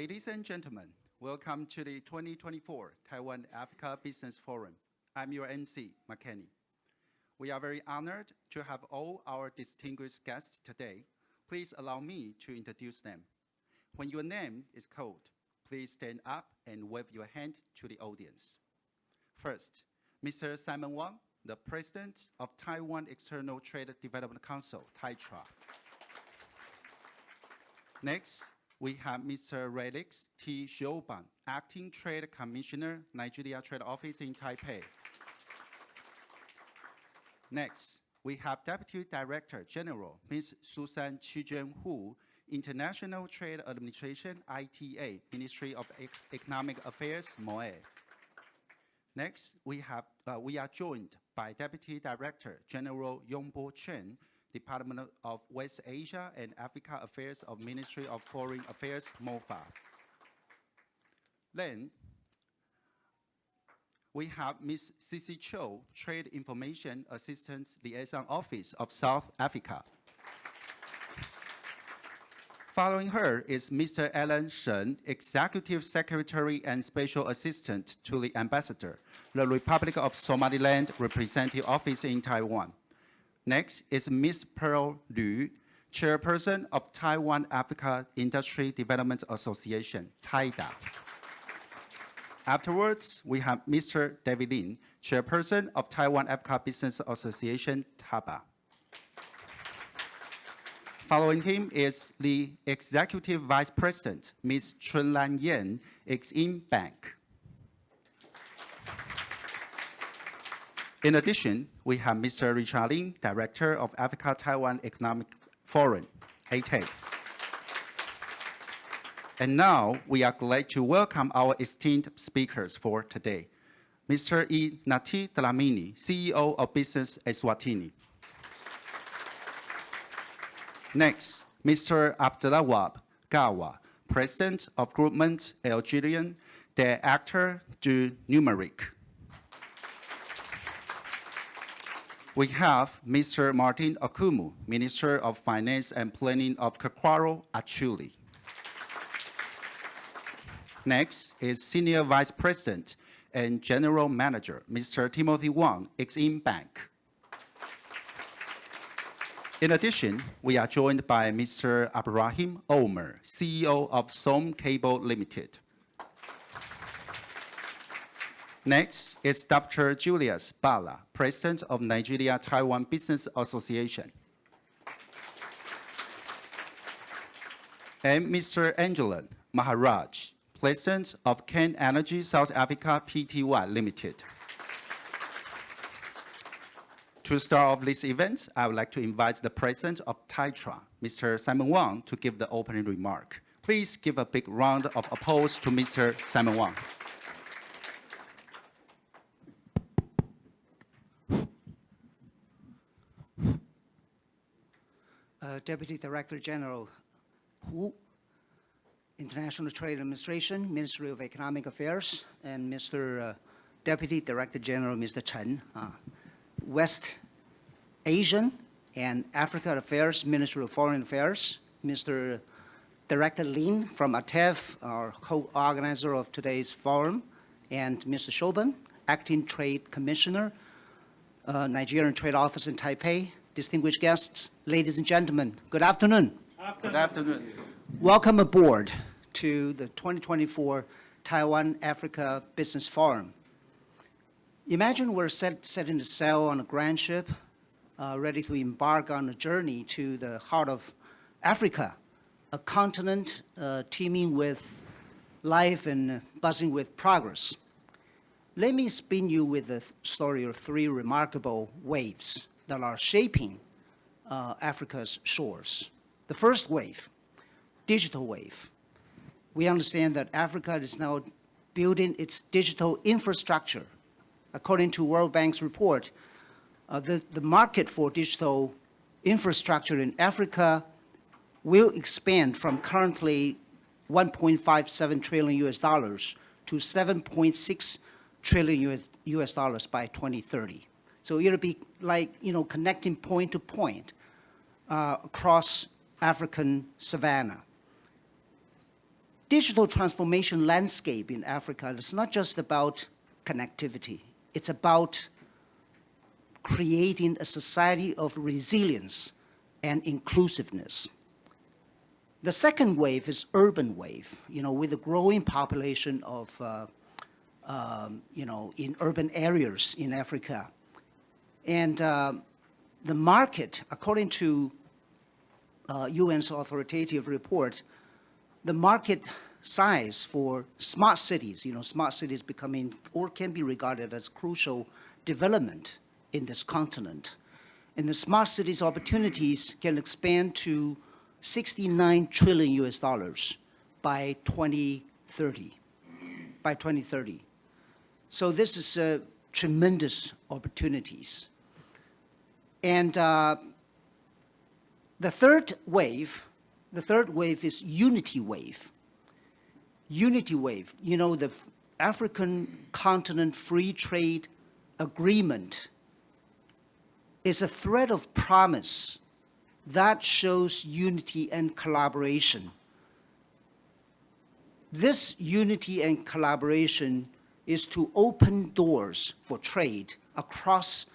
Ladies and gentlemen, welcome to the 2024 Taiwan Africa Business Forum. I'm your MC, McKenny. We are very honored to have all our distinguished guests today. Please allow me to introduce them. When your name is called, please stand up and wave your hand to the audience. First, Mr. Simon Wang, the President of Taiwan External Trade Development Council, TAITRA. Next, we have Mr. Relix T. Xiuban, Acting Trade Commissioner, Nigeria Trade Office in Taipei. Next, we have Deputy Director General, Ms. Susan Chijun Hu, International Trade Administration, ITA, Ministry of Economic Affairs, MOE. Next, we are joined by Deputy Director General Yongbo Chen, Department of West Asia and Africa Affairs of Ministry of Foreign Affairs, MOFA. Then, we have Ms. Sissy Cho, Trade Information Assistant Liaison Office of South Africa. Following her is Mr. Alan Shen, Executive Secretary and Special Assistant to the Ambassador, the Republic of Somaliland Representative Office in Taiwan. Next is Ms. Pearl Liu, Chairperson of Taiwan Africa Industry Development Association, TAIDA. Afterwards, we have Mr. David Lin, Chairperson of Taiwan Africa Business Association, TABA. Following him is the Executive Vice President, Ms. Chunlan Yan, Exim Bank. In addition, we have Mr. Richard Lin, Director of Africa-Taiwan Economic Forum, ATEF. And now, we are glad to welcome our esteemed speakers for today. Mr. Nati Dlamini, CEO of Business Eswatini. Next, Mr. Abdelawab Gawa, President of Groupement Algerian, the Actor du Numérique. We have Mr. Martin Akumu, Minister of Finance and Planning of Kakwaro, Achuli. Next is Senior Vice President and General Manager, Mr. Timothy Wang, Exim Bank. In addition, we are joined by Mr. Abraham Omer, CEO of Som Cable Limited. Next is Dr. Julius Bala, President of Nigeria Taiwan Business Association. And Mr. Angelan Maharaj, President of Ken Energy South Africa Pty Limited. To start off this event, I would like to invite the President of TAITRA, Mr. Simon Wang, to give the opening remark. Please give a big round of applause to Mr. Simon Wang. Deputy Director General Hu, International Trade Administration, Ministry of Economic Affairs, and Mr. Deputy Director General, Mr. Chen, West Asian and Africa Affairs, Ministry of Foreign Affairs, Mr. Director Lin from ATEF, our co-organizer of today's forum, and Mr. Xiuban, Acting Trade Commissioner, Nigerian Trade Office in Taipei, distinguished guests, ladies and gentlemen, good afternoon. Good afternoon. Welcome aboard to the 2024 Taiwan Africa Business Forum. Imagine we're setting the sail on a grand ship, ready to embark on a journey to the heart of Africa, a continent teeming with life and buzzing with progress. Let me spin you with the story of three remarkable waves that are shaping Africa's shores. The first wave, digital wave. We understand that Africa is now building its digital infrastructure. According to World Bank's report, the market for digital infrastructure in Africa will expand from currently $1.57 trillion to $7.6 trillion by 2030. So it'll be like, connecting point to point across African savanna. digital transformation landscape in Africa is not just about connectivity. It's about creating a society of resilience and inclusiveness. The second wave is urban wave, with the growing population of, in urban areas in Africa. And the market, according to UN's authoritative report, the market size for smart cities, smart cities becoming or can be regarded as crucial development in this continent. And the smart cities opportunities can expand to 69 trillion US dollars by 2030. By 2030. So this is tremendous opportunities. And the third wave is unity wave. Unity wave, the African continent free trade agreement is a thread of promise that shows unity and collaboration. This unity and collaboration is to open doors for trade across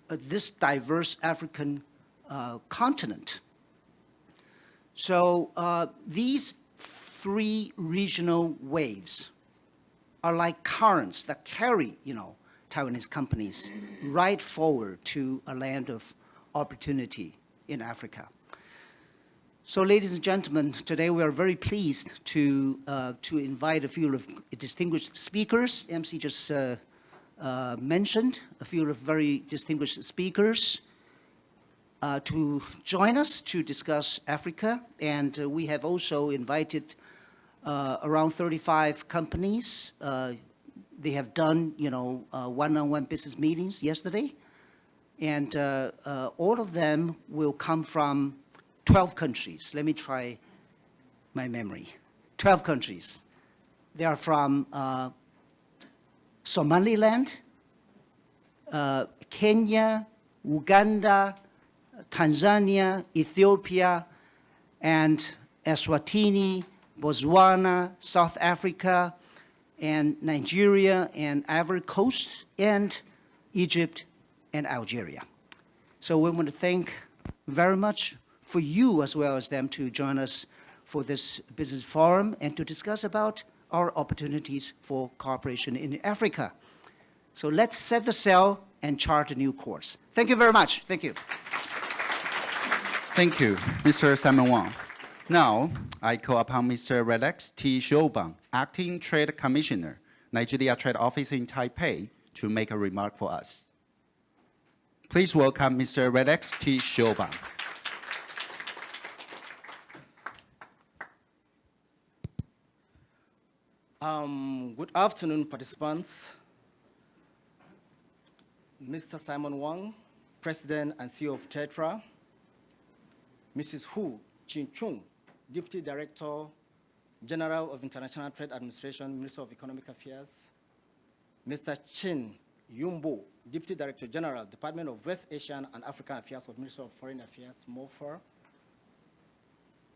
this diverse African continent. So these three regional waves are like currents that carry, Taiwanese companies right forward to a land of opportunity in Africa. So, ladies and gentlemen, today we are very pleased to invite a few of distinguished speakers. MC just mentioned a few of very distinguished speakers to join us to discuss Africa, and we have also invited around 35 companies. They have done, one-on-one business meetings yesterday, and all of them will come from 12 countries. Let me try my memory. 12 countries. They are from Somaliland, Kenya, Uganda, Tanzania, Ethiopia, and Eswatini, Botswana, South Africa, and Nigeria, and Ivory Coast, and Egypt, and Algeria. So we want to thank very much for you as well as them to join us for this business forum and to discuss about our opportunities for cooperation in Africa. So let's set the sail and chart a new course. Thank you very much. Thank you. Thank you, Mr. Simon Wang. Now, I call upon Mr. Relax T. Shoubang, Acting Trade Commissioner, Nigeria Trade Office in Taipei, to make a remark for us. Please welcome Mr. Relax T. Shoubang. Good afternoon, participants. Mr. Simon Wang, President and CEO of Tetra. Mrs. Hu Chin-chung, Deputy Director General of International Trade Administration, Minister of Economic Affairs. Mr. Chin Yumbo, Deputy Director General, Department of West Asian and African Affairs of Minister of Foreign Affairs, MOFAR.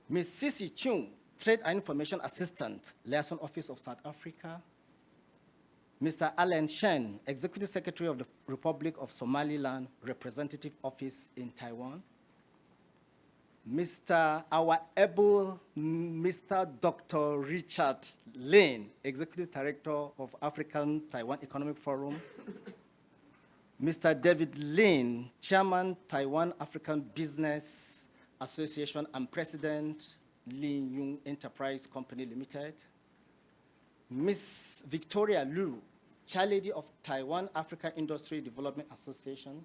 Ms. Sisi Chung, Trade and Information Assistant, Liaison Office of South Africa. Mr. Alan Shen, Executive Secretary of the Republic of Somaliland, Representative Office in Taiwan. Our able Mr. Dr. Richard Lin, Executive Director of African Taiwan Economic Forum. Mr. David Lin, Chairman, Taiwan African Business Association and President, Lin Yung Enterprise Company Limited. Ms. Victoria Liu, Chairlady of Taiwan Africa Industry Development Association.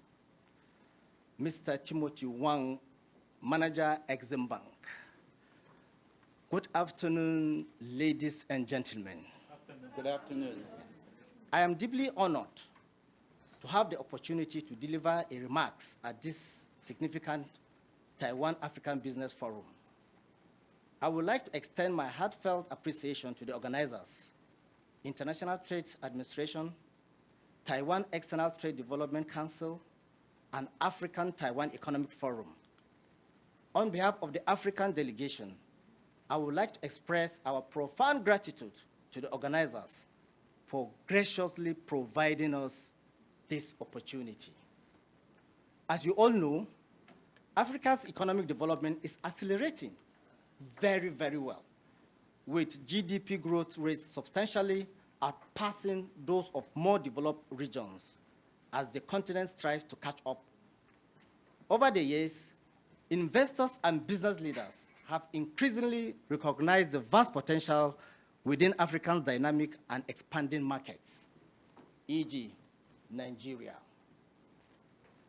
Mr. Timothy Wang, Manager, Exim Bank. Good afternoon, ladies and gentlemen. Good afternoon. I am deeply honored to have the opportunity to deliver a remarks at this significant Taiwan African Business Forum. I would like to extend my heartfelt appreciation to the organizers, International Trade Administration, Taiwan External Trade Development Council, and African Taiwan Economic Forum. On behalf of the African delegation, I would like to express our profound gratitude to the organizers for graciously providing us this opportunity. As you all know, Africa's economic development is accelerating very, very well, with GDP growth rates substantially outpacing those of more developed regions as the continent strives to catch up. Over the years, investors and business leaders have increasingly recognized the vast potential within Africa's dynamic and expanding markets, e.g., Nigeria.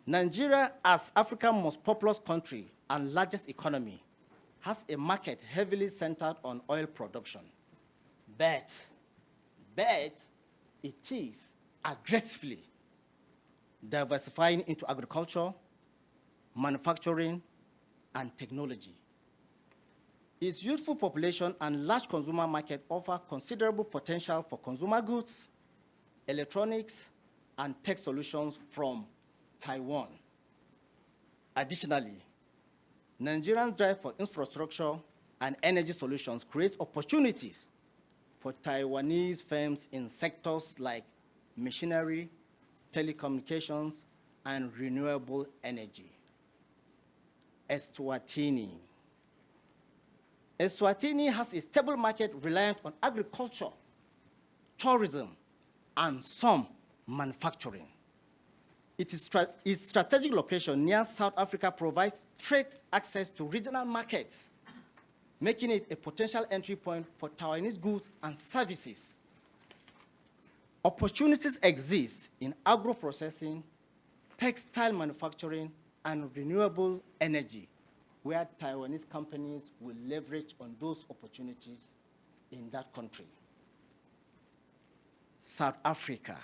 Nigeria, as Africa's most populous country and largest economy, has a market heavily centered on oil production. But it is aggressively diversifying into agriculture, manufacturing, and technology. Its youthful population and large consumer market offer considerable potential for consumer goods, electronics, and tech solutions from Taiwan. Additionally, Nigeria's drive for infrastructure and energy solutions creates opportunities for Taiwanese firms in sectors like machinery, telecommunications, and renewable energy. Eswatini. Eswatini has a stable market reliant on agriculture, tourism, and some manufacturing. Its strategic location near South Africa provides straight access to regional markets, making it a potential entry point for Taiwanese goods and services. Opportunities exist in agro-processing, textile manufacturing, and renewable energy, where Taiwanese companies will leverage on those opportunities in that country. South Africa.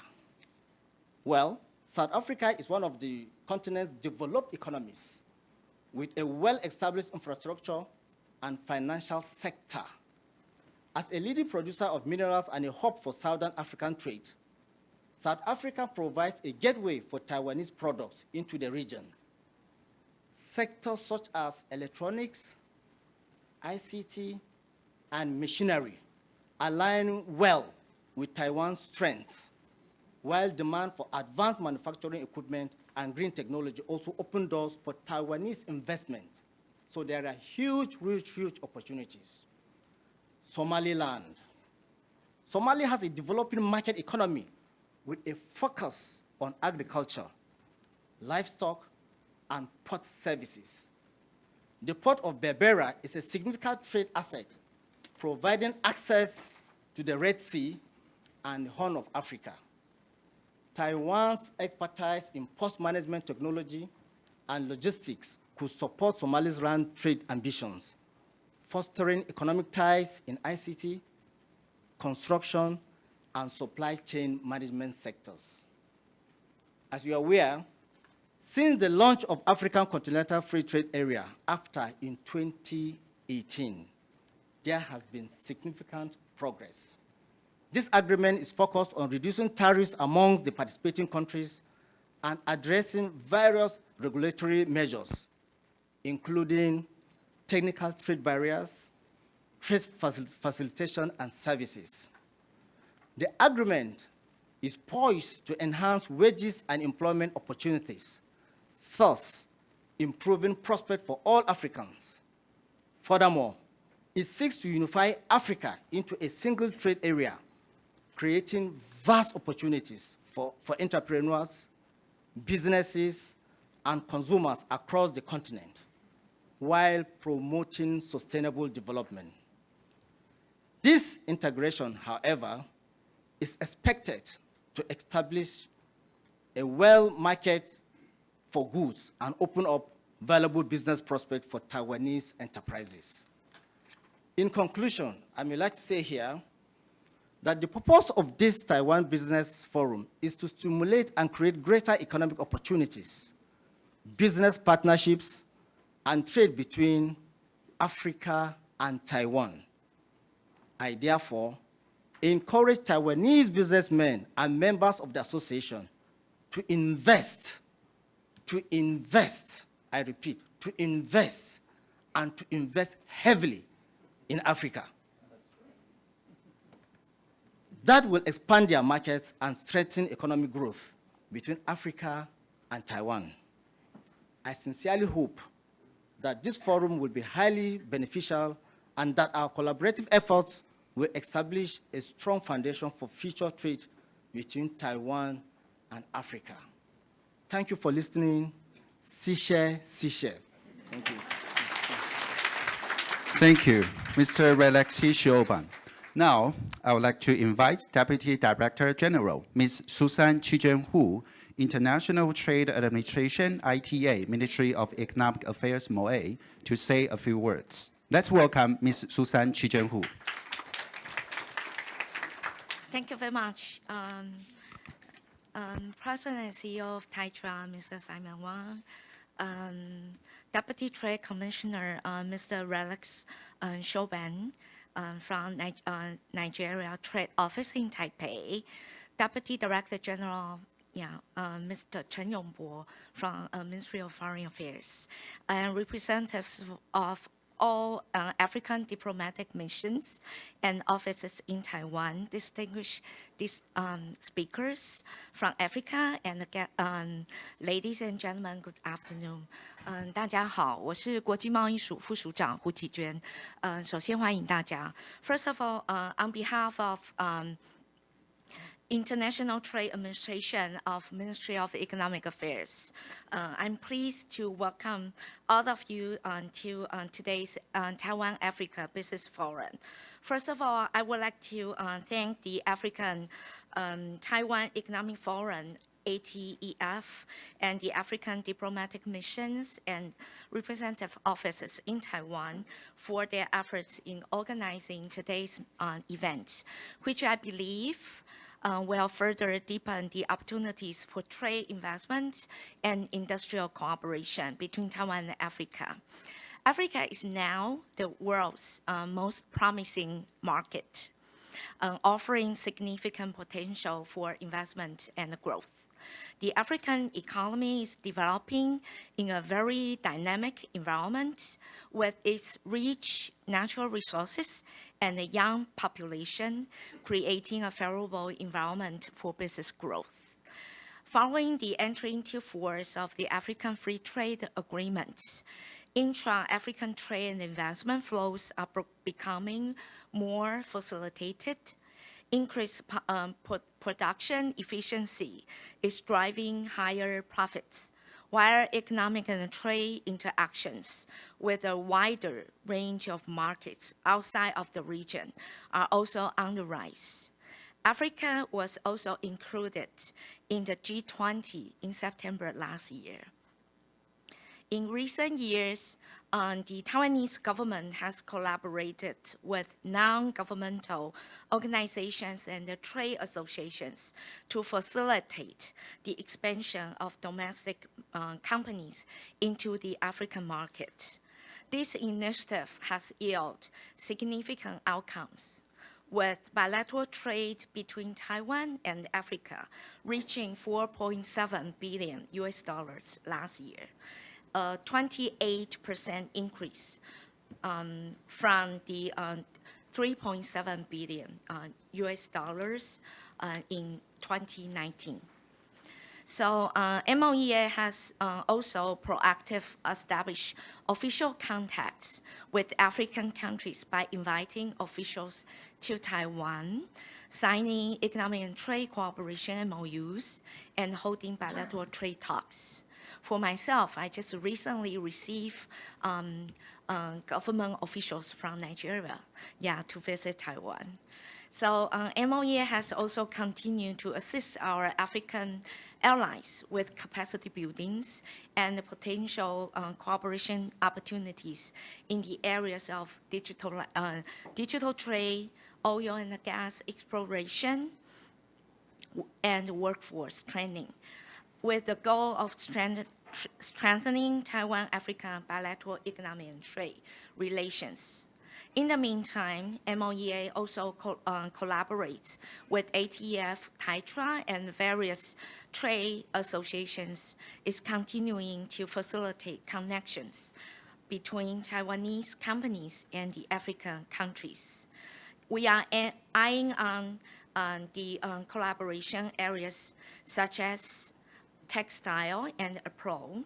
Well, South Africa is one of the continent's developed economies with a well-established infrastructure and financial sector. As a leading producer of minerals and a hub for Southern African trade, South Africa provides a gateway for Taiwanese products into the region. Sectors such as electronics, ICT, and machinery align well with Taiwan's strengths, while demand for advanced manufacturing equipment and green technology also open doors for Taiwanese investment. So there are huge opportunities. Somaliland. Somalia has a developing market economy with a focus on agriculture, livestock, and port services. The port of Berbera is a significant trade asset, providing access to the Red Sea and the Horn of Africa. Taiwan's expertise in post-management technology and logistics could support Somaliland's trade ambitions, fostering economic ties in ICT, construction, and supply chain management sectors. As you are aware, since the launch of African Continental Free Trade Area, AfTA, in 2018, there has been significant progress. This agreement is focused on reducing tariffs amongst the participating countries and addressing various regulatory measures, including technical trade barriers, trade facilitation, and services. The agreement is poised to enhance wages and employment opportunities, thus improving prospects for all Africans. Furthermore, it seeks to unify Africa into a single trade area, creating vast opportunities for entrepreneurs, businesses, and consumers across the continent, while promoting sustainable development. This integration, however, is expected to establish a well market for goods and open up valuable business prospects for Taiwanese enterprises. In conclusion, I would like to say here that the purpose of this Taiwan Business Forum is to stimulate and create greater economic opportunities, business partnerships, and trade between Africa and Taiwan. I therefore encourage Taiwanese businessmen and members of the association to invest, I repeat, to invest, and to invest heavily in Africa. That will expand their markets and strengthen economic growth between Africa and Taiwan. I sincerely hope that this forum will be highly beneficial and that our collaborative efforts will establish a strong foundation for future trade between Taiwan and Africa. Thank you for listening. Sishe. Thank you. Thank you, Mr. Relaxi Shioban. Now, I would like to invite Deputy Director General, Ms. Susan Chijen-Hu, International Trade Administration, ITA, Ministry of Economic Affairs, MOE, to say a few words. Let's welcome Ms. Susan Chijen-Hu. Thank you very much. President and CEO of TAITRA, Mr. Simon Wang, Deputy Trade Commissioner, Mr. Relax Shioban from Nigeria Trade Office in Taipei, Deputy Director General, Mr. Chen Yongbo from Ministry of Foreign Affairs, and representatives of all African diplomatic missions and offices in Taiwan, distinguished speakers from Africa, and ladies and gentlemen, good afternoon. 大家好，我是国际贸易署副署长胡启娟。首先欢迎大家。First of all, on behalf of International Trade Administration of Ministry of Economic Affairs. I'm pleased to welcome all of you to today's Taiwan-Africa Business Forum. First of all, I would like to thank the African Taiwan Economic Forum, ATEF, and the African diplomatic missions and representative offices in Taiwan for their efforts in organizing today's event, which I believe will further deepen the opportunities for trade investments and industrial cooperation between Taiwan and Africa. Africa is now the world's most promising market, offering significant potential for investment and growth. The African economy is developing in a very dynamic environment with its rich natural resources and a young population, creating a favorable environment for business growth. Following the entry into force of the African Free Trade Agreement, intra-African trade and investment flows are becoming more facilitated. Increased production efficiency is driving higher profits, while economic and trade interactions with a wider range of markets outside of the region are also on the rise. Africa was also included in the G20 in September last year. In recent years, the Taiwanese government has collaborated with non-governmental organizations and the trade associations to facilitate the expansion of domestic companies into the African market. This initiative has yielded significant outcomes, with bilateral trade between Taiwan and Africa reaching $4.7 billion last year, a 28% increase from the $3.7 billion in 2019. So MOEA has also proactively established official contacts with African countries by inviting officials to Taiwan, signing economic and trade cooperation MOUs, and holding bilateral trade talks. For myself, I just recently received government officials from Nigeria, to visit Taiwan. So MOEA has also continued to assist our African allies with capacity buildings and potential cooperation opportunities in the areas of digital trade, oil and gas exploration, and workforce training, with the goal of strengthening Taiwan-Africa bilateral economic and trade relations. In the meantime, MOEA also collaborates with ATF, TAITRA, and various trade associations, is continuing to facilitate connections between Taiwanese companies and the African countries. We are eyeing on the collaboration areas such as textile and apparel,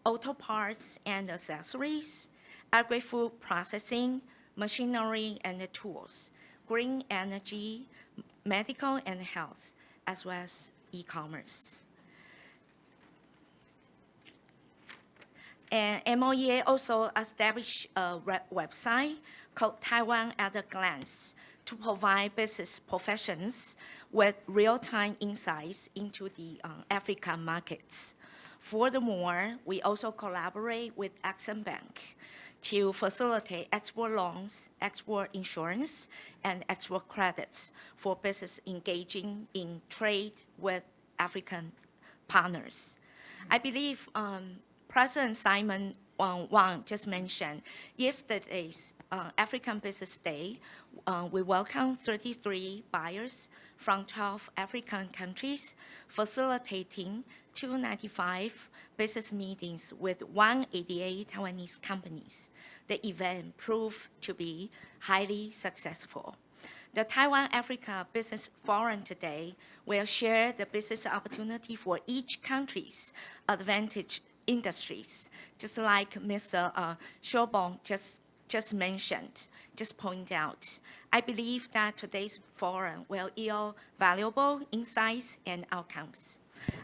auto parts and accessories, agri-food processing, machinery and tools, green energy, medical and health, as well as e-commerce. And MOEA also established a website called Taiwan at a Glance to provide business professions with real-time insights into the African markets. Furthermore, we also collaborate with Exim Bank to facilitate export loans, export insurance, and export credits for business engaging in trade with African partners. I believe President Simon Wang just mentioned yesterday's African Business Day. We welcome 33 buyers from 12 African countries, facilitating 295 business meetings with 188 Taiwanese companies. The event proved to be highly successful. The Taiwan-Africa Business Forum today will share the business opportunity for each country's advantage industries, just like Mr. Shobong just mentioned, just point out. I believe that today's forum will yield valuable insights and outcomes.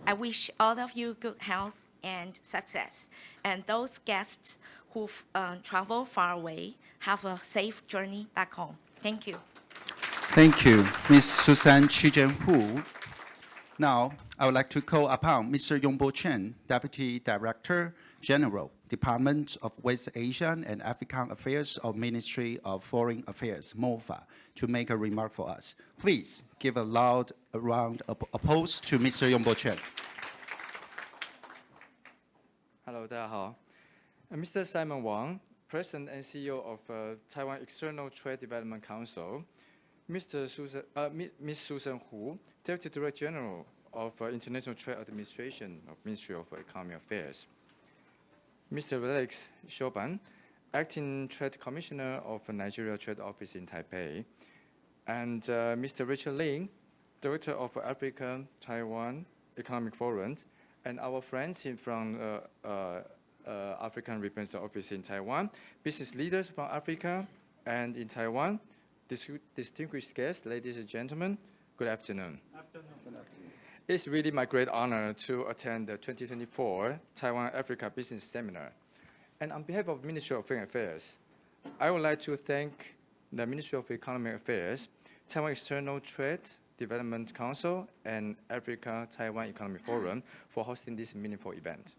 I wish all of you good health and success, and those guests who've traveled far away have a safe journey back home. Thank you. Thank you, Ms. Susan Chijen-Hu. Now, I would like to call upon Mr. Yongbo Chen, Deputy Director General, Department of West Asian and African Affairs of Ministry of Foreign Affairs, MOFA, to make a remark for us. Please give a loud round of applause to Mr. Yongbo Chen. Hello, 大家好. Mr. Simon Wang, President and CEO of Taiwan External Trade Development Council, Ms. Susan Hu, Deputy Director General of International Trade Administration of Ministry of Economic Affairs, Mr. Felix Shoban, Acting Trade Commissioner of Nigeria Trade Office in Taipei, and Mr. Richard Ling, Director of Africa Taiwan Economic Forum, and our friends from African Representative Office in Taiwan, business leaders from Africa and in Taiwan, distinguished guests, ladies and gentlemen, good afternoon. It's really my great honor to attend the 2024 Taiwan-Africa Business Seminar. And on behalf of the Ministry of Foreign Affairs, I would like to thank the Ministry of Economic Affairs, Taiwan External Trade Development Council, and Africa-Taiwan Economic Forum for hosting this meaningful event.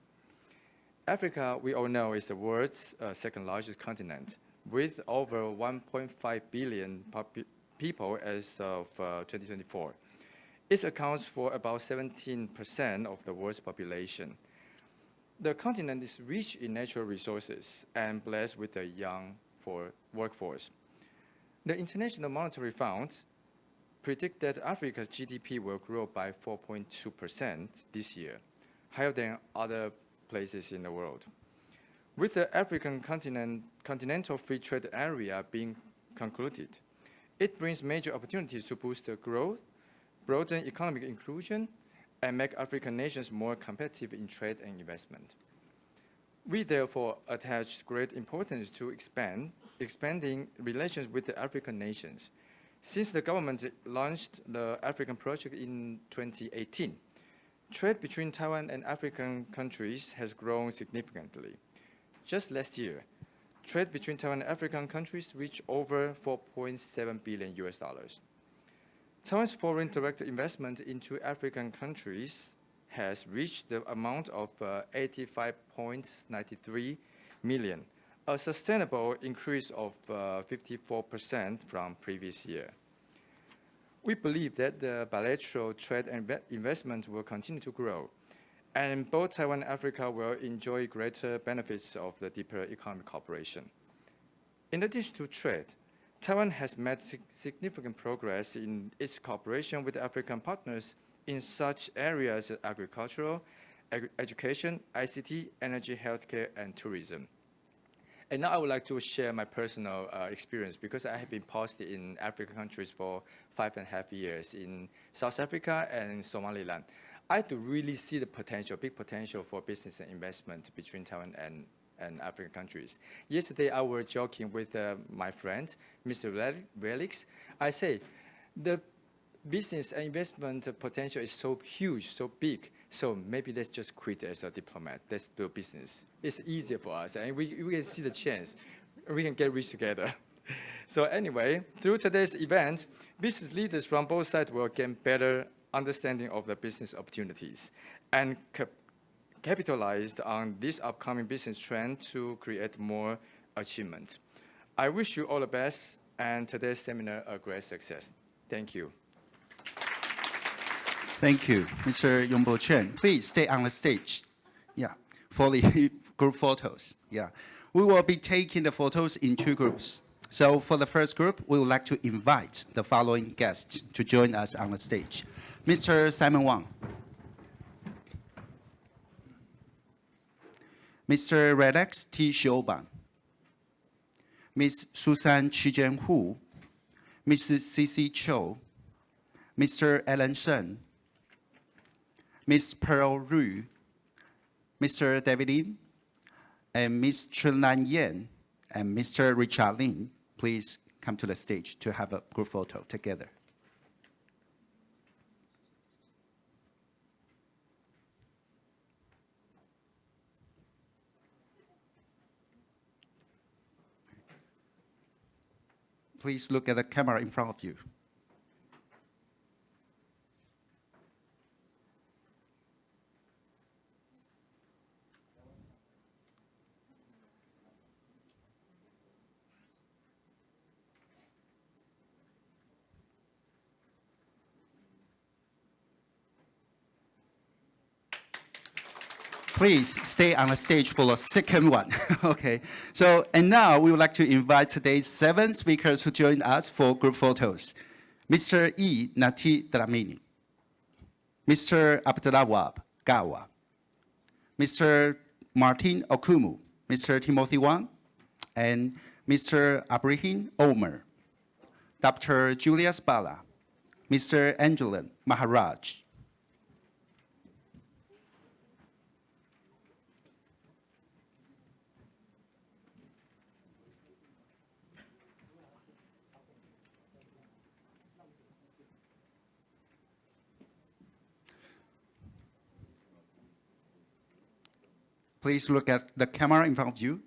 Africa, we all know, is the world's second largest continent, with over 1.5 billion people as of 2024. It accounts for about 17% of the world's population. The continent is rich in natural resources and blessed with a young workforce. The International Monetary Fund predicts that Africa's GDP will grow by 4.2% this year, higher than other places in the world. With the African Continental Free Trade Area being concluded, it brings major opportunities to boost the growth, broaden economic inclusion, and make African nations more competitive in trade and investment. We therefore attach great importance to expanding relations with the African nations. Since the government launched the African Project in 2018, trade between Taiwan and African countries has grown significantly. Just last year, trade between Taiwan and African countries reached over $4.7 billion. Taiwan's foreign direct investment into African countries has reached the amount of 85.93 million, a sustainable increase of 54% from previous year. We believe that the bilateral trade and investment will continue to grow, and both Taiwan and Africa will enjoy greater benefits of the deeper economic cooperation. In addition to trade, Taiwan has made significant progress in its cooperation with African partners in such areas as agricultural, education, ICT, energy, healthcare, and tourism. And now I would like to share my personal experience because I have been posted in African countries for 5.5 years in South Africa and Somaliland. I do really see the potential, big potential for business and investment between Taiwan and African countries. Yesterday, I was joking with my friend, Mr. Relix. I say, the business and investment potential is so huge, so big, so maybe let's just quit as a diplomat. Let's do business. It's easier for us, and we can see the chance. We can get rich together. So anyway, through today's event, business leaders from both sides will gain better understanding of the business opportunities and capitalized on this upcoming business trend to create more achievements. I wish you all the best and today's seminar a great success. Thank you. Thank you, Mr. Yongbo Chen. Please stay on the stage. Yeah, for the group photos. Yeah, we will be taking the photos in 2 groups. So for the first group, we would like to invite the following guests to join us on the stage. Mr. Simon Wang. Mr. Redex T. Xiuban, Ms. Susan Chijian Hu, Ms. C.C. Cho, Mr. Alan Shen, Ms. Pearl Ru, Mr. David Lim, and Ms. Chunlan Yan, and Mr. Richard Lin. Please come to the stage to have a group photo together. Please look at the camera in front of you. Please stay on the stage for the second one. Okay. So, and now we would like to invite today's 7 speakers who joined us for group photos. Mr. E. Nati Dramini, Mr. Abdulawab Gawa, Mr. Martin Okumu, Mr. Timothy Wang, and Mr. Abraham Omer, Dr. Julius Bala, Mr. Angelan Maharaj. Please look at the camera in front of you.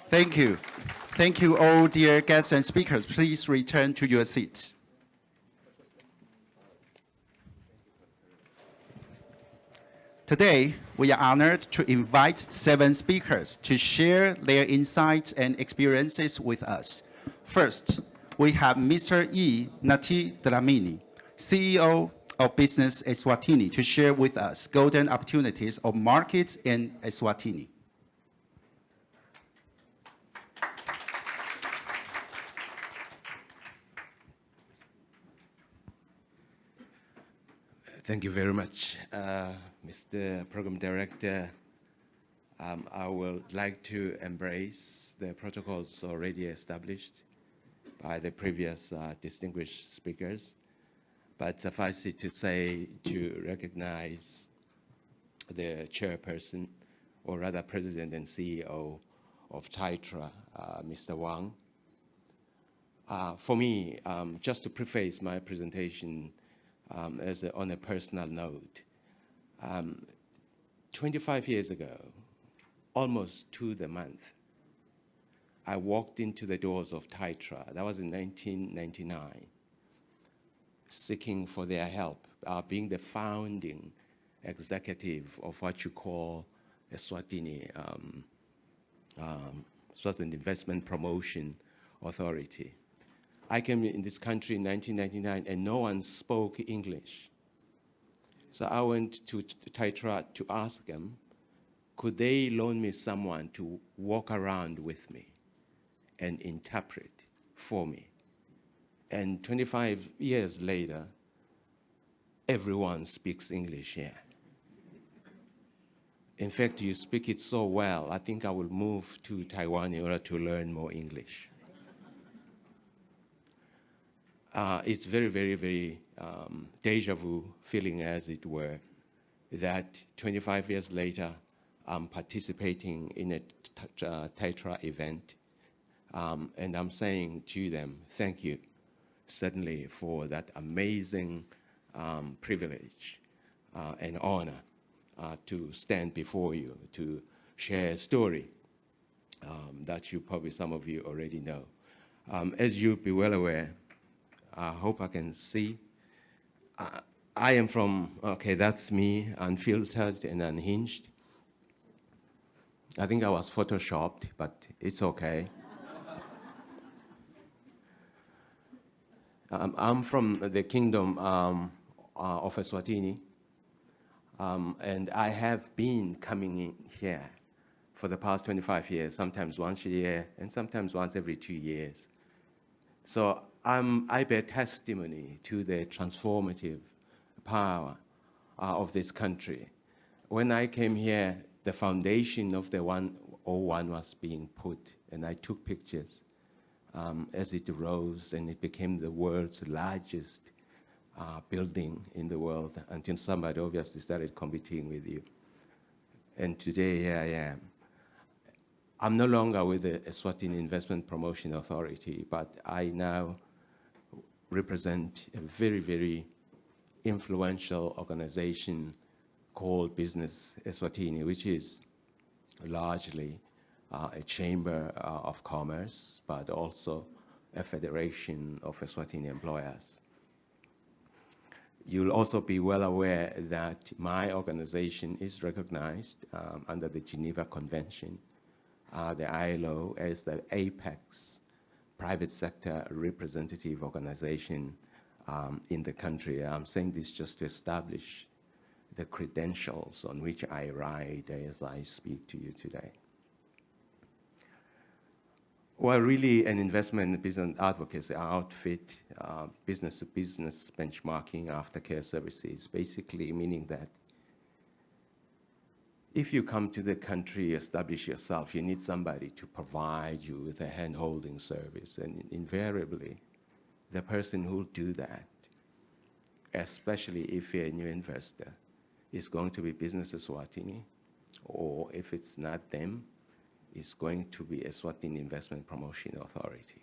Thank you. Thank you all, dear guests and speakers. Please return to your seats. Today, we are honored to invite 7 speakers to share their insights and experiences with us. First, we have Mr. E. Nati Dlamini, CEO of Business Eswatini, to share with us golden opportunities of markets in Eswatini. Thank you very much, Mr. Program Director. I would like to embrace the protocols already established by the previous distinguished speakers, but suffice it to say to recognize the chairperson, or rather president and CEO of TITRA, Mr. Wang. For me, just to preface my presentation, on a personal note, 25 years ago, almost to the month, I walked into the doors of TITRA. That was in 1999, seeking for their help, being the founding executive of what you call Eswatini, Swaziland Investment Promotion Authority. I came in this country in 1999 and no one spoke English. So I went to Taitra to ask them, could they loan me someone to walk around with me and interpret for me? And 25 years later, everyone speaks English here. In fact, you speak it so well, I think I will move to Taiwan in order to learn more English. It's very, very, very deja vu feeling, as it were, that 25 years later, I'm participating in a Taitra event, and I'm saying to them, thank you, certainly, for that amazing privilege and honor to stand before you, to share a story that you probably, some of you already know. As you be well aware, I hope I can see. I am from, okay, that's me, unfiltered and unhinged. I think I was photoshopped, but it's okay. I'm from the kingdom of Eswatini, and I have been coming in here for the past 25 years, sometimes once a year, and sometimes once every 2 years. So I bear testimony to the transformative power of this country. When I came here, the foundation of the 101 was being put, and I took pictures as it rose, and it became the world's largest building in the world until somebody obviously started competing with you. And today, here I am. I'm no longer with the Eswatini Investment Promotion Authority, but I now represent a very, very influential organization called Business Eswatini, which is largely a chamber of commerce, but also a federation of Eswatini employers. You'll also be well aware that my organization is recognized under the Geneva Convention, the ILO, as the apex private sector representative organization in the country. I'm saying this just to establish the credentials on which I ride as I speak to you today. We're really an investment business advocacy outfit, business-to-business benchmarking aftercare services, basically meaning that if you come to the country, establish yourself, you need somebody to provide you with a hand-holding service. And invariably, the person who will do that, especially if you're a new investor, is going to be Business Eswatini, or if it's not them, it's going to be Eswatini Investment Promotion Authority.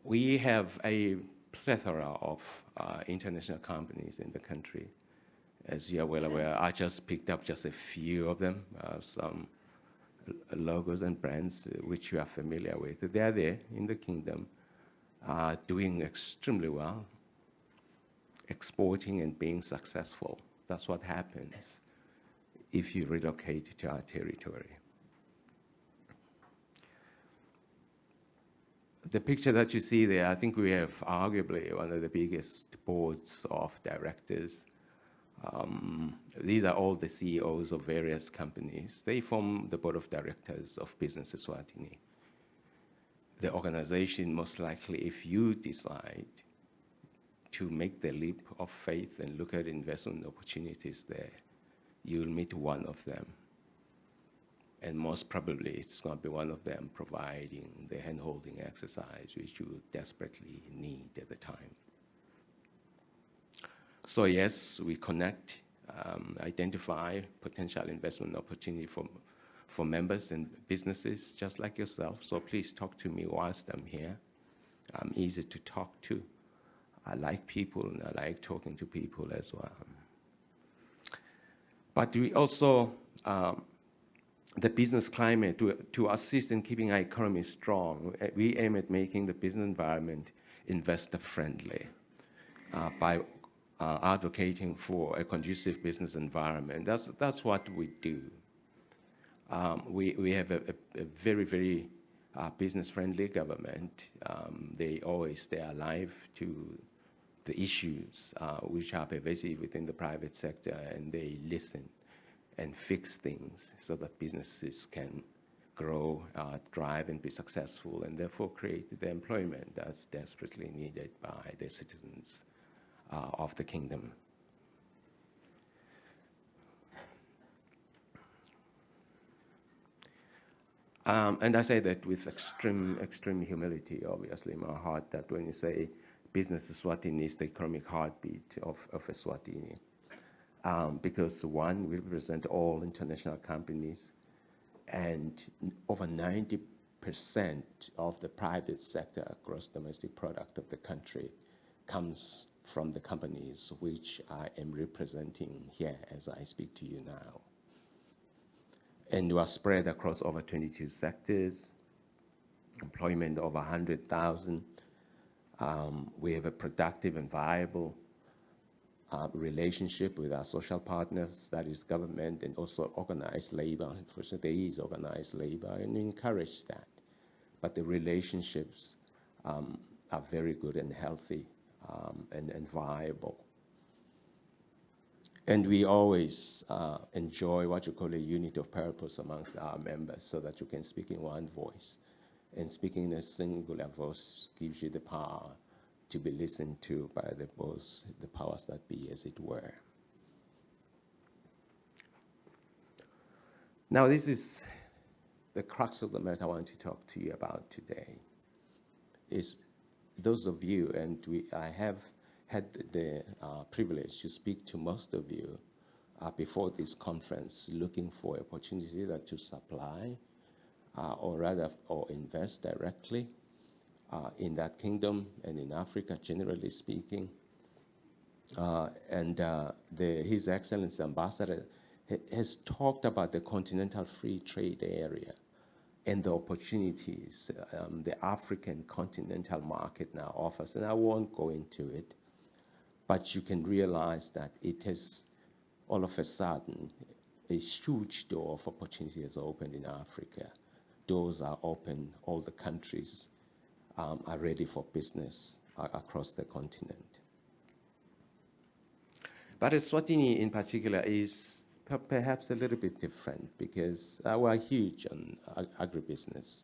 We have a plethora of international companies in the country. As you are well aware, I just picked up just a few of them, some logos and brands which you are familiar with. They are there in the kingdom, doing extremely well, exporting and being successful. That's what happens if you relocate to our territory. The picture that you see there, I think we have arguably one of the biggest boards of directors. These are all the CEOs of various companies. They form the board of directors of Business Eswatini. The organization, most likely, if you decide to make the leap of faith and look at investment opportunities there, you'll meet one of them. And most probably, it's going to be one of them providing the hand-holding exercise which you desperately need at the time. So yes, we connect, identify potential investment opportunity for members and businesses just like yourself. So please talk to me whilst I'm here. I'm easy to talk to. I like people, and I like talking to people as well. But we also, the business climate, to assist in keeping our economy strong, we aim at making the business environment investor-friendly by advocating for a conducive business environment. That's what we do. We have a very, very business-friendly government. They always stay alive to the issues which are pervasive within the private sector, and they listen and fix things so that businesses can grow, thrive, and be successful, and therefore create the employment that's desperately needed by the citizens of the kingdom. And I say that with extreme humility, obviously, in my heart, that when you say business Eswatini is the economic heartbeat of Eswatini. Because one, we represent all international companies, and over 90% of the private sector gross domestic product of the country comes from the companies which I am representing here as I speak to you now. And we are spread across over 22 sectors, employment over 100,000. We have a productive and viable relationship with our social partners, that is government and also organized labor. Unfortunately, there is organized labor, and we encourage that. But the relationships are very good and healthy and viable. And we always enjoy what you call a unit of purpose amongst our members, so that you can speak in one voice. And speaking in a singular voice gives you the power to be listened to by the powers that be, as it were. Now, this is the crux of the matter I want to talk to you about today. Is those of you, and I have had the privilege to speak to most of you before this conference, looking for opportunity that to supply or invest directly in that kingdom and in Africa, generally speaking. His Excellency Ambassador has talked about the continental free trade area and the opportunities the African continental market now offers. And I won't go into it, but you can realize that it has, all of a sudden, a huge door of opportunity has opened in Africa. Doors are open, all the countries are ready for business across the continent. But Eswatini in particular is perhaps a little bit different, because we're huge on agribusiness,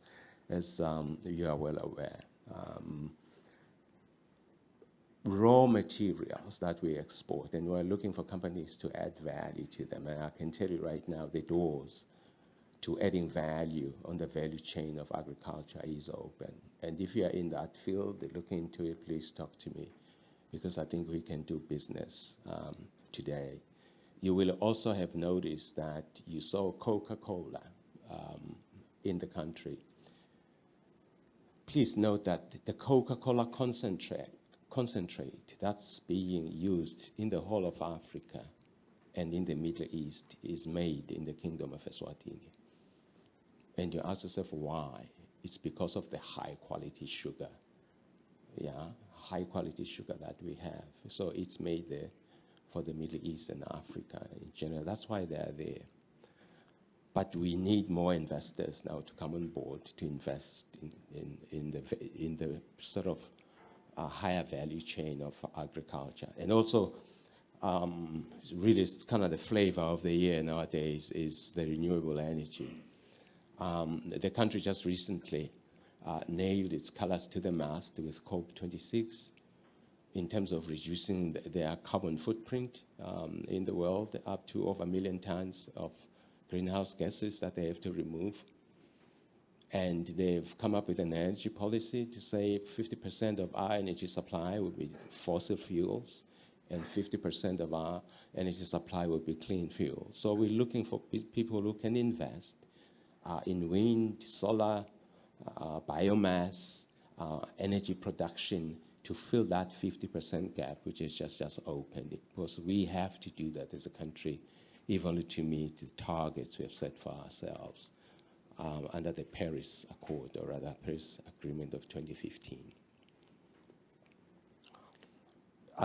as you are well aware. Raw materials that we export, and we're looking for companies to add value to them. And I can tell you right now, the doors to adding value on the value chain of agriculture is open. And if you are in that field, look into it, please talk to me, because I think we can do business today. You will also have noticed that you saw Coca-Cola in the country. Please note that the Coca-Cola concentrate that's being used in the whole of Africa and in the Middle East is made in the Kingdom of Eswatini. And you ask yourself why? It's because of the high quality sugar. Yeah, high quality sugar that we have. So it's made there for the Middle East and Africa in general. That's why they're there. But we need more investors now to come on board to invest in the sort of higher value chain of agriculture. And also, really, it's kind of the flavor of the year nowadays is the renewable energy. The country just recently nailed its colors to the mast with COP26 in terms of reducing their carbon footprint in the world, up to over 1 million tons of greenhouse gases that they have to remove. And they've come up with an energy policy to say 50% of our energy supply will be fossil fuels, and 50% of our energy supply will be clean fuel. So we're looking for people who can invest in wind, solar, biomass, energy production to fill that 50% gap, which is just opened. Because we have to do that as a country, if only to meet the targets we have set for ourselves under the Paris Accord, or rather Paris Agreement of 2015.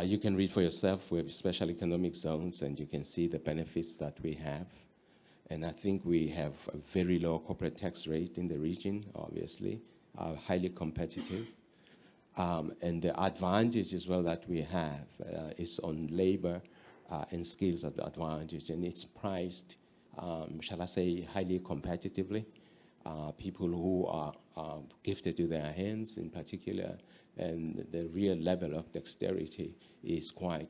You can read for yourself. We have special economic zones, and you can see the benefits that we have. And I think we have a very low corporate tax rate in the region, obviously, highly competitive. And the advantage as well that we have is on labor and skills advantage, and it's priced, shall I say, highly competitively. People who are gifted to their hands in particular, and the real level of dexterity is quite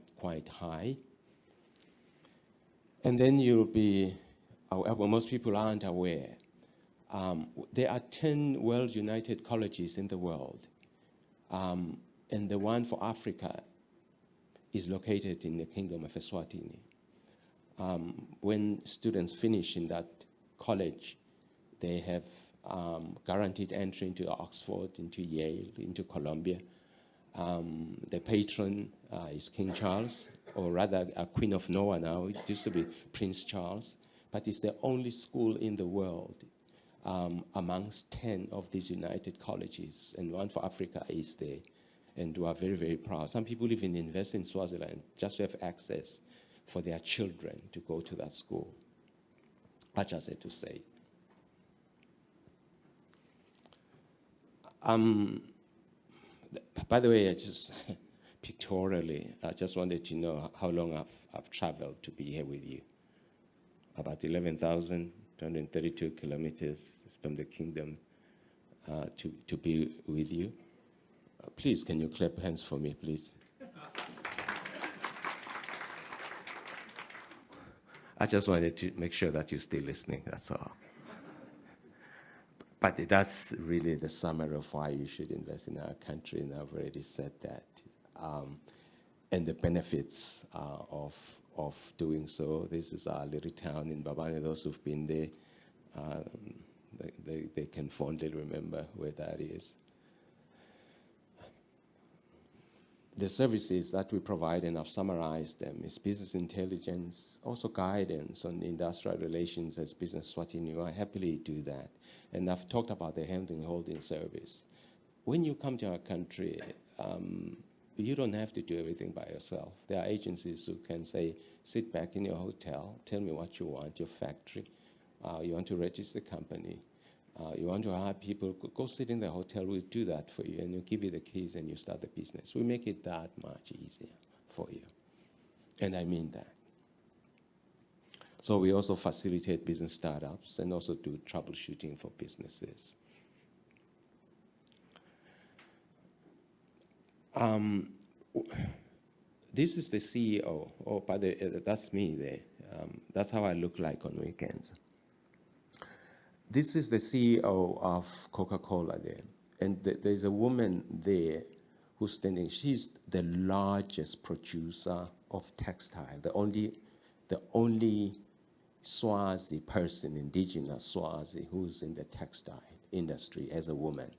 high. And then you'll be, well, most people aren't aware, there are 10 well-united colleges in the world, and the one for Africa is located in the Kingdom of Eswatini. When students finish in that college, they have guaranteed entry into Oxford, into Yale, into Columbia. The patron is King Charles, or rather Queen of Noah now. It used to be Prince Charles, but it's the only school in the world amongst 10 of these united colleges, and one for Africa is there, and we are very, very proud. Some people even invest in Swaziland just to have access for their children to go to that school. I just had to say. By the way, I just pictorially, I just wanted to know how long I've traveled to be here with you. About 11,232 kilometers from the kingdom to be with you. Please, can you clap hands for me, please? I just wanted to make sure that you're still listening, that's all. But that's really the summary of why you should invest in our country, and I've already said that. And the benefits of doing so. This is our little town in Babane. Those who've been there, they can fondly remember where that is. The services that we provide, and I've summarized them, is business intelligence, also guidance on industrial relations as Business Swatini. I happily do that. And I've talked about the handling holding service. When you come to our country, you don't have to do everything by yourself. There are agencies who can say, sit back in your hotel, tell me what you want, your factory. You want to register a company. You want to hire people, go sit in the hotel, we'll do that for you, and we'll give you the keys and you start the business. We make it that much easier for you. And I mean that. So we also facilitate business startups and also do troubleshooting for businesses. This is the CEO. Oh, by the that's me there. That's how I look like on weekends. This is the CEO of Coca-Cola there. And there's a woman there who's standing. She's the largest producer of textile, the only Swazi person, indigenous Swazi, who's in the textile industry as a woman.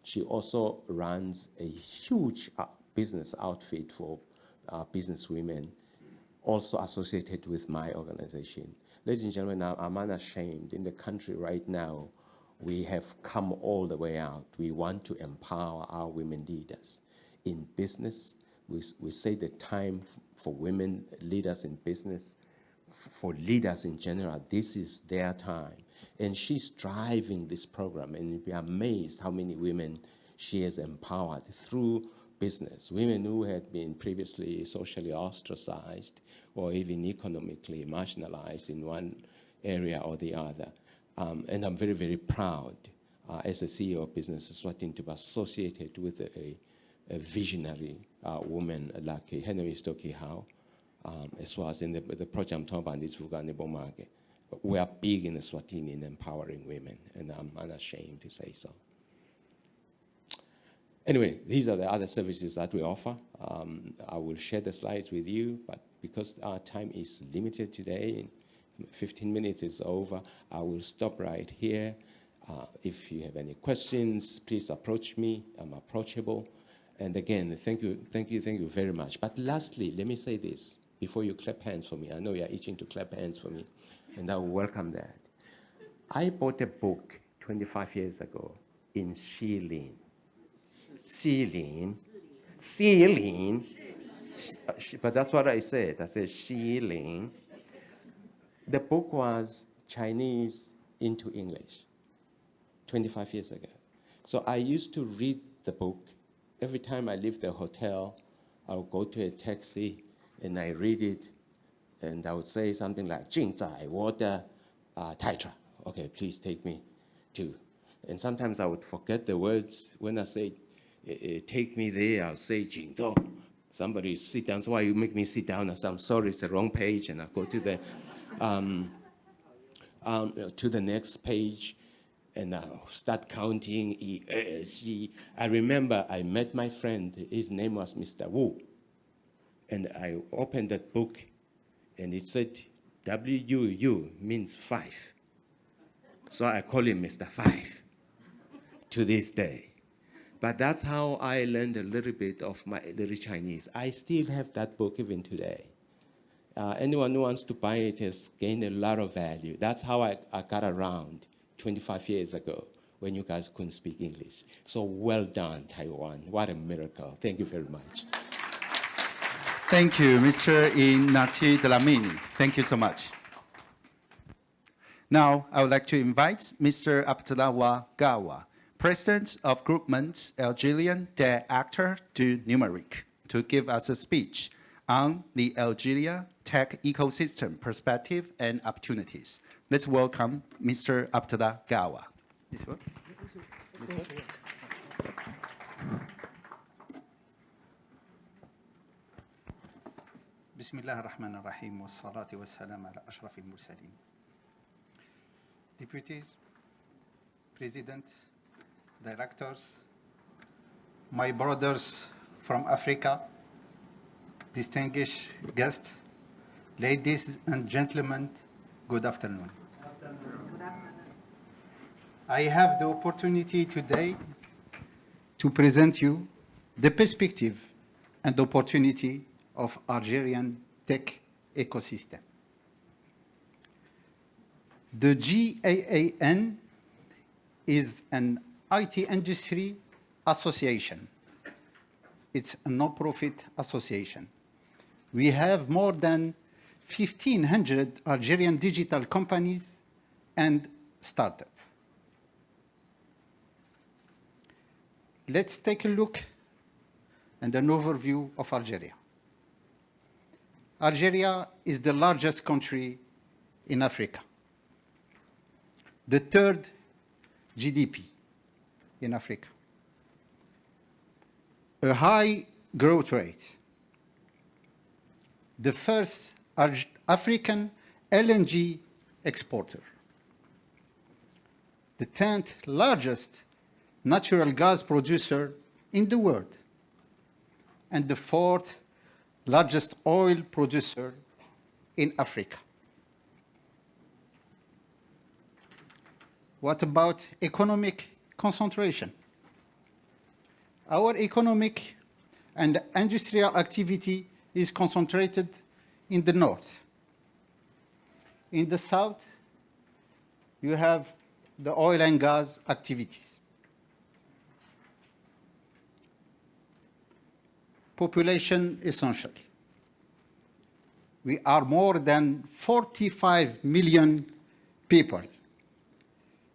She also runs a huge business outfit for business women, also associated with my organization. Ladies and gentlemen, I'm unashamed. In the country right now, we have come all the way out. We want to empower our women leaders. In business, we say the time for women leaders in business, for leaders in general, this is their time. And she's driving this program, and you'll be amazed how many women she has empowered through business. Women who had been previously socially ostracized or even economically marginalized in one area or the other. And I'm very, very proud as a CEO of Business Swatini to be associated with a visionary woman like her name is Toki Hao, as well as in the project I'm talking about is Vugane Bomage. We are big in Eswatini in empowering women, and I'm unashamed to say so. Anyway, these are the other services that we offer. I will share the slides with you, but because our time is limited today, 15 minutes is over, I will stop right here. If you have any questions, please approach me. I'm approachable. And again, thank you very much. But lastly, let me say this before you clap hands for me. I know you're itching to clap hands for me, and I will welcome that. I bought a book 25 years ago in Shilin. But that's what I said. I said Shilin. The book was Chinese into English 25 years ago. So I used to read the book every time I leave the hotel, I'll go to a taxi and I read it, and I would say something like, 进仔我的太太. Okay, please take me to. And sometimes I would forget the words. When I say, take me there, I'll say, 进走. Somebody sit down, so why you make me sit down? I say, I'm sorry, it's the wrong page, and I go to the next page, and I'll start counting. I remember I met my friend, his name was Mr. Wu, and I opened that book, and it said, WUU means 5. So I call him Mr. 5 to this day. But that's how I learned a little bit of my little Chinese. I still have that book even today. Anyone who wants to buy it has gained a lot of value. That's how I got around 25 years ago when you guys couldn't speak English. So well done, Taiwan. What a miracle. Thank you very much. Thank you, Mr. Inati Dlamini. Thank you so much. Now, I would like to invite Mr. Abdullah Gawa, President of Groupement Algerian Day Actor du Numérique, to give us a speech on the Algeria tech ecosystem perspective and opportunities. Let's welcome Mr. Abdullah Gawa. This one? بسم الله الرحمن الرحيم والصلاة والسلام على أشرف المرسلين. Deputies, President, Directors, my brothers from Africa, distinguished guests, ladies and gentlemen, good afternoon. I have the opportunity today to present you the perspective and opportunity of Algerian tech ecosystem. The GAAN is an IT industry association. It's a non-profit association. We have more than 1,500 Algerian digital companies and startups. Let's take a look and an overview of Algeria. Algeria is the largest country in Africa, the third GDP in Africa, a high growth rate, the first African LNG exporter, the 10th largest natural gas producer in the world, and the 4th largest oil producer in Africa. What about economic concentration? Our economic and industrial activity is concentrated in the north. In the south, you have the oil and gas activities. Population essentially. We are more than 45 million people.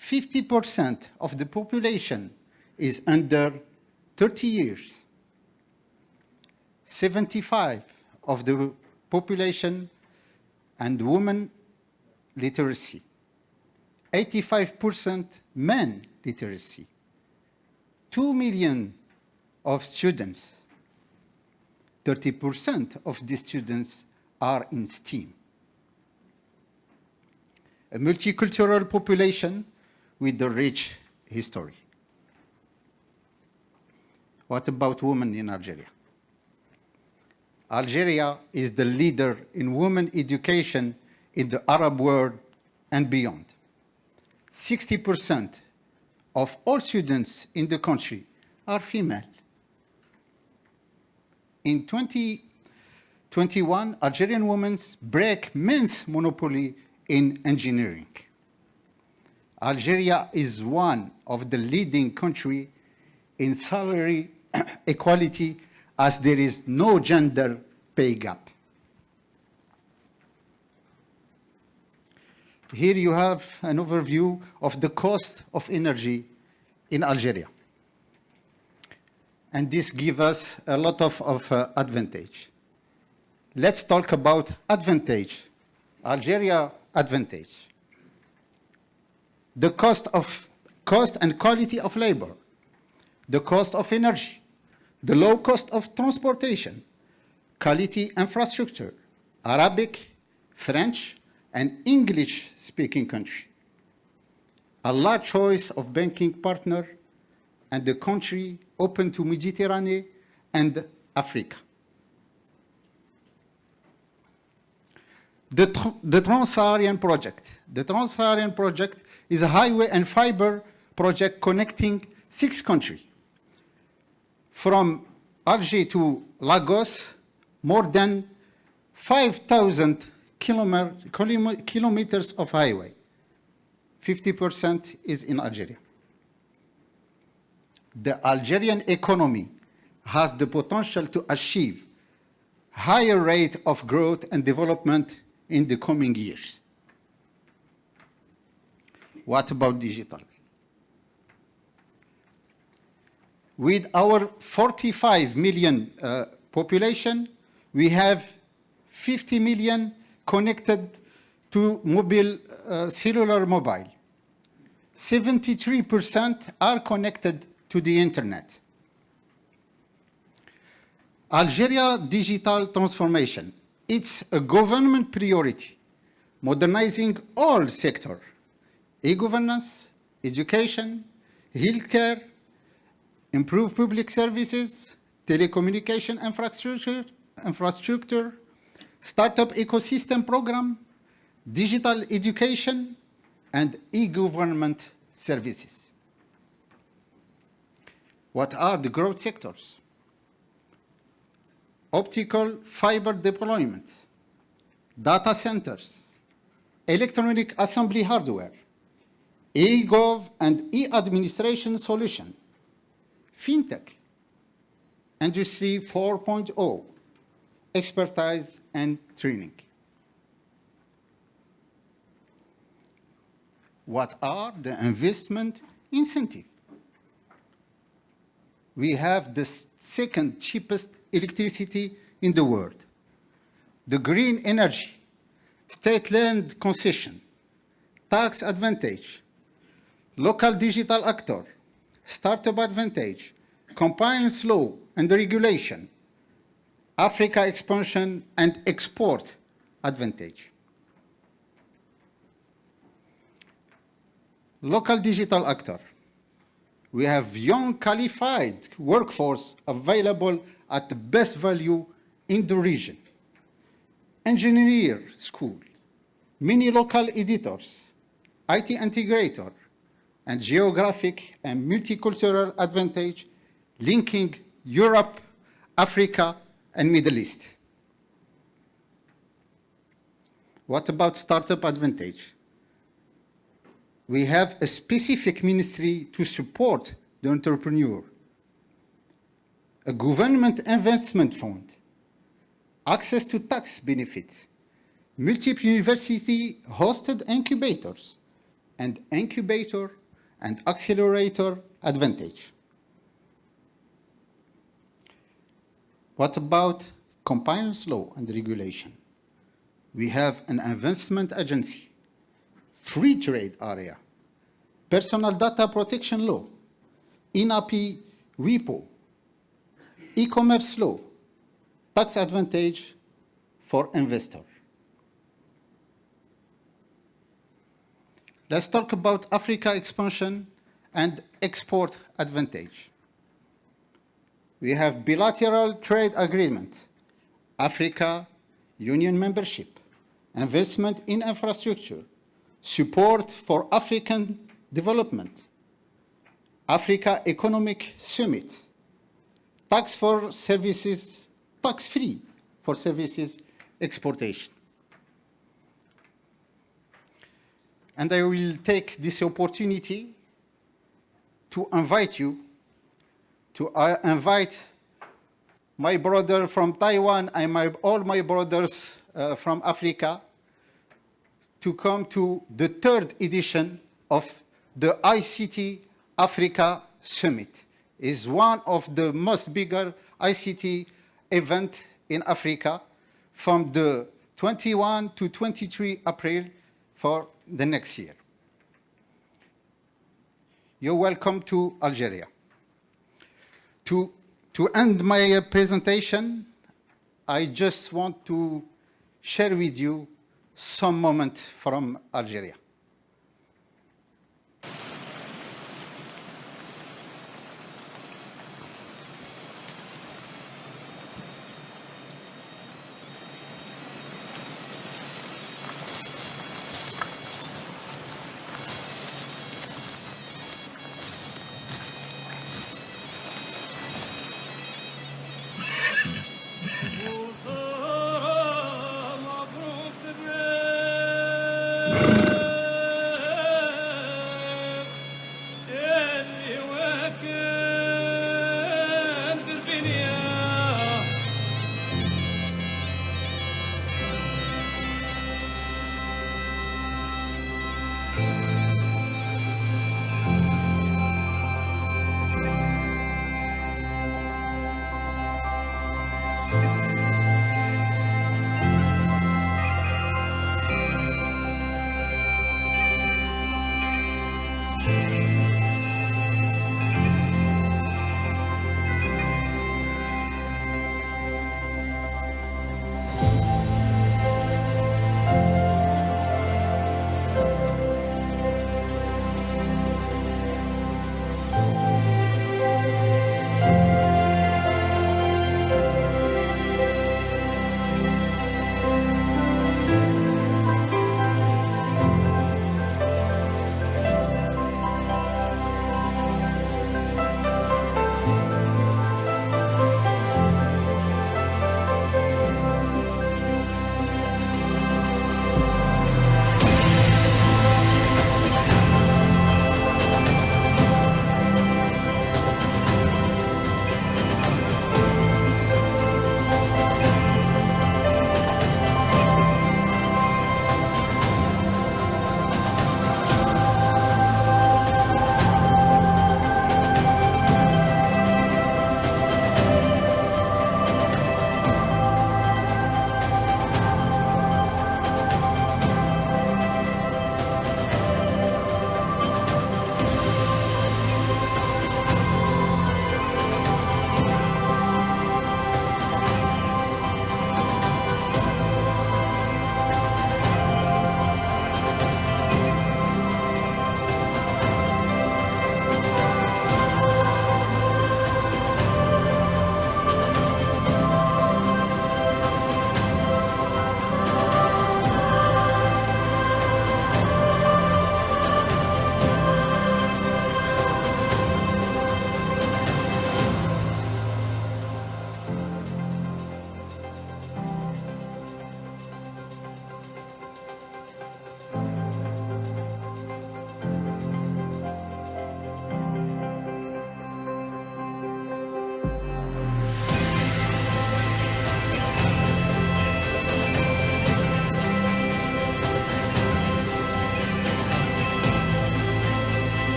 50% of the population is under 30 years. 75% of the population and women literacy. 85% men literacy. 2 million of students. 30% of the students are in STEAM. A multicultural population with a rich history. What about women in Algeria? Algeria is the leader in women education in the Arab world and beyond. 60% of all students in the country are female. In 2021, Algerian women break men's monopoly in engineering. Algeria is one of the leading countries in salary equality, as there is no gender pay gap. Here you have an overview of the cost of energy in Algeria. and this gives us a lot of advantage. Let's talk about advantage, Algeria advantage. The cost and quality of labor, the cost of energy, the low cost of transportation, quality infrastructure, Arabic, French, and English-speaking country. A large choice of banking partner, and the country open to Mediterranean and Africa. The Trans-Saharan project. The Trans-Saharan project is a highway and fiber project connecting 6 countries. From Alger to Lagos, more than 5,000 kilometers of highway. 50% is in Algeria. The Algerian economy has the potential to achieve higher rate of growth and development in the coming years. What about digital? With our 45 million population, we have 50 million connected to cellular mobile. 73% are connected to the internet. Algeria digital transformation, it's a government priority, modernizing all sectors, e-governance, education, healthcare, improve public services, telecommunication infrastructure, startup ecosystem program, digital education, and e-government services. What are the growth sectors? Optical fiber deployment, data centers, electronic assembly hardware, e-gov and e-administration solution, fintech, industry 4.0, expertise and training. What are the investment incentives? We have the second cheapest electricity in the world. The green energy, state land concession, tax advantage, local digital actor, startup advantage, compliance law and regulation, Africa expansion and export advantage. Local digital actor. We have young qualified workforce available at the best value in the region. Engineer school, many local editors, IT integrator, and geographic and multicultural advantage linking Europe, Africa, and Middle East. What about startup advantage? We have a specific ministry to support the entrepreneur, a government investment fund, access to tax benefits, multiple university hosted incubators, and incubator and accelerator advantage. What about compliance law and regulation? We have an investment agency, free trade area, personal data protection law, INAPI WIPO, e-commerce law, tax advantage for investor. Let's talk about Africa expansion and export advantage. We have bilateral trade agreement, Africa Union membership, investment in infrastructure, support for African development, Africa Economic Summit, tax-free for services exportation. And I will take this opportunity to invite you, to invite my brother from Taiwan and all my brothers from Africa to come to the 3rd edition of the ICT Africa Summit is one of the most bigger ICT event in Africa from the 21 to 23 April for the next year. You're welcome to Algeria. To end my presentation, I just want to share with you some moment from Algeria.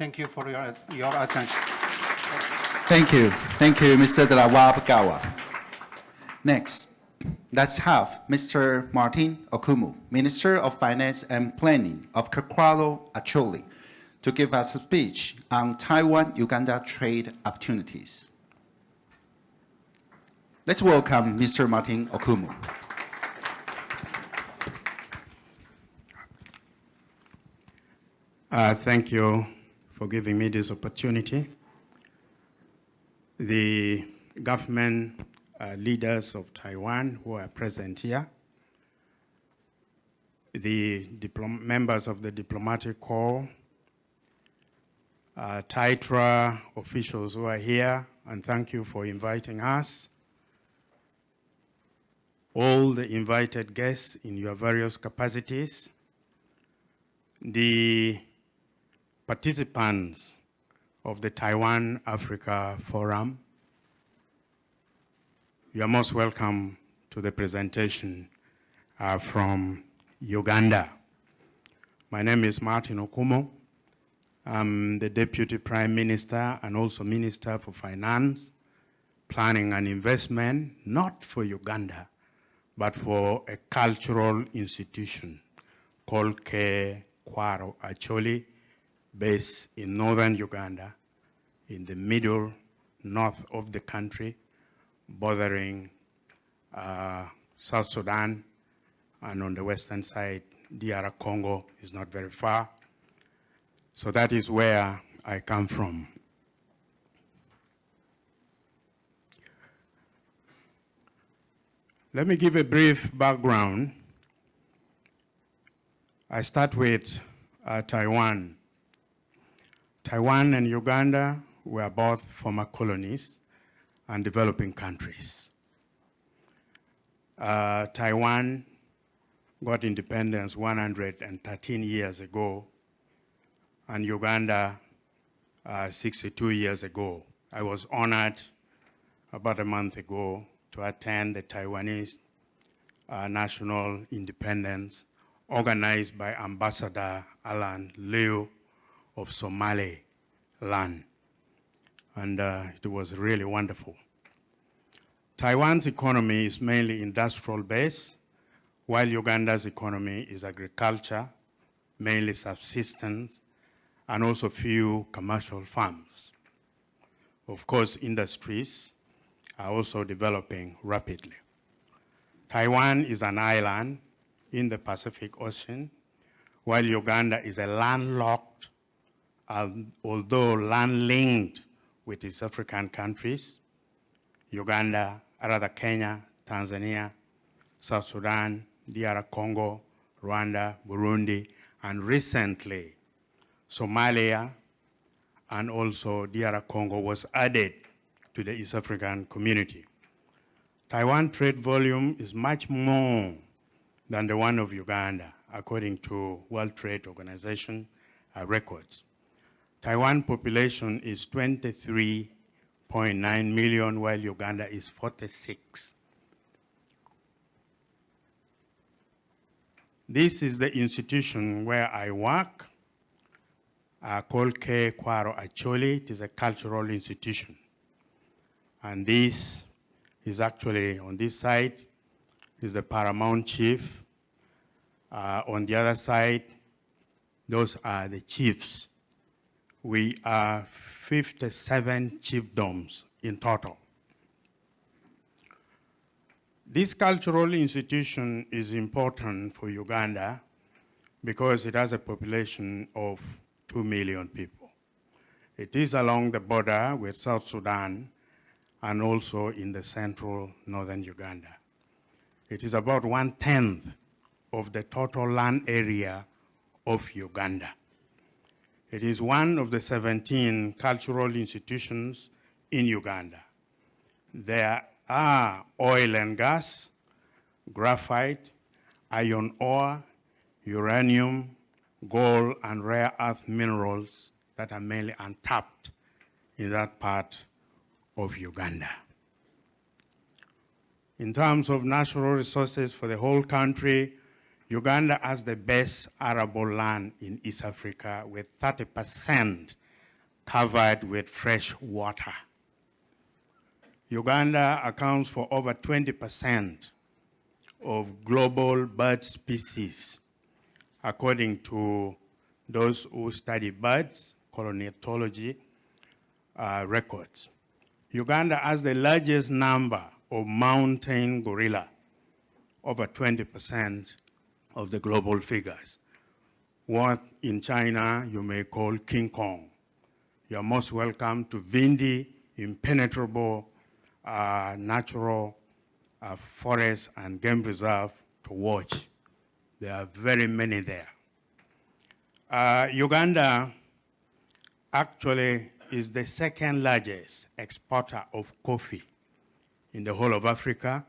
Thank you for your attention. Thank you, Mr. Drawab Gawa. Next, let's have Mr. Martin Okumu, Minister of Finance and Planning of Kwakwalo Acholi, to give us a speech on Taiwan-Uganda trade opportunities. Let's welcome Mr. Martin Okumu. Thank you for giving me this opportunity. The government leaders of Taiwan who are present here, the members of the diplomatic corps, TITRA officials who are here, and thank you for inviting us. All the invited guests in your various capacities, the participants of the Taiwan-Africa Forum, you are most welcome to the presentation from Uganda. My name is Martin Okumu. I'm the Deputy Prime Minister and also Minister for Finance, Planning and Investment, not for Uganda, but for a cultural institution called Kwakwalo Acholi, based in northern Uganda, in the middle north of the country, bordering South Sudan, and on the western side, DR Congo is not very far. So that is where I come from. Let me give a brief background. I start with Taiwan. Taiwan and Uganda were both former colonies and developing countries. Taiwan got independence 113 years ago, and Uganda 62 years ago. I was honored about a month ago to attend the Taiwanese National Independence organized by Ambassador Alan Liu of Somaliland. And it was really wonderful. Taiwan's economy is mainly industrial based, while Uganda's economy is agriculture, mainly subsistence, and also few commercial farms. Of course, industries are also developing rapidly. Taiwan is an island in the Pacific Ocean, while Uganda is a landlocked, although land-linked with its African countries, Uganda, rather Kenya, Tanzania, South Sudan, DR Congo, Rwanda, Burundi, and recently Somalia and also DR Congo was added to the East African community. Taiwan trade volume is much more than the one of Uganda, according to World Trade Organization records. Taiwan population is 23.9 million, while Uganda is 46. This is the institution where I work, called Kwakwalo Acholi. It is a cultural institution. And this is actually, on this side, is the paramount chief. On the other side, those are the chiefs. We are 57 chiefdoms in total. This cultural institution is important for Uganda because it has a population of 2 million people. It is along the border with South Sudan and also in the central northern Uganda. It is about 1/10 of the total land area of Uganda. It is one of the 17 cultural institutions in Uganda. There are oil and gas, graphite, iron ore, uranium, gold, and rare earth minerals that are mainly untapped in that part of Uganda. In terms of natural resources for the whole country, Uganda has the best arable land in East Africa with 30% covered with fresh water. Uganda accounts for over 20% of global bird species, according to those who study birds, colonitology records. Uganda has the largest number of mountain gorilla, over 20% of the global figures. What in China you may call King Kong. You're most welcome to Vindi, impenetrable natural forest and game reserve to watch. There are very many there. Uganda actually is the second largest exporter of coffee in the whole of Africa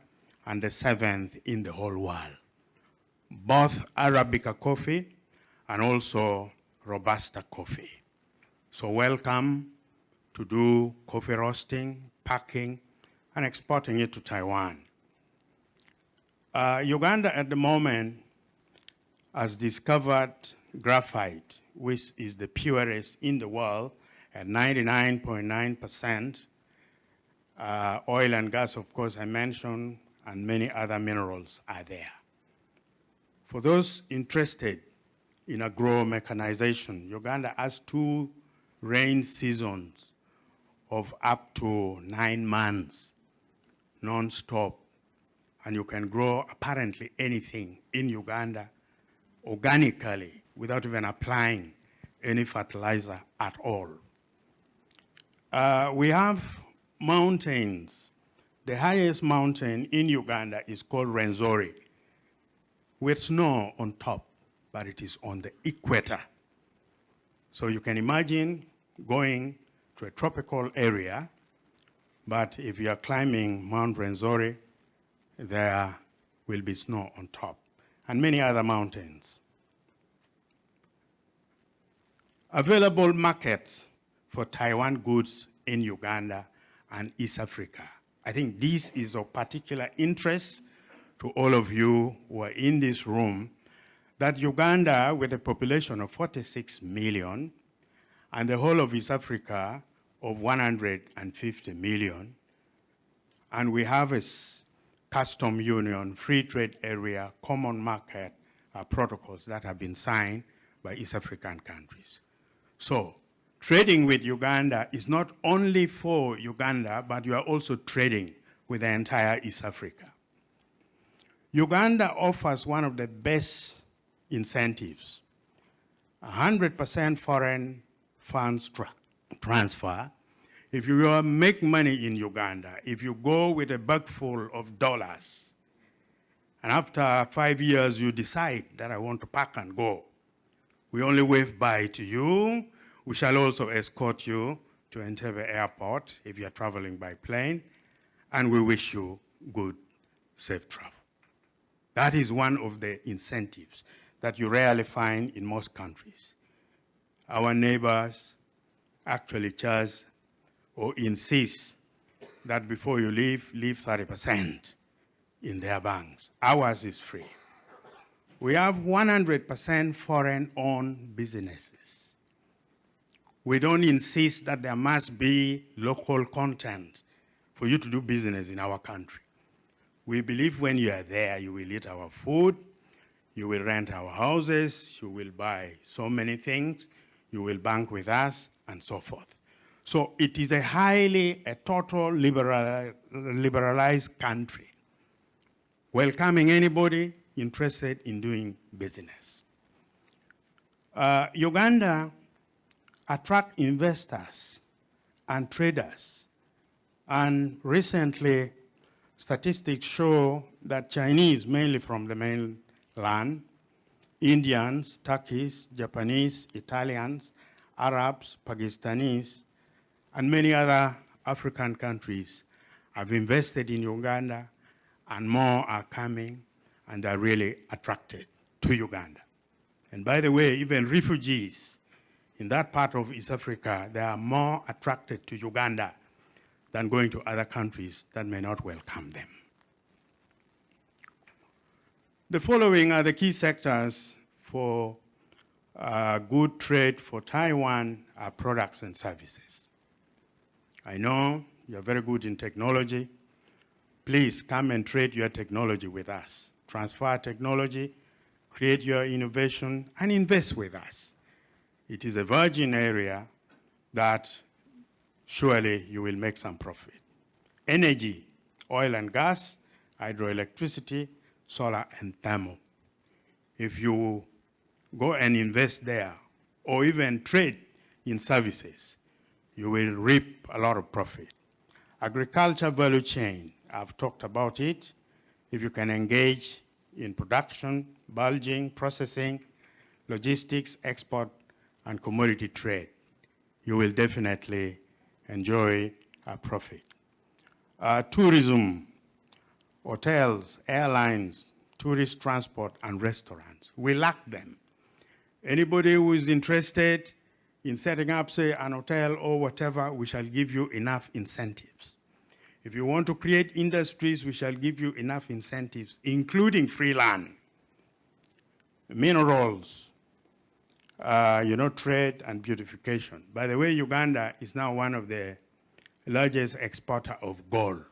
and the 7th in the whole world. Both Arabica coffee and also Robusta coffee. So welcome to do coffee roasting, packing, and exporting it to Taiwan. Uganda at the moment has discovered graphite, which is the purest in the world at 99.9%. Oil and gas, of course, I mentioned, and many other minerals are there. For those interested in agro-mechanization, Uganda has 2 rain seasons of up to 9 months, non-stop. And you can grow apparently anything in Uganda organically without even applying any fertilizer at all. We have mountains. The highest mountain in Uganda is called Rwenzori, with snow on top, but it is on the equator. So you can imagine going to a tropical area, but if you are climbing Mount Rwenzori, there will be snow on top, and many other mountains. Available markets for Taiwan goods in Uganda and East Africa. I think this is of particular interest to all of you who are in this room, that Uganda, with a population of 46 million, and the whole of East Africa of 150 million, and we have a custom union, free trade area, common market protocols that have been signed by East African countries. So trading with Uganda is not only for Uganda, but you are also trading with the entire East Africa. Uganda offers one of the best incentives, 100% foreign funds transfer. If you make money in Uganda, if you go with a bag full of dollars, and after 5 years you decide that I want to pack and go, we only wave bye to you. We shall also escort you to Entebbe Airport if you are traveling by plane, and we wish you good, safe travel. That is one of the incentives that you rarely find in most countries. Our neighbors actually charge or insist that before you leave 30% in their banks. Ours is free. We have 100% foreign-owned businesses. We don't insist that there must be local content for you to do business in our country. We believe when you are there, you will eat our food, you will rent our houses, you will buy so many things, you will bank with us, and so forth. So it is a total liberalized country, welcoming anybody interested in doing business. Uganda attracts investors and traders. And recently, statistics show that Chinese, mainly from the mainland, Indians, Turkish, Japanese, Italians, Arabs, Pakistanis, and many other African countries have invested in Uganda, and more are coming, and are really attracted to Uganda. And by the way, even refugees in that part of East Africa, they are more attracted to Uganda than going to other countries that may not welcome them. The following are the key sectors for good trade for Taiwan, products and services. I know You're very good in technology. Please come and trade your technology with us. Transfer technology, create your innovation, and invest with us. It is a virgin area that surely you will make some profit. Energy, oil and gas, hydroelectricity, solar and thermal. If you go and invest there, or even trade in services, you will reap a lot of profit. Agriculture value chain, I've talked about it. If you can engage in production, bulging, processing, logistics, export, and commodity trade, you will definitely enjoy a profit. Tourism, hotels, airlines, tourist transport, and restaurants. We lack them. Anybody who is interested in setting up, say, an hotel or whatever, we shall give you enough incentives. If you want to create industries, we shall give you enough incentives, including free land, minerals, trade and beautification. By the way, Uganda is now one of the largest exporter of gold,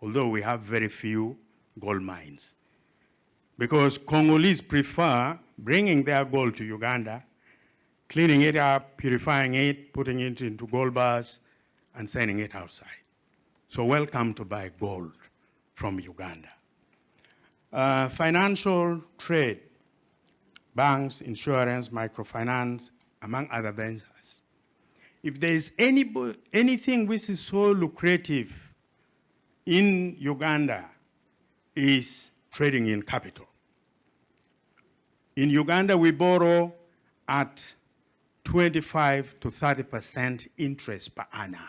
although we have very few gold mines. Because Congolese prefer bringing their gold to Uganda, cleaning it up, purifying it, putting it into gold bars, and sending it outside. So welcome to buy gold from Uganda. Financial trade, banks, insurance, microfinance, among other ventures. If there is anything which is so lucrative in Uganda, is trading in capital. In Uganda, we borrow at 25 to 30% interest per annum.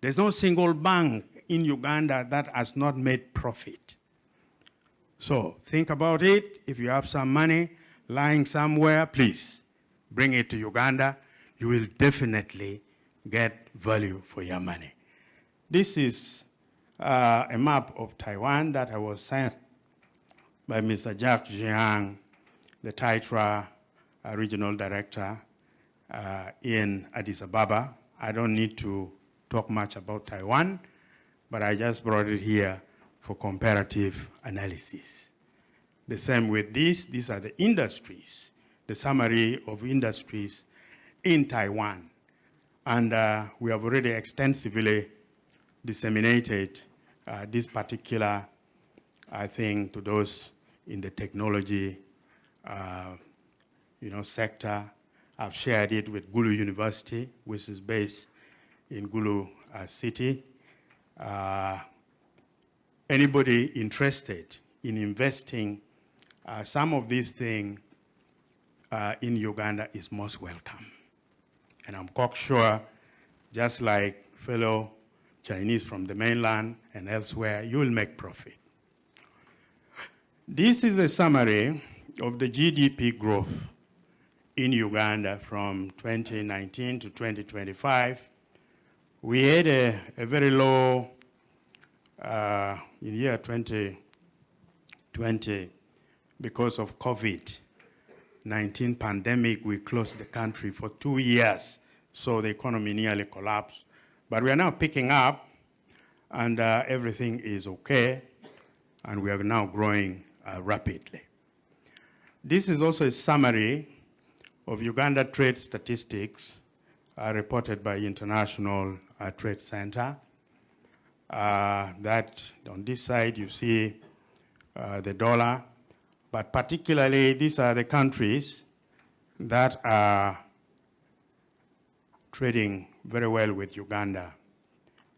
There's no single bank in Uganda that has not made profit. So think about it. If you have some money lying somewhere, please bring it to Uganda. You will definitely get value for your money. This is a map of Taiwan that I was sent by Mr. Jack Jiang, the TITRA regional director in Addis Ababa. I don't need to talk much about Taiwan, but I just brought it here for comparative analysis. The same with these are the industries, the summary of industries in Taiwan. And we have already extensively disseminated this particular thing to those in the technology sector. I've shared it with Gulu University, which is based in Gulu City. Anybody interested in investing some of these things in Uganda is most welcome. And I'm cocksure, just like fellow Chinese from the mainland and elsewhere, you will make profit. This is a summary of the GDP growth in Uganda from 2019 to 2025. We had a very low, in year 2020, because of COVID-19 pandemic, we closed the country for 2 years, so the economy nearly collapsed. But we are now picking up, and everything is okay, and we are now growing rapidly. This is also a summary of Uganda trade statistics reported by International Trade Center. That on this side you see the dollar, but particularly these are the countries that are trading very well with Uganda.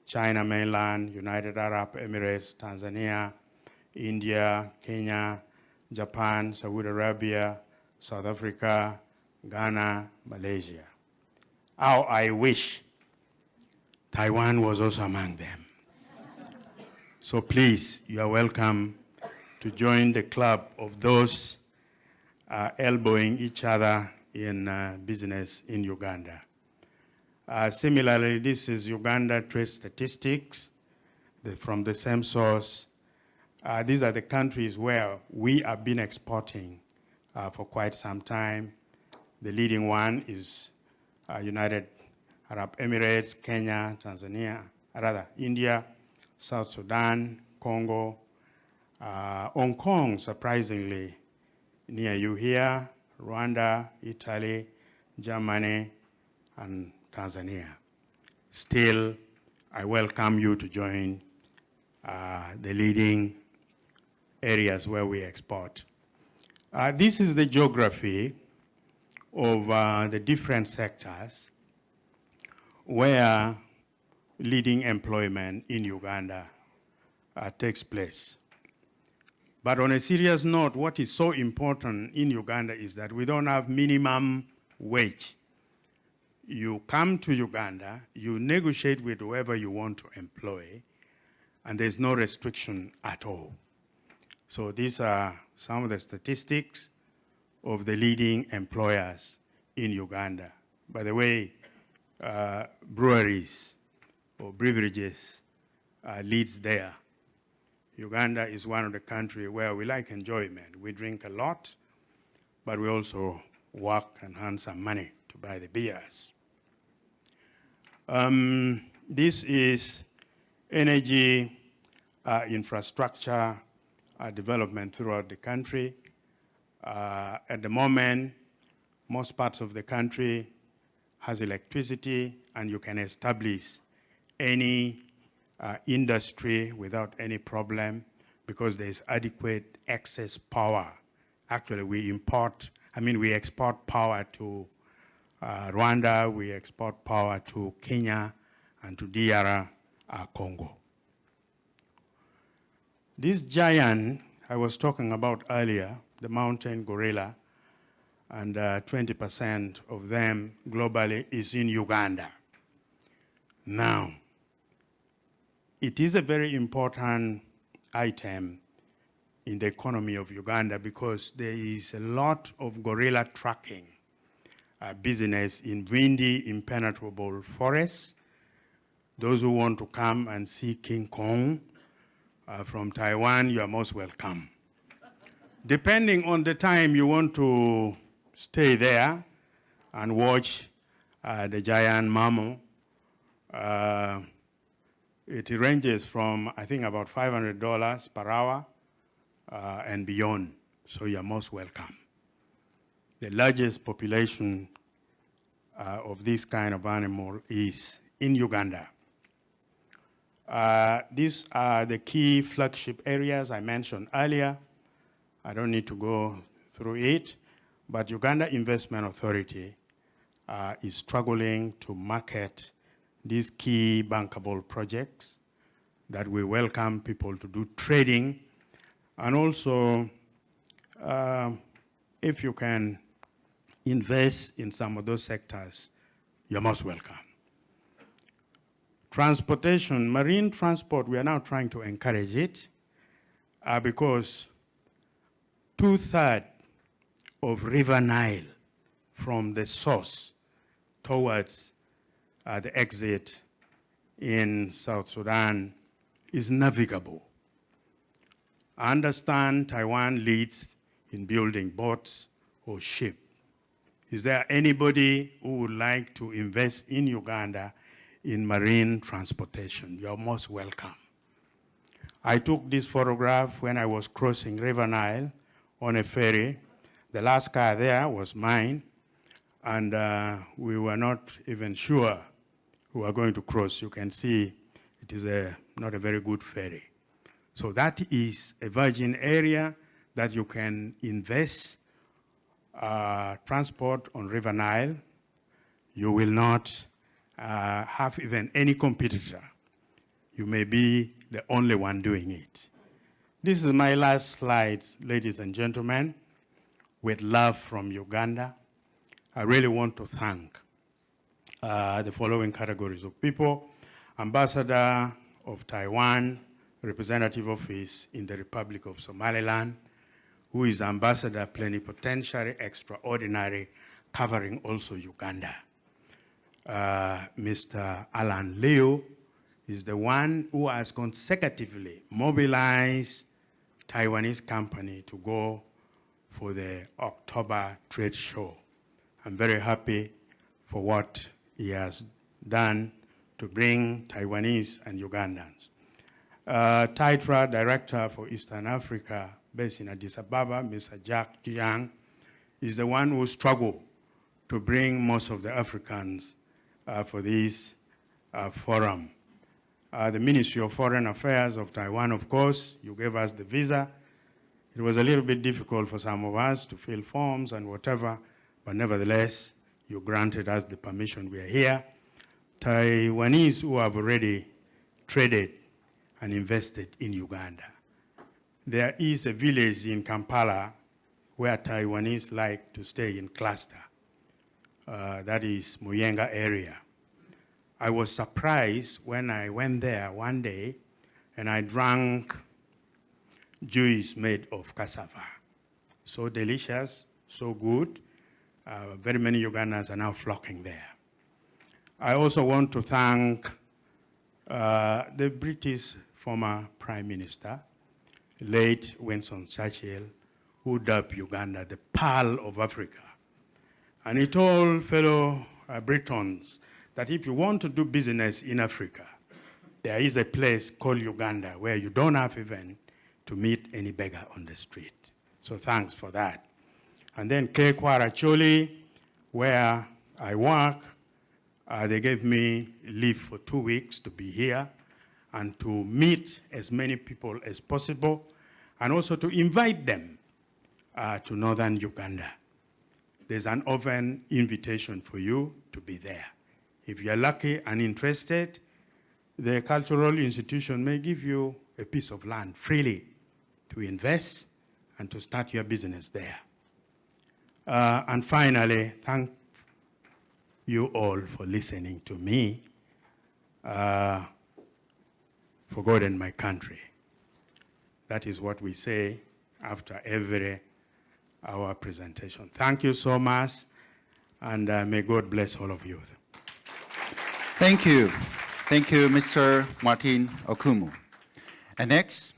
China mainland, United Arab Emirates, Tanzania, India, Kenya, Japan, Saudi Arabia, South Africa, Ghana, Malaysia. How I wish Taiwan was also among them. So please, you are welcome to join the club of those elbowing each other in business in Uganda. Similarly, this is Uganda trade statistics from the same source. These are the countries where we have been exporting for quite some time. The leading one is United Arab Emirates, Kenya, Tanzania, India, South Sudan, Congo, Hong Kong, surprisingly, near you here, Rwanda, Italy, Germany, and Tanzania. Still, I welcome you to join the leading areas where we export. This is the geography of the different sectors where leading employment in Uganda takes place. But on a serious note, what is so important in Uganda is that we don't have minimum wage. You come to Uganda, you negotiate with whoever you want to employ, and there's no restriction at all. So these are some of the statistics of the leading employers in Uganda. By the way, breweries or beverages leads there. Uganda is one of the countries where we like enjoyment. We drink a lot, but we also work and earn some money to buy the beers. This is energy infrastructure development throughout the country. At the moment, most parts of the country has electricity, and you can establish any industry without any problem because there's adequate excess power. Actually, we export power to Rwanda, we export power to Kenya and to DR Congo. This giant I was talking about earlier, the mountain gorilla, and 20% of them globally is in Uganda. Now, it is a very important item in the economy of Uganda because there is a lot of gorilla tracking business in windy, impenetrable forests. Those who want to come and see King Kong from Taiwan, you are most welcome. Depending on the time you want to stay there and watch the giant mammal, it ranges from, I think, about $500 per hour and beyond, so you're most welcome. The largest population of this kind of animal is in Uganda. These are the key flagship areas I mentioned earlier. I don't need to go through it, but Uganda Investment Authority is struggling to market these key bankable projects that we welcome people to do trading. And also, if you can invest in some of those sectors, you're most welcome. Transportation, marine transport, we are now trying to encourage it because 2/3 of River Nile from the source towards the exit in South Sudan is navigable. I understand Taiwan leads in building boats or ships. Is there anybody who would like to invest in Uganda in marine transportation? You're most welcome. I took this photograph when I was crossing River Nile on a ferry. The last car there was mine, and we were not even sure we were going to cross. You can see it is not a very good ferry. So that is a virgin area that you can invest transport on River Nile. You will not have even any competitor. You may be the only one doing it. This is my last slide, ladies and gentlemen, with love from Uganda. I really want to thank the following categories of people: Ambassador of Taiwan, Representative Office in the Republic of Somaliland, who is Ambassador Plenipotentiary Extraordinary, covering also Uganda. Mr. Alan Liu is the one who has consecutively mobilized Taiwanese company to go for the October trade show. I'm very happy for what he has done to bring Taiwanese and Ugandans. TITRA Director for Eastern Africa, based in Addis Ababa, Mr. Jack Jiang, is the one who struggled to bring most of the Africans for this forum. The Ministry of Foreign Affairs of Taiwan, of course, you gave us the visa. It was a little bit difficult for some of us to fill forms and whatever, but nevertheless, you granted us the permission. We are here. Taiwanese who have already traded and invested in Uganda. There is a village in Kampala where Taiwanese like to stay in cluster. That is Muyenga area. I was surprised when I went there one day and I drank juice made of cassava. So delicious, so good. Very many Ugandans are now flocking there. I also want to thank the British former Prime Minister, late Winston Churchill, who dubbed Uganda the Pearl of Africa. And he told fellow Britons that if you want to do business in Africa, there is a place called Uganda where you don't have even to meet any beggar on the street. So thanks for that. And then Kekwara Choli, where I work, they gave me leave for 2 weeks to be here and to meet as many people as possible, and also to invite them to northern Uganda. There's an open invitation for you to be there. If you're lucky and interested, the cultural institution may give you a piece of land freely to invest and to start your business there. And finally, thank you all for listening to me. For God and my country. That is what we say after every our presentation. Thank you so much, and may God bless all of you. Thank you. Thank you, Mr. Martin Okumu. And next,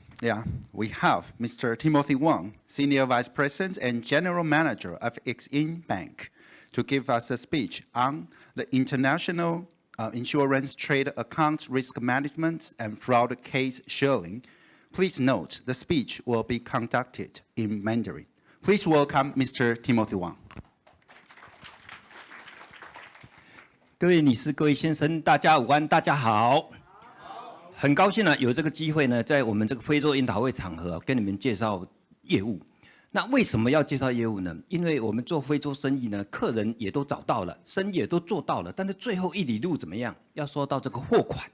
we have Mr. Timothy Wang, Senior Vice President and General Manager of Exim Bank, to give us a speech on the international insurance trade account risk management and fraud case sharing. Please note the speech will be conducted in Mandarin. Please welcome Mr. Timothy Wang. 各位女士、各位先生，大家午安，大家好。很高兴呢，有这个机会呢，在我们这个非洲研讨会场合跟你们介绍业务。那为什么要介绍业务呢？因为我们做非洲生意呢，客人也都找到了，生意也都做到了，但是最后一里路怎么样？要收到这个货款。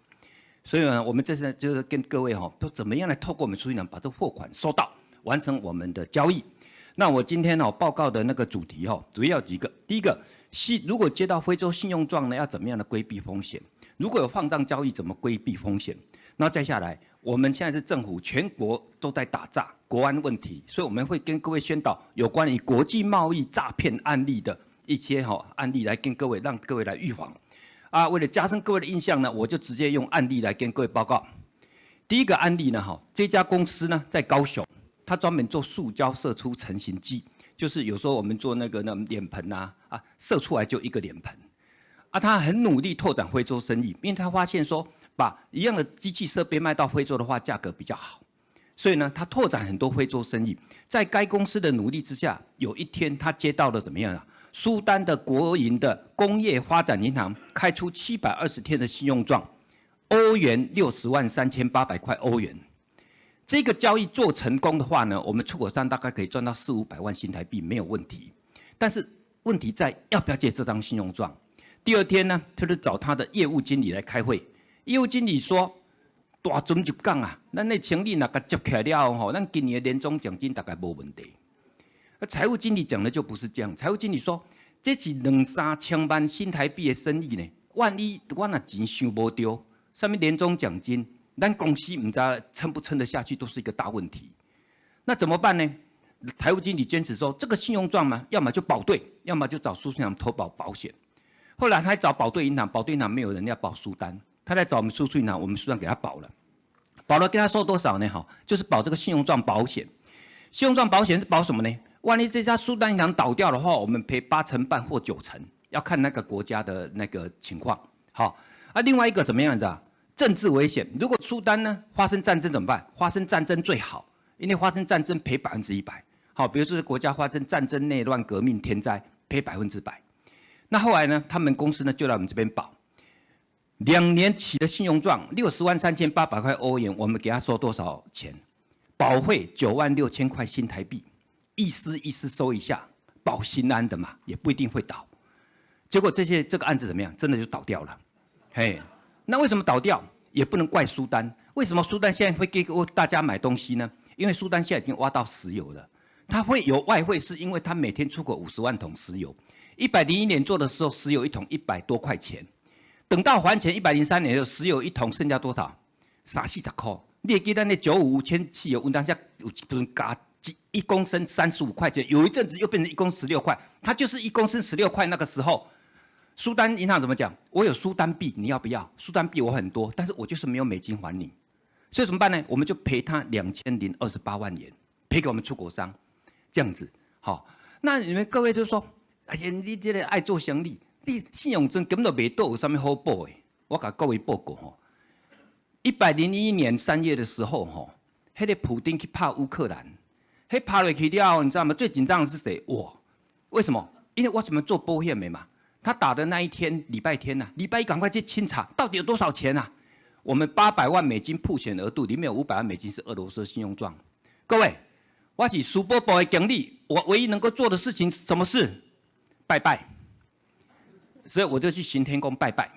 所以呢，我们这次就是跟各位都怎么样来透过我们出去呢，把这个货款收到，完成我们的交易。那我今天报告的那个主题主要几个。第一个，如果接到非洲信用状呢，要怎么样的规避风险？如果有放账交易，怎么规避风险？那再下来，我们现在是政府全国都在打诈国安问题，所以我们会跟各位宣导有关于国际贸易诈骗案例的一些案例来跟各位，让各位来预防。为了加深各位的印象呢，我就直接用案例来跟各位报告。第一个案例呢，这家公司呢在高雄，它专门做塑胶射出成型剂，就是有时候我们做那脸盆射出来就一个脸盆。他很努力拓展非洲生意，因为他发现说，把一样的机器设备卖到非洲的话，价格比较好，所以呢，他拓展很多非洲生意。在该公司的努力之下，有一天他接到了怎么样啊？苏丹的国营的工业发展银行开出720天的信用状，欧元60.38万欧元。这个交易做成功的话呢，我们出口商大概可以赚到400-500万新台币，没有问题。但是问题在要不要借这张信用状？第二天呢，他就找他的业务经理来开会。业务经理说：“大准就讲啊，咱的生意若甲接起来了咱今年的年终奖金大概无问题。”财务经理讲的就不是这样，财务经理说：“这是2-3千万新台币的生意呢，万一我那钱想不到，上面年终奖金，咱公司唔知撑不撑得下去，都是一个大问题。那怎么办呢？”财务经理坚持说：“这个信用状嘛，要么就保对，要么就找苏信行投保保险。”后来他还找保对银行，保对银行没有人要保苏丹，他来找我们苏银行，我们苏丹给他保了，保了跟他收多少呢？就是保这个信用状保险。信用状保险是保什么呢？万一这家苏丹银行倒掉的话，我们赔8成半或9成，要看那个国家的那个情况。另外一个怎么样的？政治危险。如果苏丹呢发生战争怎么办？发生战争最好，因为发生战争赔100%。好，比如说这个国家发生战争、内乱、革命、天灾，赔100%。那后来呢，他们公司呢就来我们这边保，2年期的信用状，603800块欧元，我们给他收多少钱？保费96000块新台币，意思收一下，保心安的嘛，也不一定会倒。结果这个案子怎么样？真的就倒掉了。嘿，那为什么倒掉？也不能怪苏丹。为什么苏丹现在会给大家买东西呢？因为苏丹现在已经挖到石油了，它会有外汇，是因为它每天出口50万桶石油。101年做的时候，石油1桶100多块钱，等到还钱103年的时候，石油1桶剩下多少？30-40块。你也记得那955千汽油，当下有不能加1公升35块钱，有一阵子又变成1公升16块，它就是1公升16块。那个时候，苏丹银行怎么讲？我有苏丹币，你要不要？苏丹币我很多，但是我就是没有美金还你，所以怎么办呢？我们就赔他2028万元，赔给我们出口商，这样子。好，那你们各位就说，而且你这个爱做生意，你信用证根本都没到，有什么好报的？我给各位报告吼，101年3月的时候吼，那个普丁去怕乌克兰，那怕下去了，你知道吗？最紧张的是谁？我。为什么？因为我怎么做保险的嘛。他打的那一天，礼拜天呐、礼拜一赶快去清查，到底有多少钱啊？我们800万美金曝险额度，里面有500万美金是俄罗斯信用状。各位，我是苏波部的经理，我唯一能够做的事情是什么事？拜拜。所以我就去行天宫拜拜。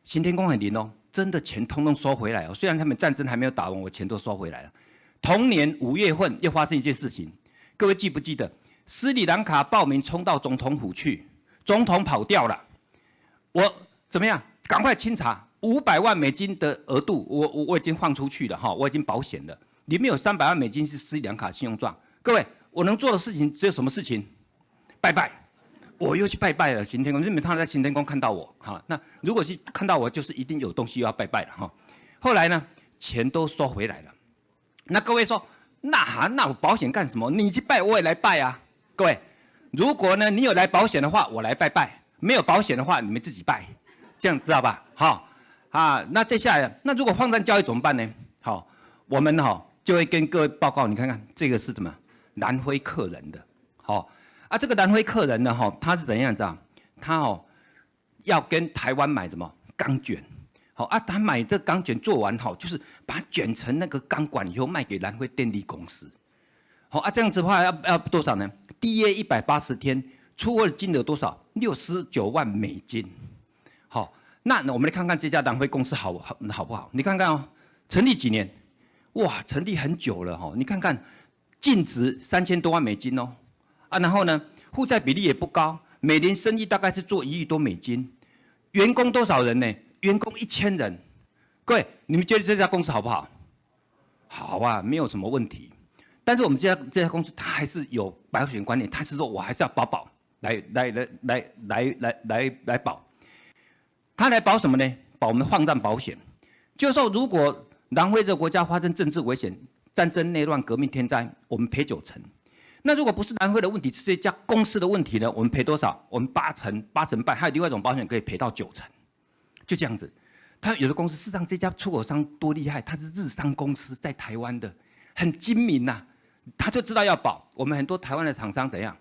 行天宫很灵哦，真的钱通通收回来哦。虽然他们战争还没有打完，我钱都收回来了。同年5月份又发生一件事情，各位记不记得？斯里兰卡报名冲到总统府去，总统跑掉了。我怎么样？赶快清查，500万美金的额度，我已经放出去了哈，我已经保险了，里面有300万美金是斯里兰卡信用状。各位，我能做的事情只有什么事情？拜拜。我又去拜拜了，行天宫，你们常常在行天宫看到我哈。那如果是看到我，就是一定有东西要拜拜了哈。后来呢，钱都收回来了。那各位说，那我保险干什么？你去拜，我也来拜啊。各位，如果呢你有来保险的话，我来拜拜；没有保险的话，你们自己拜，这样知道吧？好那接下来，那如果放战交易怎么办呢？好，我们就会跟各位报告，你看看这个是什么？南非客人的，好这个南非客人呢他是怎样子啊？他要跟台湾买什么钢卷？好他买这钢卷做完就是把它卷成那个钢管以后卖给南非电力公司。好这样子的话要多少呢？第约180天，出货的金额多少？69万美金。好，那我们来看看这家南非公司好不好？你看看成立几年？哇，成立很久了你看看，净值3000多万美金然后呢，负债比例也不高，每年生意大概是做1亿多美金，员工多少人呢？员工1000人。各位，你们觉得这家公司好不好？好啊，没有什么问题。但是我们这家公司，它还是有保险观念，它是说我还是要保来保。它来保什么呢？保我们换战保险。就是说，如果南非这个国家发生政治危险、战争、内乱、革命、天灾，我们赔90%。那如果不是南非的问题，是这家公司的问题呢？我们赔多少？我们8成半。还有另外一种保险可以赔到90%，就这样子。他有的公司，事实上这家出口商多厉害，他是日商公司，在台湾的，很精明呐。他就知道要保。我们很多台湾的厂商怎样？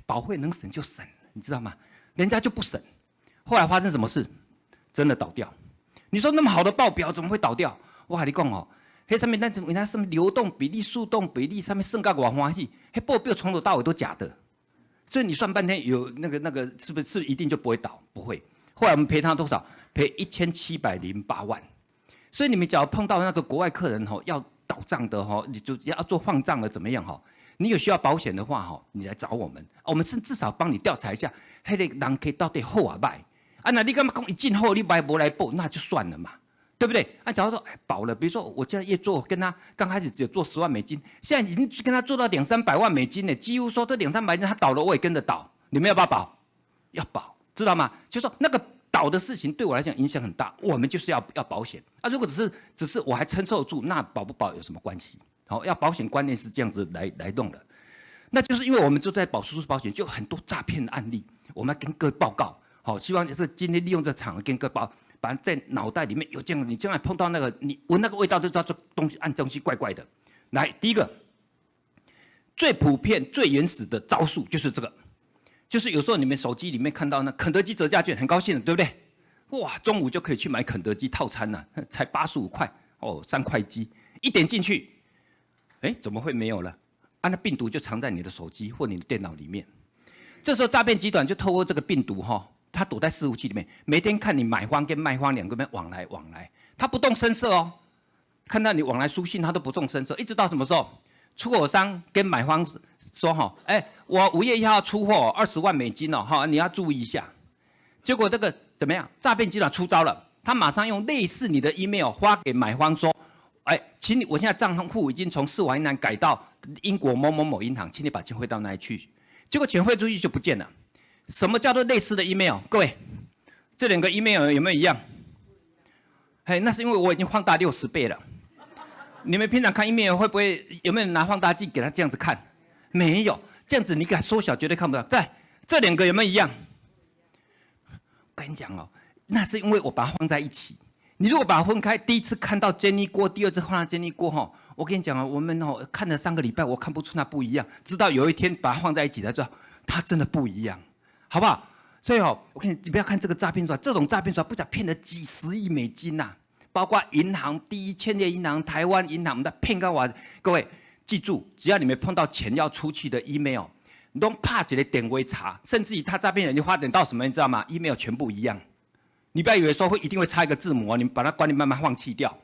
保费能省就省，你知道吗？人家就不省。后来发生什么事？真的倒掉。你说那么好的报表怎么会倒掉？我跟你讲那上面那什么流动比例、速动比例上面剩个我欢喜，那报表从头到尾都假的。所以你算半天有那个是不是一定就不会倒？不会。后来我们赔他多少？赔1708万。所以你们只要碰到那个国外客人要倒账的你就要做换账的怎么样你有需要保险的话你来找我们，我们是至少帮你调查一下，那个人可以到底好啊歹那你干嘛讲一进后你买不来报，那就算了嘛，对不对？假如说保了，比如说我现在业做跟他刚开始只有做10万美金，现在已经跟他做到200-300万美金了，几乎说这200-300万美金他倒了我也跟着倒，你们要不要保？要保，知道吗？就说那个倒的事情对我来讲影响很大，我们就是要保险如果只是我还承受住，那保不保有什么关系？要保险观念是这样子来弄的，那就是因为我们就在输出保险，就有很多诈骗的案例，我们要跟各位报告好，希望就是今天利用这场合跟各位把在脑袋里面有这样，你将来碰到那个你闻那个味道就知道这东西按东西怪怪的。来，第一个最普遍、最原始的招数就是这个，就是有时候你们手机里面看到那肯德基折价券，很高兴的，对不对？哇，中午就可以去买肯德基套餐了，才85块哦，3块鸡，一点进去，哎，怎么会没有了？啊，那病毒就藏在你的手机或你的电脑里面。这时候诈骗集团就透过这个病毒它躲在伺服器里面，每天看你买方跟卖方两个边往来，他不动声色哦，看到你往来书信他都不动声色，一直到什么时候？出口商跟买方说我5月1号出货20万美金哦，你要注意一下。结果这个怎么样？诈骗集团出招了，他马上用类似你的 email 发给买方说，请你，我现在账户已经从世华银行改到英国某某某银行，请你把钱汇到那里去。结果钱汇出去就不见了。什么叫做类似的 email？ 各位，这2个 email 有没有一样？那是因为我已经放大60倍了。你们平常看 email 会不会有没有人拿放大镜给他这样子看？没有，这样子你给他缩小绝对看不到。对，这2个有没有一样？我跟你讲哦，那是因为我把它放在一起。你如果把它分开，第一次看到珍妮锅，第二次看到珍妮锅我跟你讲我们看了3个礼拜，我看不出那不一样，直到有一天把它放在一起才知道它真的不一样，好不好？所以我跟你不要看这个诈骗手法，这种诈骗手法不止骗了几十亿美金呐，包括银行、第一千业银行、台湾银行，我们在骗到我。各位记住，只要你们碰到钱要出去的 email， 你都怕这个点位查，甚至于他诈骗人就发展到什么，你知道吗 ？email 全部一样。你不要以为说一定会差一个字母你把它观念慢慢放弃掉。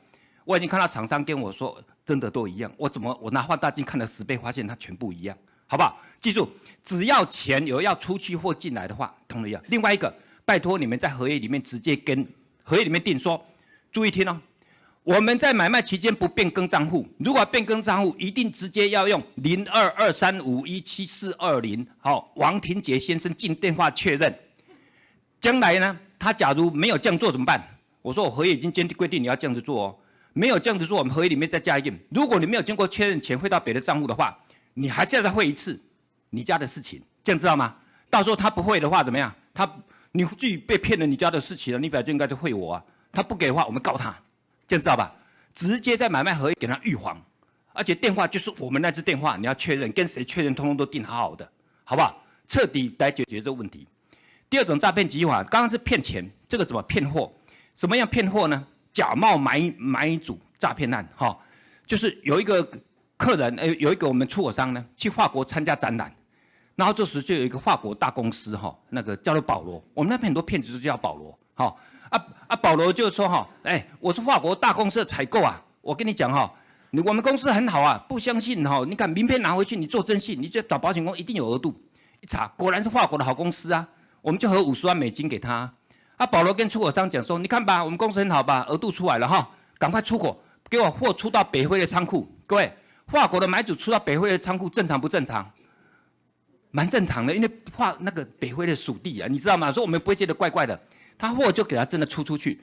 我已经看到厂商跟我说，真的都一样。我拿放大镜看了10倍，发现它全部一样，好不好？记住，只要钱有要出去或进来的话，通通一样。另外一个，拜托你们在合约里面直接跟合约里面定说，注意听哦，我们在买卖期间不变更账户，如果要变更账户，一定直接要用0223517420，王廷杰先生进电话确认。将来呢，他假如没有这样做怎么办？我说我合约已经规定你要这样子做哦，没有这样子做，我们合约里面再加一点，如果你没有经过确认钱汇到别的账户的话，你还是要再汇一次你家的事情，这样知道吗？到时候他不汇的话怎么样？你自己被骗了你家的事情了，你本来就应该就汇我啊，他不给的话我们告他，这样知道吧？直接在买卖合约给他预防，而且电话就是我们那支电话，你要确认跟谁确认，通通都定好好的，好不好？彻底来解决这个问题。第二种诈骗集团，刚刚是骗钱，这个怎么骗货？什么样骗货呢？假冒买主诈骗案，就是有一个客人，有一个我们出口商呢，去法国参加展览，然后这时就有一个法国大公司，那个叫做保罗，我们那边很多骗子都叫保罗，保罗就说我是法国大公司的采购啊，我跟你讲我们公司很好啊，不相信你看名片拿回去，你做征信，你就找保险公司一定有额度，一查果然是法国的好公司啊。我们就核50万美金给他，保罗跟出口商讲说，你看吧，我们公司很好吧，额度出来了赶快出口，给我货出到北非的仓库。各位，法国的买主出到北非的仓库正常不正常？蛮正常的，因为那个北非的属地啊，你知道吗？所以我们不会觉得怪怪的。他货就给他真的出出去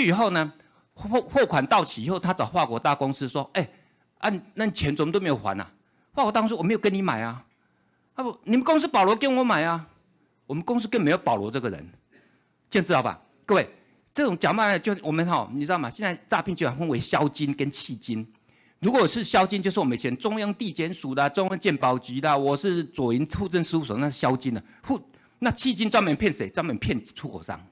以后呢，货款到期以后，他找法国大公司说，那钱怎么都没有还啊？法国大公司我没有跟你买啊，你们公司保罗跟我买啊。我们公司根本没有保罗这个人，这样知道吧？各位，这种假冒就我们你知道吗？现在诈骗集团分为销金跟契金。如果是销金，就是我们以前中央地检署的、中央鉴宝局的，我是左营户政事务所，那是销金的。那契金专门骗谁？专门骗出口商，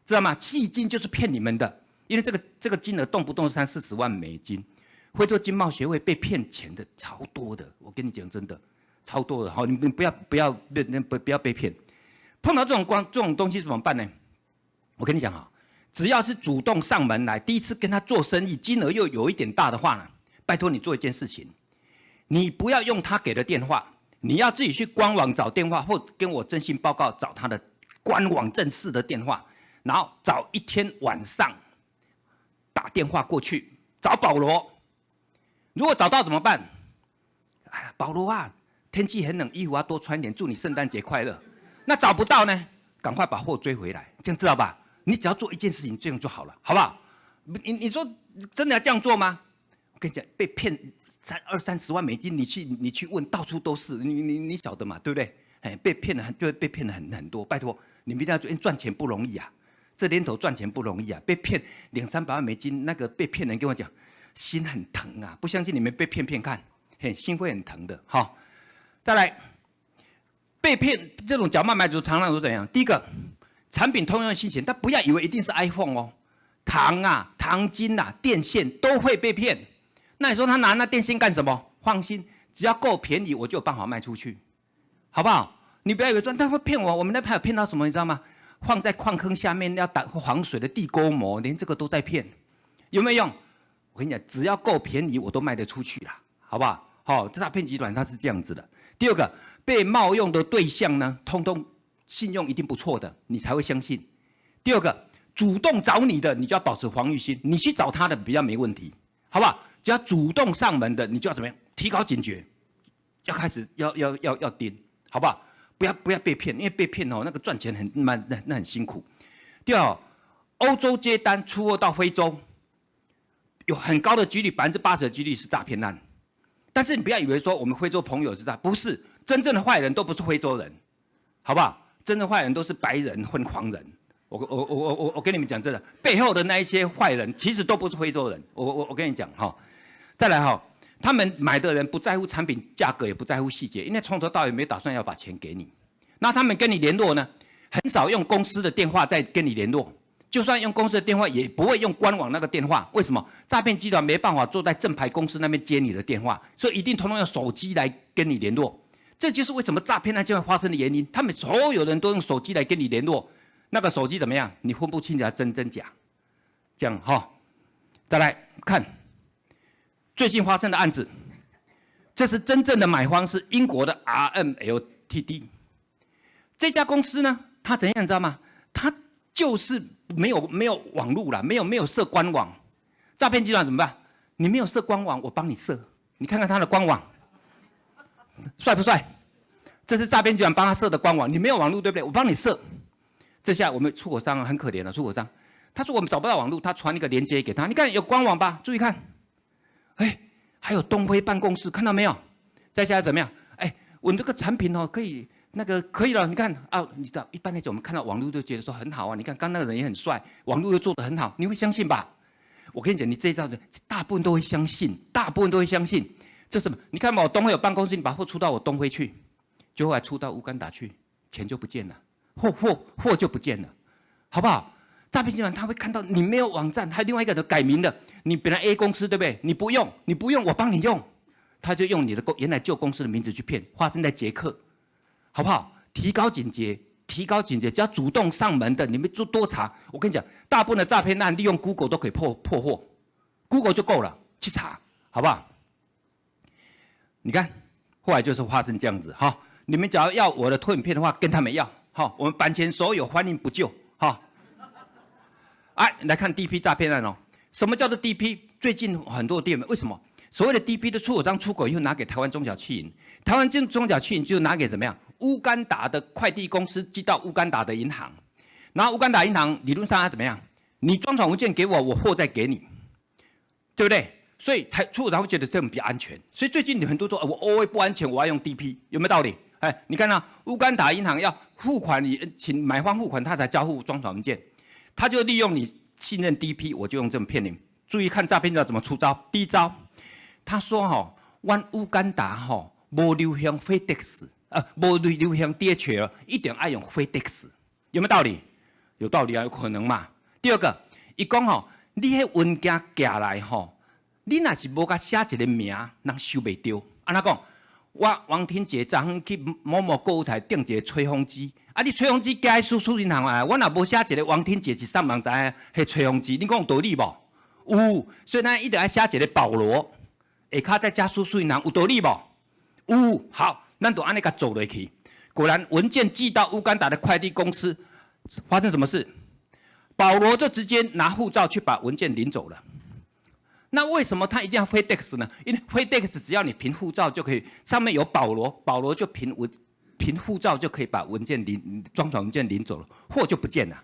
知道吗？契金就是骗你们的，因为这个金额动不动30-40万美金。非洲经贸协会被骗钱的超多的，我跟你讲真的，超多的。你们不要被骗。碰到这种东西怎么办呢？我跟你讲只要是主动上门来，第一次跟他做生意，金额又有一点大的话呢，拜托你做一件事情，你不要用他给的电话，你要自己去官网找电话，或跟我征信报告找他的官网正式的电话，然后找一天晚上打电话过去找保罗。如果找到怎么办？保罗啊，天气很冷，衣服要多穿一点，祝你圣诞节快乐。那找不到呢，赶快把货追回来，这样知道吧？你只要做一件事情，这样就好了，好不好？你说真的要这样做吗？我跟你讲，被骗20-30万美金，你去问，到处都是，你晓得嘛，对不对？被骗了就会被骗了很多，拜托，你们一定要赚钱不容易啊，这年头赚钱不容易啊，被骗200-300万美金，那个被骗人跟我讲，心很疼啊，不相信你们被骗看，心会很疼的。好，再来，被骗这种假冒买主常常都怎样？第一个，产品通用性钱，但不要以为一定是 iPhone 哦，糖啊、糖精啊、电线都会被骗。那你说他拿那电线干什么？放心，只要够便宜，我就有办法卖出去，好不好？你不要以为说他会骗我，我们那边有骗到什么，你知道吗？放在矿坑下面要打防水的地沟膜，连这个都在骗，有没有用？我跟你讲，只要够便宜，我都卖得出去啦，好不好？好，诈骗集团它是这样子的。第二个，被冒用的对象呢，通通信用一定不错的，你才会相信。第二个，主动找你的，你就要保持防御心，你去找他的比较没问题，好不好？只要主动上门的，你就要怎么样？提高警觉，要开始要盯，好不好？不要被骗，因为被骗哦，那个赚钱很慢，那很辛苦。第二，欧洲接单出货到非洲，有很高的几率，80%的几率是诈骗案。但是你不要以为说我们非洲朋友是诈，不是，真正的坏人都不是非洲人，好不好？真正坏人都是白人混狂人。我跟你们讲真的，背后的那一些坏人其实都不是非洲人。我跟你讲哈，再来哈。他们买的人不在乎产品价格，也不在乎细节，因为从头到尾没打算要把钱给你。那他们跟你联络呢，很少用公司的电话在跟你联络，就算用公司的电话，也不会用官网那个电话。为什么？诈骗集团没办法坐在正牌公司那边接你的电话，所以一定统统用手机来跟你联络。这就是为什么诈骗案件会发生的原因。他们所有人都用手机来跟你联络，那个手机怎么样？你分不清楚真假。这样哈，再来看。最近发生的案子，这是真正的买方是英国的 RMLTD 这家公司呢，它怎样你知道吗？它就是没有网路啦，没有设官网。诈骗集团怎么办？你没有设官网，我帮你设。你看看它的官网，帅不帅？这是诈骗集团帮他设的官网。你没有网路对不对？我帮你设。这下我们出口商很可怜了，出口商他说我们找不到网路，他传一个链接给他，你看有官网吧？注意看。哎，还有东非办公室，看到没有？再下来怎么样？哎，我这个产品哦，可以可以了。你看啊，你知道一般来讲，我们看到网络就觉得说很好啊。你看刚那个人也很帅，网络又做得很好，你会相信吧？我跟你讲，你这一招的大部分都会相信，大部分都会相信。这是什么？你看嘛，我东非有办公室，你把货出到我东非去，就后来出到乌干达去，钱就不见了，货就不见了，好不好？诈骗集团他会看到你没有网站，还有另外一个的改名的，你本来 A 公司对不对？你不用，我帮你用，他就用你的原来旧公司的名字去骗，发生在捷克，好不好？提高警觉，只要主动上门的，你们就多查。我跟你讲，大部分的诈骗案利用 Google 都可以破获 ，Google 就够了，去查，好不好？你看，后来就是发生这样子哈。你们假如要我的投影片的话，跟他们要，好，我们版权所有，欢迎不救，哈。哎，来看 DP 诈骗案哦。什么叫做 DP？ 最近很多店为什么所谓的 DP 的出口商出口以后拿给台湾中小企业，台湾中小企业就拿给怎么样？乌干达的快递公司寄到乌干达的银行，然后乌干达银行理论上它怎么样？你装潢文件给我，我货再给你，对不对？所以出口商会觉得这样比较安全。所以最近很多说，我 OA 不安全，我要用 DP， 有没有道理？哎，你看啊，乌干达银行要付款，请买方付款，他才交付装潢文件。他就利用你信任 DP， 我就用这种骗你。注意看诈骗者怎么出招。第一招，他说吼，阮乌干达吼无流行 FedEx， 无流行 DHL， 一定爱用 FedEx， 有没有道理？有道理啊，有可能嘛。第二个，伊讲吼，你迄文件寄来吼，你若是无甲写一个名，人收袂到。安怎讲？我王天杰昨昏去某某购物台订一个吹风机。你吹风机寄去输出银行啊？我若无写一个王天杰是上网知影迄吹风机，你讲有道理无？有，所以咱一定要写一个保罗，下骹再加输出银行，有道理无？有，好，咱就安尼甲做落去。果然文件寄到乌干达的快递公司，发生什么事？保罗就直接拿护照去把文件领走了。那为什么他一定要 FedEx 呢？因为 FedEx 只要你凭护照就可以，上面有保罗，保罗就凭护照就可以把文件装潢文件领走了，货就不见了。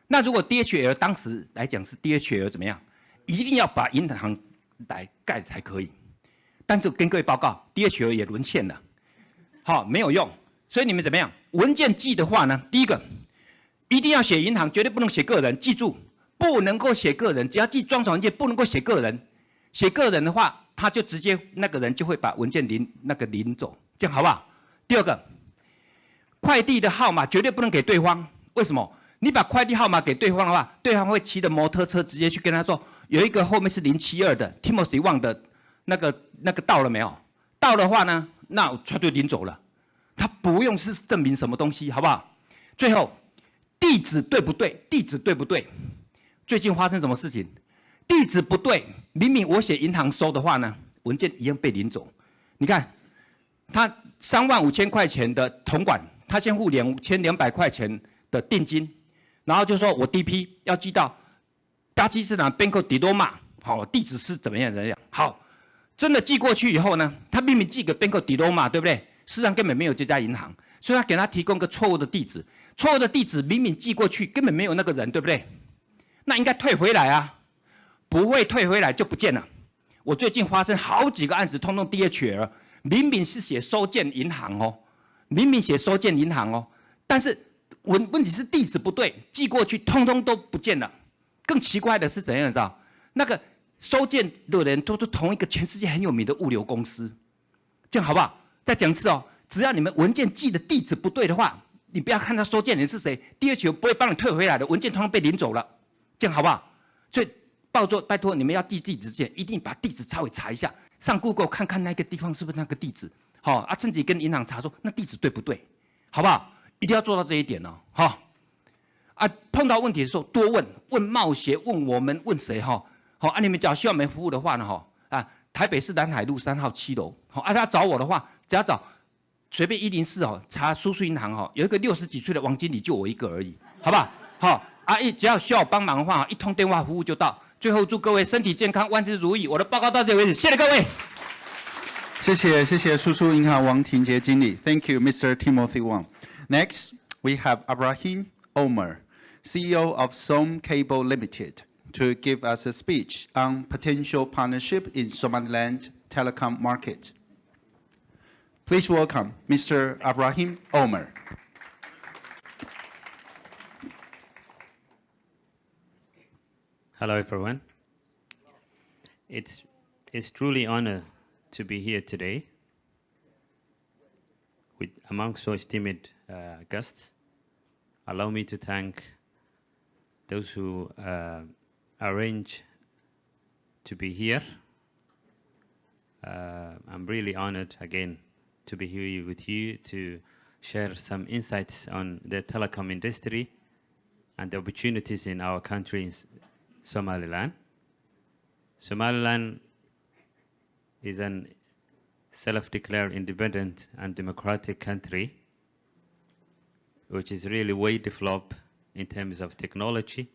那如果 DHL 当时来讲是 DHL 怎么样？一定要把银行来盖才可以。但是跟各位报告 ，DHL 也沦陷了，好，没有用。所以你们怎么样？文件寄的话呢，第一个一定要写银行，绝对不能写个人。记住，不能够写个人，只要记装船文件，不能够写个人。写个人的话，他就直接那个人就会把文件领走，这样好不好？第二个，快递的号码绝对不能给对方。为什么？你把快递号码给对方的话，对方会骑着摩托车直接去跟他说，有一个后面是072的 Timothy Wang 的那个到了没有？到的话呢，那他就领走了，他不用是证明什么东西，好不好？最后，地址对不对？地址对不对？最近发生什么事情？地址不对，明明我写银行收的话呢，文件一样被领走。你看，他35000块钱的统管，他先付2200块钱的定金，然后就说我第一批要寄到巴基斯坦 Banco di Roma， 好，地址是怎么样？好，真的寄过去以后呢，他明明寄给 Banco di Roma， 对不对？事实上根本没有这家银行，所以他给他提供个错误的地址，错误的地址明明寄过去，根本没有那个人，对不对？那应该退回来啊。不会退回来就不见了。我最近发生好几个案子，通通 DHL， 明明是写收件银行哦，明明写收件银行哦，但是问题是地址不对，寄过去通通都不见了。更奇怪的是怎样，你知道？那个收件的人都是同一个全世界很有名的物流公司，这样好不好？再讲一次哦，只要你们文件寄的地址不对的话，你不要看他收件人是谁 ，DHL 不会帮你退回来的，文件通通被领走了，这样好不好？所以拜托你们要寄地址之前，一定把地址稍微查一下，上 Google 看看那个地方是不是那个地址，好啊，甚至跟银行查说那地址对不对，好不好？一定要做到这一点哦，好啊，碰到问题的时候多问贸协，问我们，问谁哈，好啊，你们只要需要我们服务的话呢，哈啊，台北市南海路3号7楼，好啊，他找我的话，只要找随便104哦，查叔叔银行哈，有一个60几岁的王经理，就我一个而已，好不好？好啊，只要需要我帮忙的话，一通电话服务就到。最后祝各位身体健康，万事如意。我的报告到这为止，谢谢各位。谢谢叔叔银行王庭杰经理。Thank you, Mr. Timothy Wang. Next, we have Ibrahim Omar, CEO of Som Cable Limited, to give us a speech on potential partnership in Somaliland telecom market. Please welcome Mr. Ibrahim Omar. Hello, everyone. It's truly an honor to be here today among so esteemed guests. Allow me to thank those who arranged to be here. I'm really honored again to be here with you to share some insights on the telecom industry and the opportunities in our country, Somaliland. Somaliland is an self-declared independent and democratic country which is really way developed in terms of technology.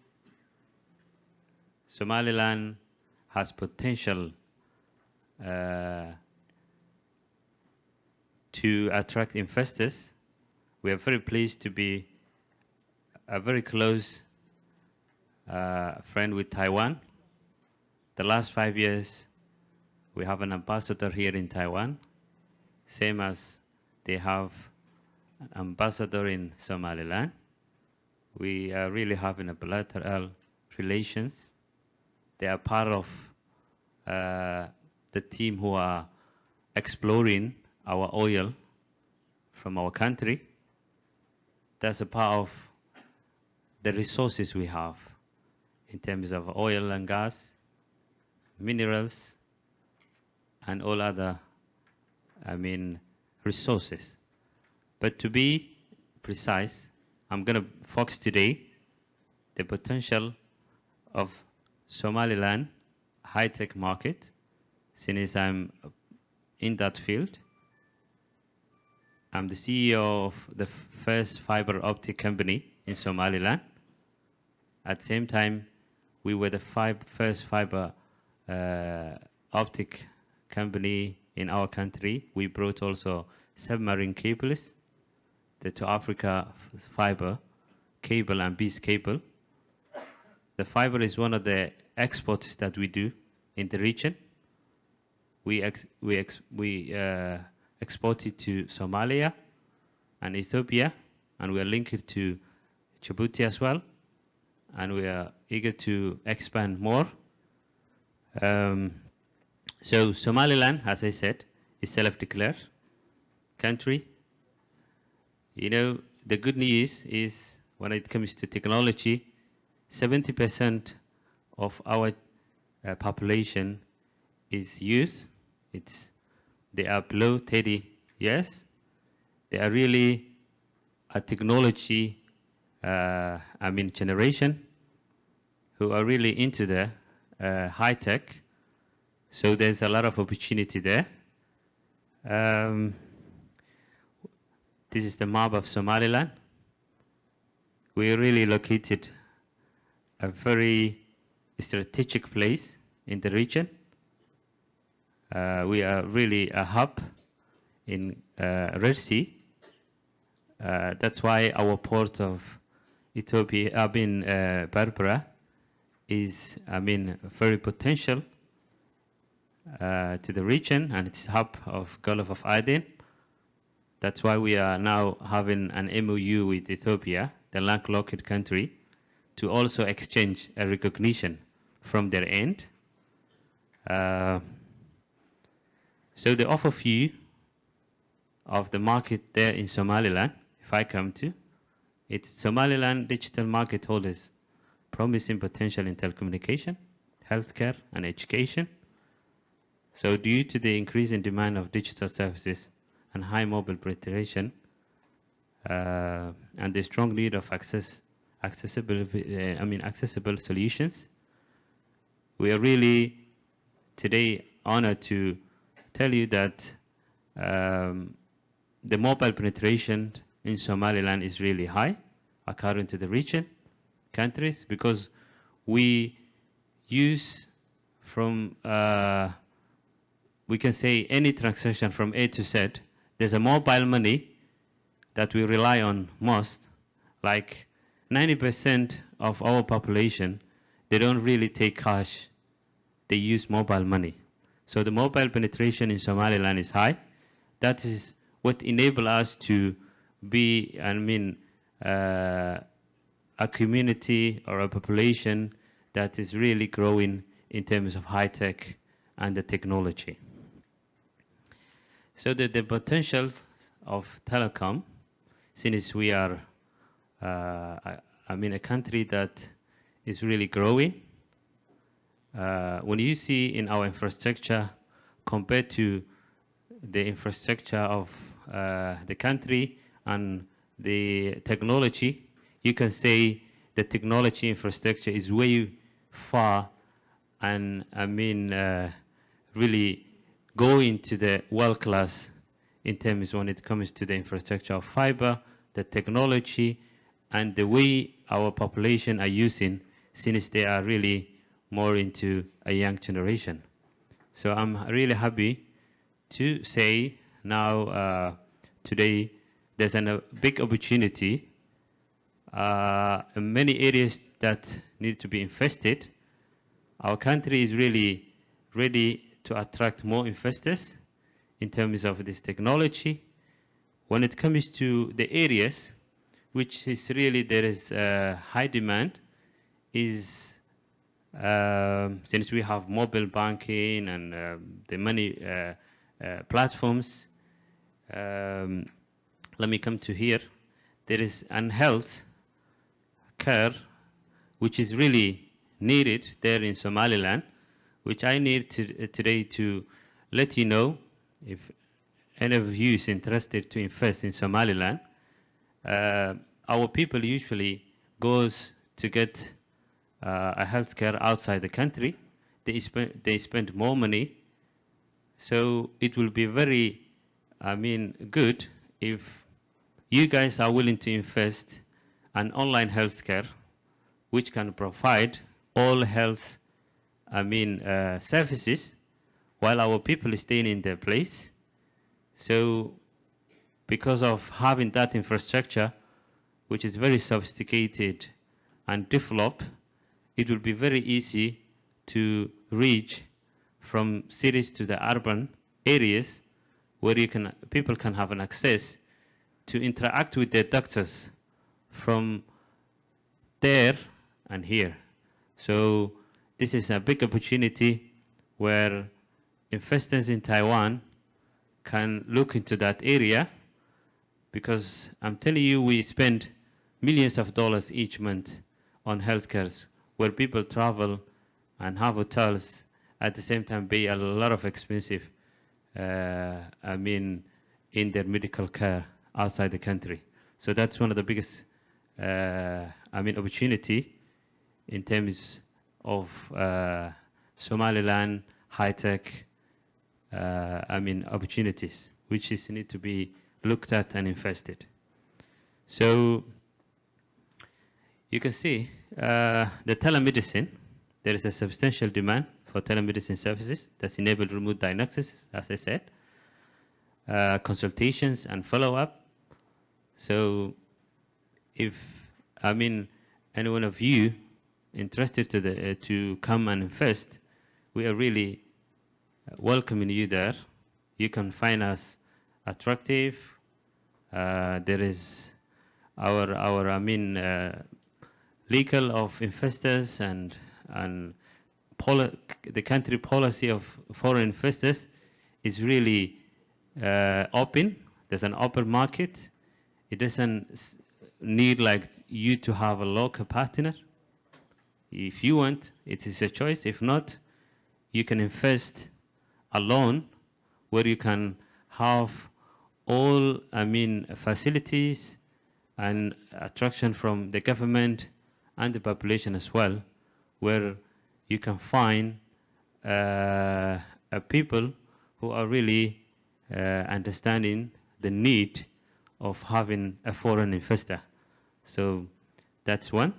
Somaliland has potential to attract investors. We are very pleased to be a very close friend with Taiwan. The last 5 years, we have an ambassador here in Taiwan, same as they have an ambassador in Somaliland. We are really having a bilateral relations. They are part of the team who are exploring our oil from our country. That's a part of the resources we have in terms of oil and gas, minerals, and all other, resources. But to be precise, I'm going to focus today the potential of Somaliland high-tech market, since I'm in that field. I'm the CEO of the first fiber optic company in Somaliland. At the same time, we were the first fiber optic company in our country. We brought also submarine cables, the to Africa fiber cable and beast cable. The fiber is one of the exports that we do in the region. We export it to Somalia and Ethiopia, and we are linked to Djibouti as well, and we are eager to expand more. So Somaliland, as I said, is self-declared country. You know, the good news is when it comes to technology, 70% of our population is youth. They are below 30 years. They are really a technology, generation who are really into the high tech. So there's a lot of opportunity there. This is the map of Somaliland. We are really located a very strategic place in the region. We are really a hub in Red Sea. That's why our port of Ethiopia, Berbera, is, very potential to the region, and it's hub of Gulf of Aden. That's why we are now having an MOU with Ethiopia, the landlocked country, to also exchange a recognition from their end. So the overview of the market there in Somaliland, if I come to, it's Somaliland digital market holders promising potential in telecommunication, healthcare, and education. So due to the increasing demand of digital services and high mobile penetration, and the strong need of accessible solutions, we are really today honored to tell you that the mobile penetration in Somaliland is really high according to the region countries, because we use from we can say any transaction from A to Z. There's a mobile money that we rely on most. Like 90% of our population, they don't really take cash. They use mobile money. So the mobile penetration in Somaliland is high. That is what enables us to be, a community or a population that is really growing in terms of high tech and the technology. So the potential of telecom, since we are a country that is really growing, when you see in our infrastructure compared to the infrastructure of the country and the technology, you can say the technology infrastructure is way far and really going to the world class in terms when it comes to the infrastructure of fiber, the technology, and the way our population are using, since they are really more into a young generation. So I'm really happy to say now today there's a big opportunity in many areas that need to be invested. Our country is really ready to attract more investors in terms of this technology. When it comes to the areas which is really there is high demand, is since we have mobile banking and the many platforms. Let me come to here. There is an health care which is really needed there in Somaliland, which I need today to let you know if any of you is interested to invest in Somaliland. Our people usually goes to get a healthcare outside the country. They spend more money. So it will be very, good if you guys are willing to invest an online healthcare, which can provide all health, services, while our people is staying in their place. So because of having that infrastructure, which is very sophisticated and developed, it will be very easy to reach from cities to the urban areas where people can have an access to interact with their doctors from there and here. So this is a big opportunity where investors in Taiwan can look into that area, because I'm telling you, we spend millions of dollars each month on healthcare, where people travel and have hotels, at the same time pay a lot of expensive, in their medical care outside the country. So that's one of the biggest, opportunity in terms of Somaliland high-tech, opportunities, which need to be looked at and invested. So you can see the telemedicine, there is a substantial demand for telemedicine services that's enable remote diagnosis, as I said, consultations and follow-up. So if, any one of you interested to come and invest, we are really welcoming you there. You can find us attractive. There is our legal of investors and the country policy of foreign investors is really open. There's an open market. It doesn't need like you to have a local partner. If you want, it is a choice. If not, you can invest alone, where you can have all, facilities and attraction from the government and the population as well, where you can find people who are really understanding the need of having a foreign investor. So that's one.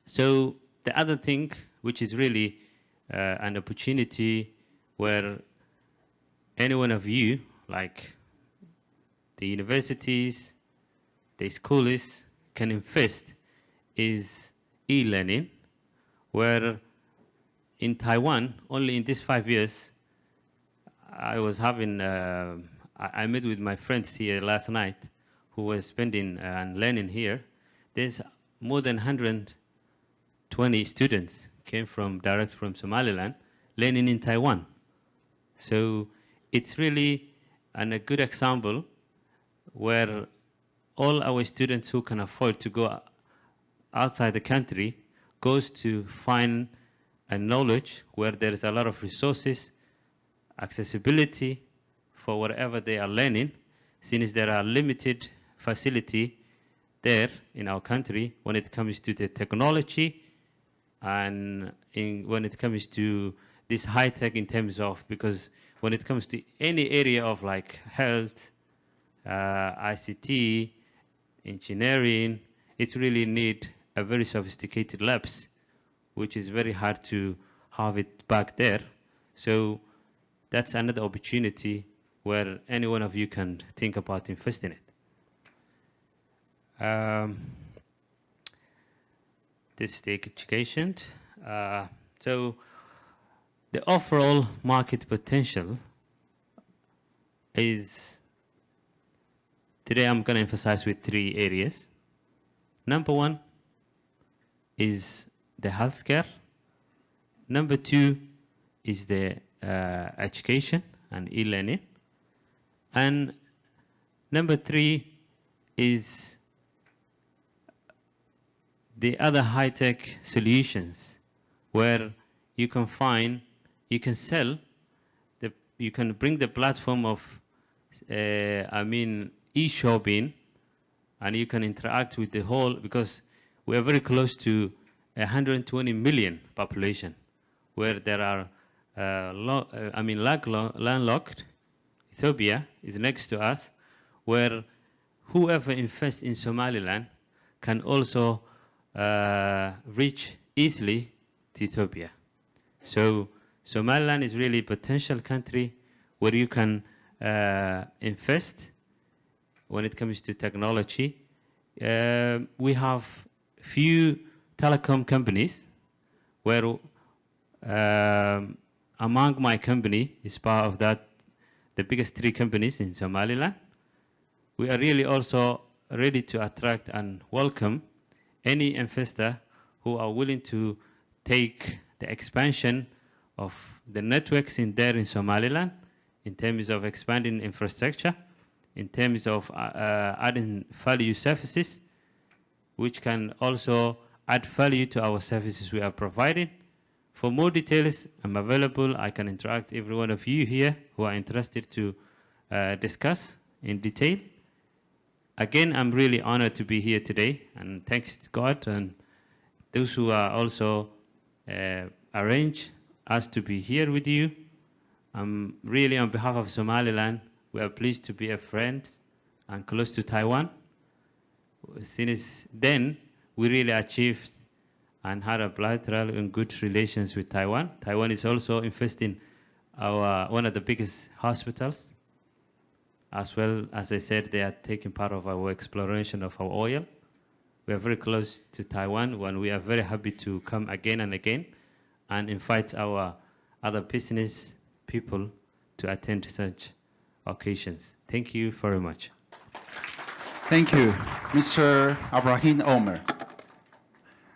So the other thing, which is really an opportunity where any one of you, like the universities, the schools, can invest, is e-learning, where in Taiwan, only in these 5 years, I was having, I met with my friends here last night who were spending and learning here. There's more than 120 students came direct from Somaliland, learning in Taiwan. So it's really a good example where all our students who can afford to go outside the country goes to find a knowledge where there is a lot of resources, accessibility for whatever they are learning, since there are limited facility there in our country when it comes to the technology and when it comes to this high tech in terms of, because when it comes to any area of like health, ICT, engineering, it really need a very sophisticated labs, which is very hard to have it back there. So that's another opportunity where any one of you can think about investing in it. This is the education. So the overall market potential is, today I'm going to emphasize with 3 areas. Number 1 is the healthcare. Number 2 is the education and e-learning. And number 3 is the other high-tech solutions where you can find, you can sell, you can bring the platform of, e-shopping, and you can interact with the whole, because we are very close to 120 million population, where there are, landlocked. Ethiopia is next to us, where whoever invests in Somaliland can also reach easily to Ethiopia. So Somaliland is really a potential country where you can invest when it comes to technology. We have few telecom companies where among my company is part of that, the biggest 3 companies in Somaliland. We are really also ready to attract and welcome any investor who are willing to take the expansion of the networks in there in Somaliland, in terms of expanding infrastructure, in terms of adding value services, which can also add value to our services we are providing. For more details, I'm available. I can interact with every one of you here who are interested to discuss in detail. Again, I'm really honored to be here today, and thanks to God and those who are also arranged us to be here with you. I'm really, on behalf of Somaliland, we are pleased to be a friend and close to Taiwan. Since then, we really achieved and had a bilateral and good relations with Taiwan. Taiwan is also investing one of the biggest hospitals. As well, as I said, they are taking part of our exploration of our oil. We are very close to Taiwan, and we are very happy to come again and again and invite our other business people to attend such occasions. Thank you very much. Thank you, Mr. Abraham Omer.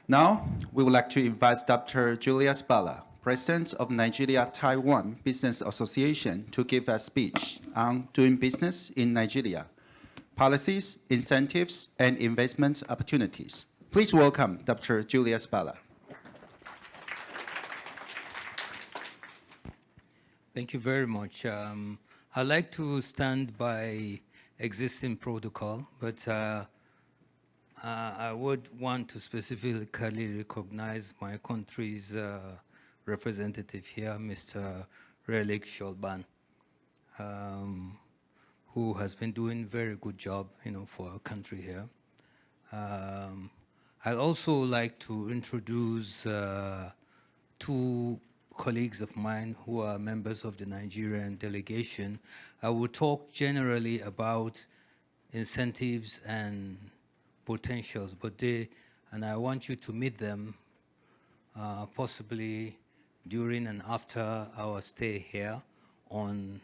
Now, we would like to invite Dr. Julius Bala, President of Nigeria-Taiwan Business Association, to give a speech on doing business in Nigeria, policies, incentives, and investment opportunities. Please welcome Dr. Julius Bala. Thank you very much. I'd like to stand by existing protocol, but I would want to specifically recognize my country's representative here, Mr. Relik Sholban, who has been doing a very good job, for our country here. I'd also like to introduce two colleagues of mine who are members of the Nigerian delegation. I will talk generally about incentives and potentials, and I want you to meet them possibly during and after our stay here on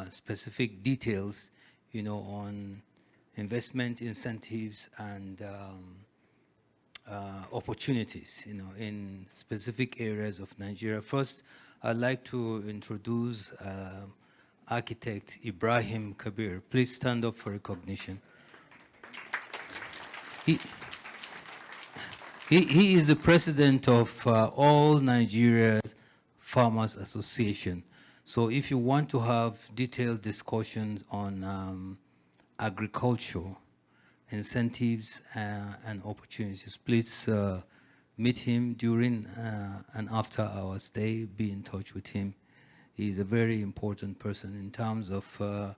specific details, on investment incentives and opportunities, in specific areas of Nigeria. First, I'd like to introduce architect Ibrahim Kabir. Please stand up for recognition. He is the president of all Nigeria Farmers Association. So if you want to have detailed discussions on agriculture, incentives and opportunities, please meet him during and after our stay. Be in touch with him. He's a very important person in terms of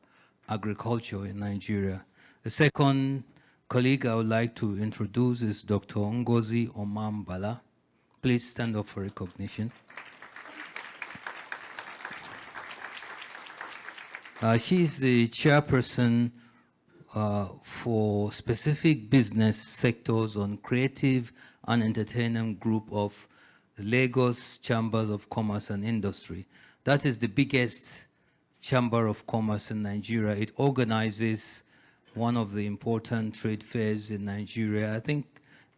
agriculture in Nigeria. The second colleague I would like to introduce is Dr. Ngozi Omambala. Please stand up for recognition. She is the chairperson for specific business sectors on creative and entertainment group of Lagos Chambers of Commerce and Industry. That is the biggest chamber of commerce in Nigeria. It organizes one of the important trade fairs in Nigeria. I think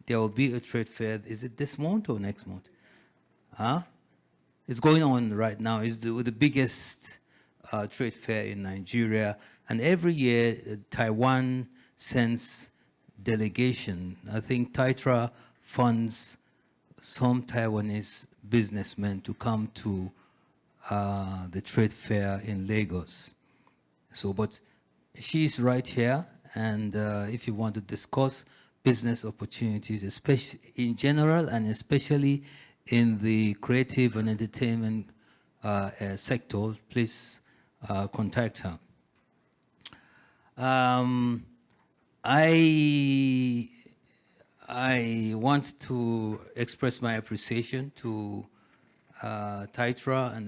there will be a trade fair. Is it this month or next month? It's going on right now. It's the biggest trade fair in Nigeria. And every year, Taiwan sends delegation. I think TITRA funds some Taiwanese businessmen to come to the trade fair in Lagos. So, but she's right here, and if you want to discuss business opportunities, especially in general and especially in the creative and entertainment sector, please contact her. I want to express my appreciation to TITRA and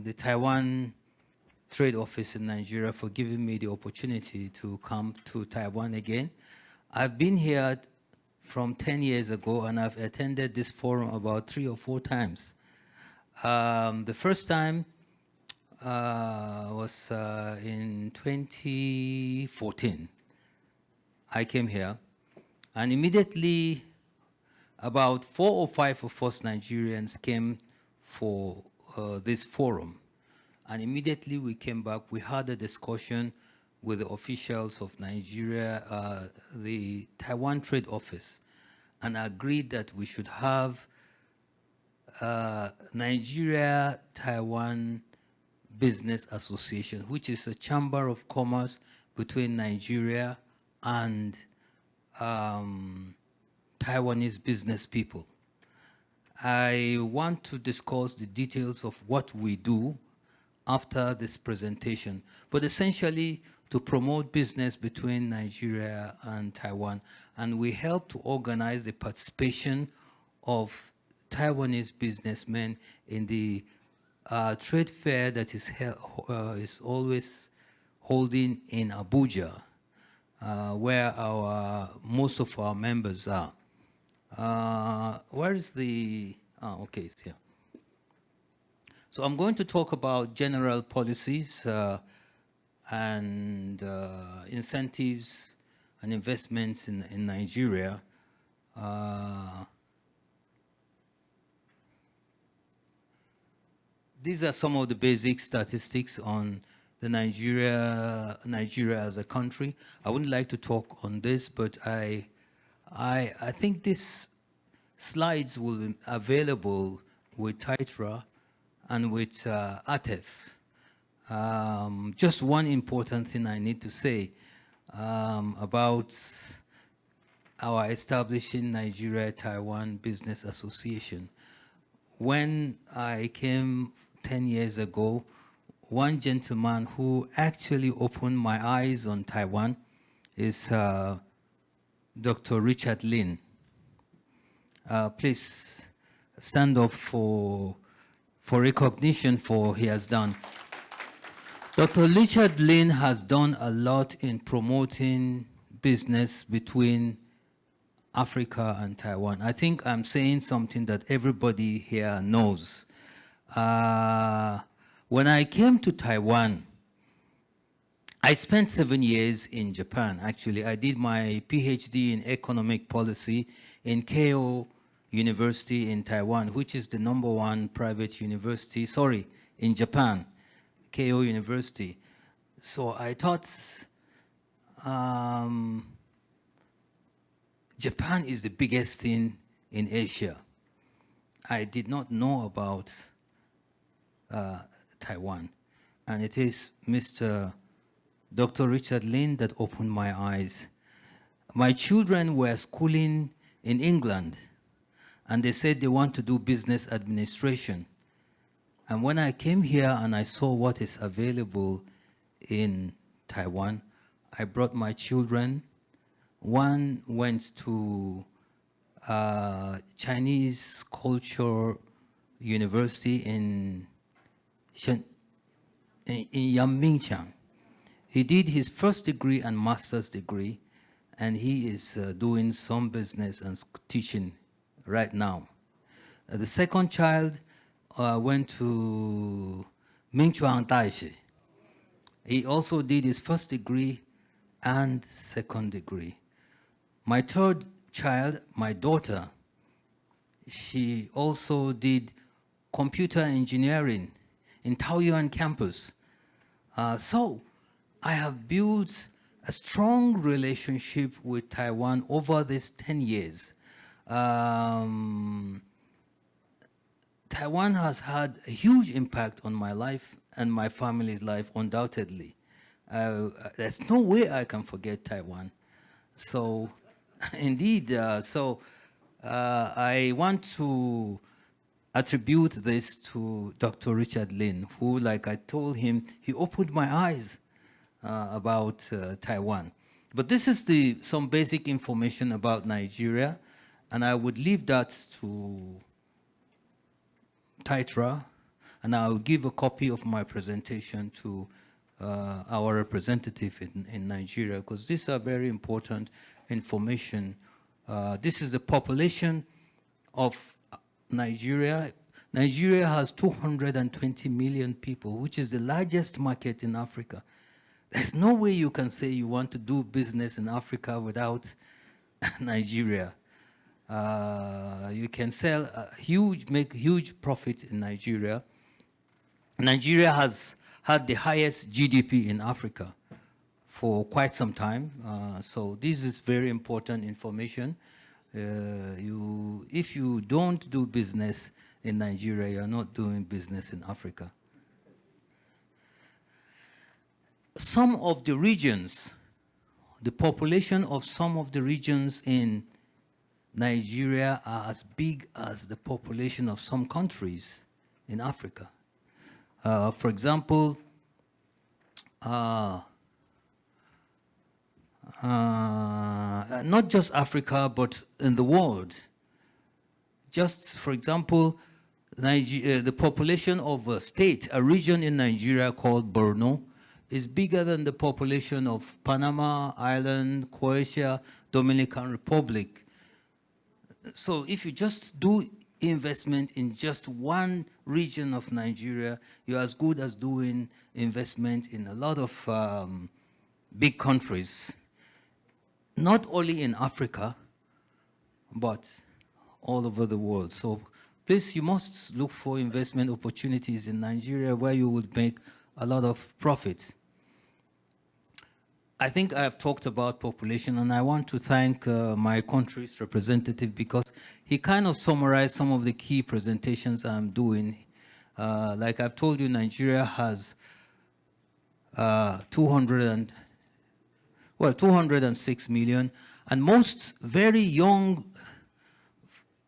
the Taiwan Trade Office in Nigeria for giving me the opportunity to come to Taiwan again. I've been here from 10 years ago, and I've attended this forum about 3 or 4 times. The first time was in 2014. I came here, And immediately, about 4 or 5 of us Nigerians came for this forum. And immediately we came back, we had a discussion with the officials of Nigeria, the Taiwan Trade Office, and agreed that we should have Nigeria-Taiwan Business Association, which is a chamber of commerce between Nigeria and Taiwanese business people. I want to discuss the details of what we do after this presentation, but essentially to promote business between Nigeria and Taiwan. And we help to organize the participation of Taiwanese businessmen in the trade fair that is always holding in Abuja, where most of our members are. Where is the, okay, it's here. So I'm going to talk about general policies and incentives and investments in Nigeria. These are some of the basic statistics on the Nigeria as a country. I wouldn't like to talk on this, but I think these slides will be available with TITRA and with ATEF. Just one important thing I need to say about our establishing Nigeria-Taiwan Business Association. When I came 10 years ago, one gentleman who actually opened my eyes on Taiwan is Dr. Richard Lin. Please stand up for recognition for what he has done. Dr. Richard Lin has done a lot in promoting business between Africa and Taiwan. I think I'm saying something that everybody here knows. When I came to Taiwan, I spent 7 years in Japan. Actually, I did my PhD in economic policy in Keio University in Taiwan, which is the #1 private university, in Japan, Keio University. So I thought Japan is the biggest thing in Asia. I did not know about Taiwan. And it is Mr. Dr. Richard Lin that opened my eyes. My children were schooling in England, and they said they want to do business administration. And when I came here and I saw what is available in Taiwan, I brought my children. One went to Chinese Culture University in Yangmingshan. He did his first degree and master's degree, and he is doing some business and teaching right now. The second child went to Mingchuan Daishi. He also did his first degree and second degree. My third child, my daughter, she also did computer engineering in Taoyuan campus. So I have built a strong relationship with Taiwan over these 10 years. Taiwan has had a huge impact on my life and my family's life, undoubtedly. There's no way I can forget Taiwan. So, indeed, I want to attribute this to Dr. Richard Lin, who, like I told him, he opened my eyes about Taiwan. But this is some basic information about Nigeria, and I would leave that to TITRA, and I'll give a copy of my presentation to our representative in Nigeria, because these are very important information. This is the population of Nigeria. Nigeria has 220 million people, which is the largest market in Africa. There's no way you can say you want to do business in Africa without Nigeria. You can sell make huge profit in Nigeria. Nigeria has had the highest GDP in Africa for quite some time. So this is very important information. If you don't do business in Nigeria, you're not doing business in Africa. Some of the regions, the population of some of the regions in Nigeria are as big as the population of some countries in Africa. For example, not just Africa, but in the world. Just for example, the population of a state, a region in Nigeria called Borno, is bigger than the population of Panama Island, Croatia, Dominican Republic. So if you just do investment in just one region of Nigeria, you're as good as doing investment in a lot of big countries, not only in Africa, but all over the world. So please, you must look for investment opportunities in Nigeria where you would make a lot of profits. I think I've talked about population, and I want to thank my country's representative because he kind of summarized some of the key presentations I'm doing. Like I've told you, Nigeria has 206 million, and most very young,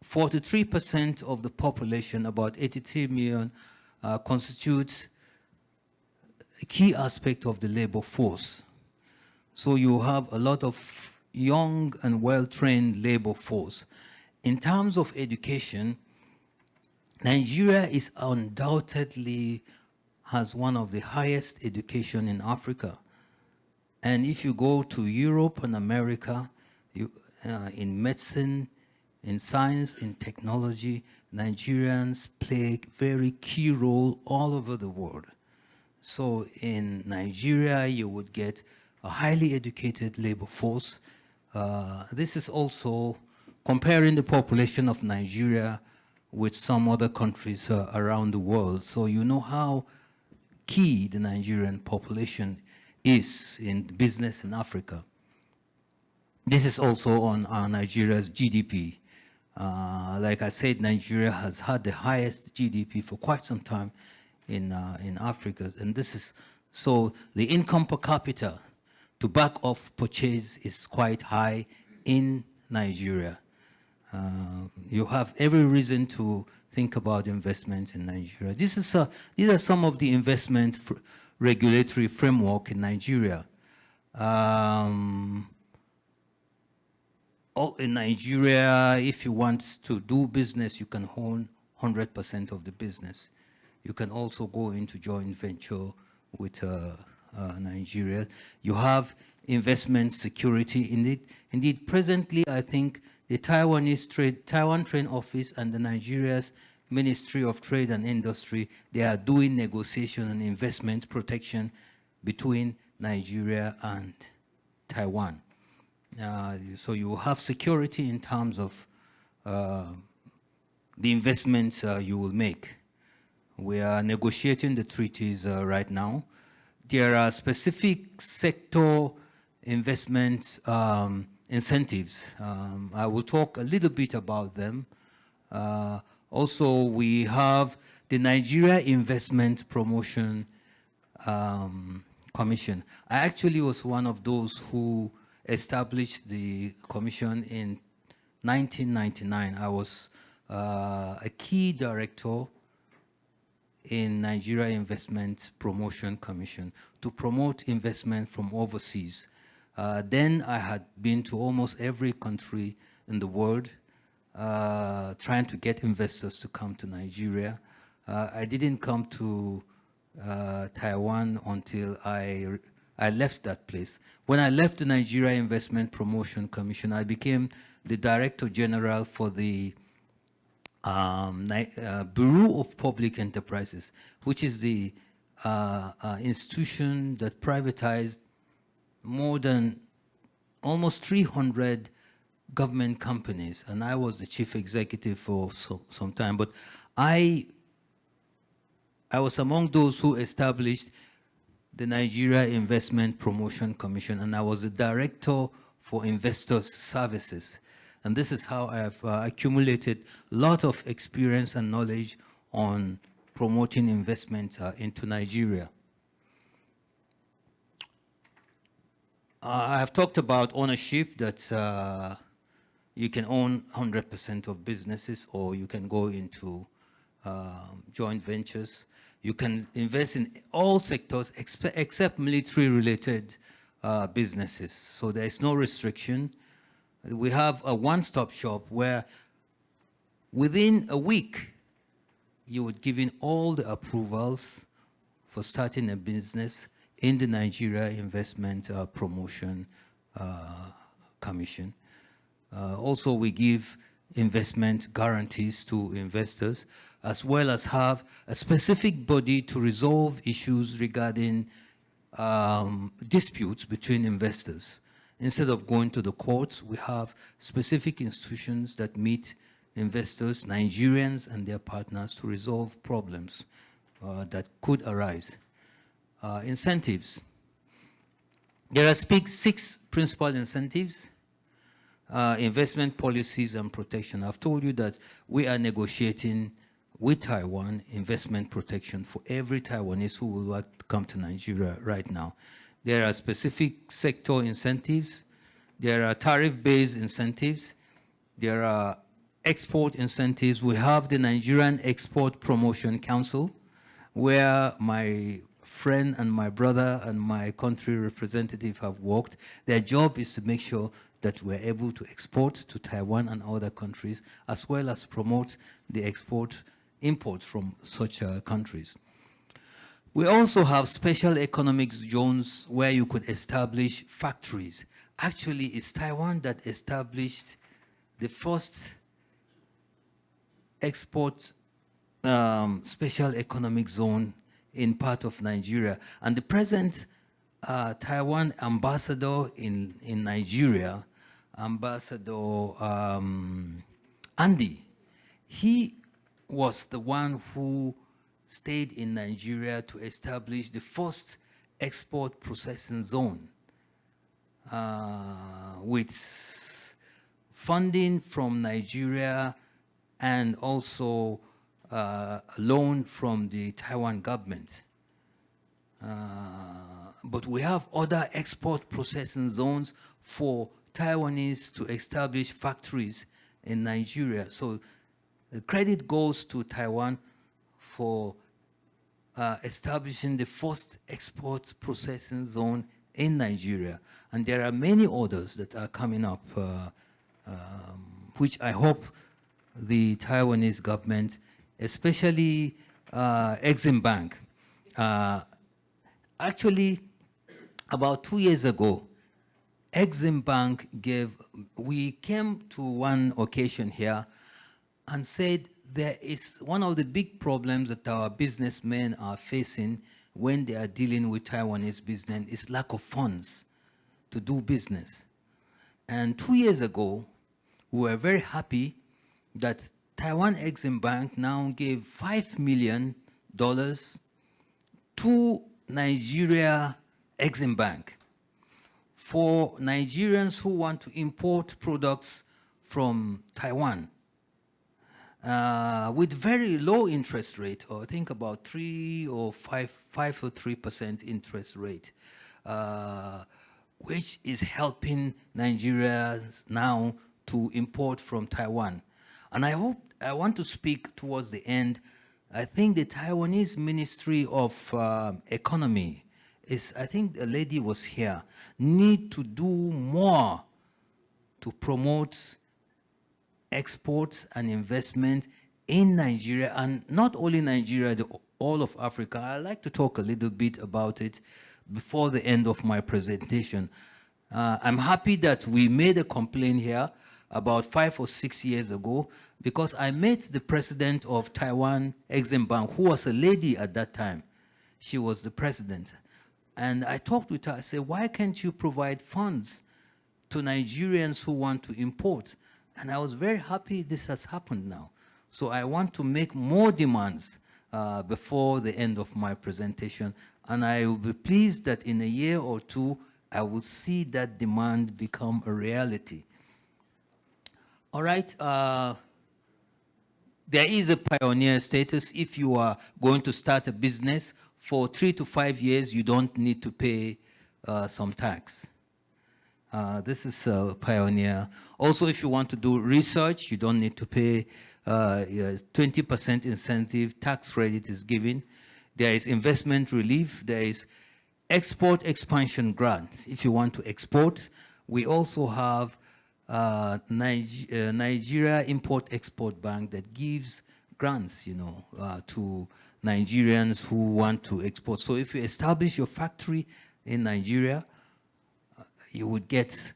43% of the population, about 83 million, constitutes a key aspect of the labor force. So you have a lot of young and well-trained labor force. In terms of education, Nigeria is undoubtedly has one of the highest education in Africa. And if you go to Europe and America, in medicine, in science, in technology, Nigerians play a very key role all over the world. So in Nigeria, you would get a highly educated labor force. This is also comparing the population of Nigeria with some other countries around the world. So you know how key the Nigerian population is in business in Africa. This is also on Nigeria's GDP. Like I said, Nigeria has had the highest GDP for quite some time in Africa. And this is, so the income per capita to back off purchase is quite high in Nigeria. You have every reason to think about investment in Nigeria. These are some of the investment regulatory framework in Nigeria. In Nigeria, if you want to do business, you can own 100% of the business. You can also go into joint venture with Nigeria. You have investment security. Indeed, presently, I think the Taiwan Trade Office and the Nigeria's Ministry of Trade and Industry, they are doing negotiation and investment protection between Nigeria and Taiwan. So you have security in terms of the investments you will make. We are negotiating the treaties right now. There are specific sector investment incentives. I will talk a little bit about them. Also, we have the Nigeria Investment Promotion Commission. I actually was one of those who established the commission in 1999. I was a key director in Nigeria Investment Promotion Commission to promote investment from overseas. Then I had been to almost every country in the world trying to get investors to come to Nigeria. I didn't come to Taiwan until I left that place. When I left the Nigeria Investment Promotion Commission, I became the Director General for the Bureau of Public Enterprises, which is the institution that privatized more than almost 300 government companies, and I was the chief executive for some time, but I was among those who established the Nigeria Investment Promotion Commission, and I was the director for investor services. And this is how I have accumulated a lot of experience and knowledge on promoting investment into Nigeria. I have talked about ownership, that you can own 100% of businesses, or you can go into joint ventures. You can invest in all sectors except military-related businesses. So there is no restriction. We have a one-stop shop where within a week, you would give in all the approvals for starting a business in the Nigeria Investment Promotion Commission. Also, we give investment guarantees to investors, as well as have a specific body to resolve issues regarding disputes between investors. Instead of going to the courts, we have specific institutions that meet investors, Nigerians and their partners, to resolve problems that could arise. Incentives. There are 6 principal incentives. Investment policies and protection. I've told you that we are negotiating with Taiwan investment protection for every Taiwanese who will like to come to Nigeria right now. There are specific sector incentives. There are tariff-based incentives. There are export incentives. We have the Nigerian Export Promotion Council, where my friend and my brother and my country representative have worked. Their job is to make sure that we're able to export to Taiwan and other countries, as well as promote the imports from such countries. We also have special economic zones where you could establish factories. Actually, it's Taiwan that established the first export special economic zone in part of Nigeria. And the present Taiwan ambassador in Nigeria, Ambassador Andy, he was the one who stayed in Nigeria to establish the first export processing zone with funding from Nigeria and also a loan from the Taiwan government. But we have other export processing zones for Taiwanese to establish factories in Nigeria. So the credit goes to Taiwan for establishing the first export processing zone in Nigeria. And there are many others that are coming up, which I hope the Taiwanese government, especially Exim Bank, actually, about 2 years ago, Exim Bank we came to one occasion here and said there is one of the big problems that our businessmen are facing when they are dealing with Taiwanese business is lack of funds to do business. And 2 years ago, we were very happy that Taiwan Exim Bank now gave $5 million to Nigeria Exim Bank for Nigerians who want to import products from Taiwan with very low interest rate, or I think about 3 or 5 or 3% interest rate, which is helping Nigerians now to import from Taiwan. And I want to speak towards the end. I think the Taiwanese Ministry of Economy I think a lady was here, need to do more to promote exports and investment in Nigeria, and not only Nigeria, all of Africa. I'd like to talk a little bit about it before the end of my presentation. I'm happy that we made a complaint here about 5 or 6 years ago, because I met the president of Taiwan Exim Bank, who was a lady at that time. She was the president. And I talked with her, I said, why can't you provide funds to Nigerians who want to import. And I was very happy this has happened now. So I want to make more demands before the end of my presentation. And I will be pleased that in a year or two, I will see that demand become a reality. All right. There is a pioneer status. If you are going to start a business, for 3 to 5 years, you don't need to pay some tax. This is a pioneer. Also, if you want to do research, you don't need to pay 20% incentive tax credit is given. There is investment relief. There is export expansion grant. If you want to export, we also have Nigeria Import-Export Bank that gives grants, to Nigerians who want to export. So if you establish your factory in Nigeria, you would get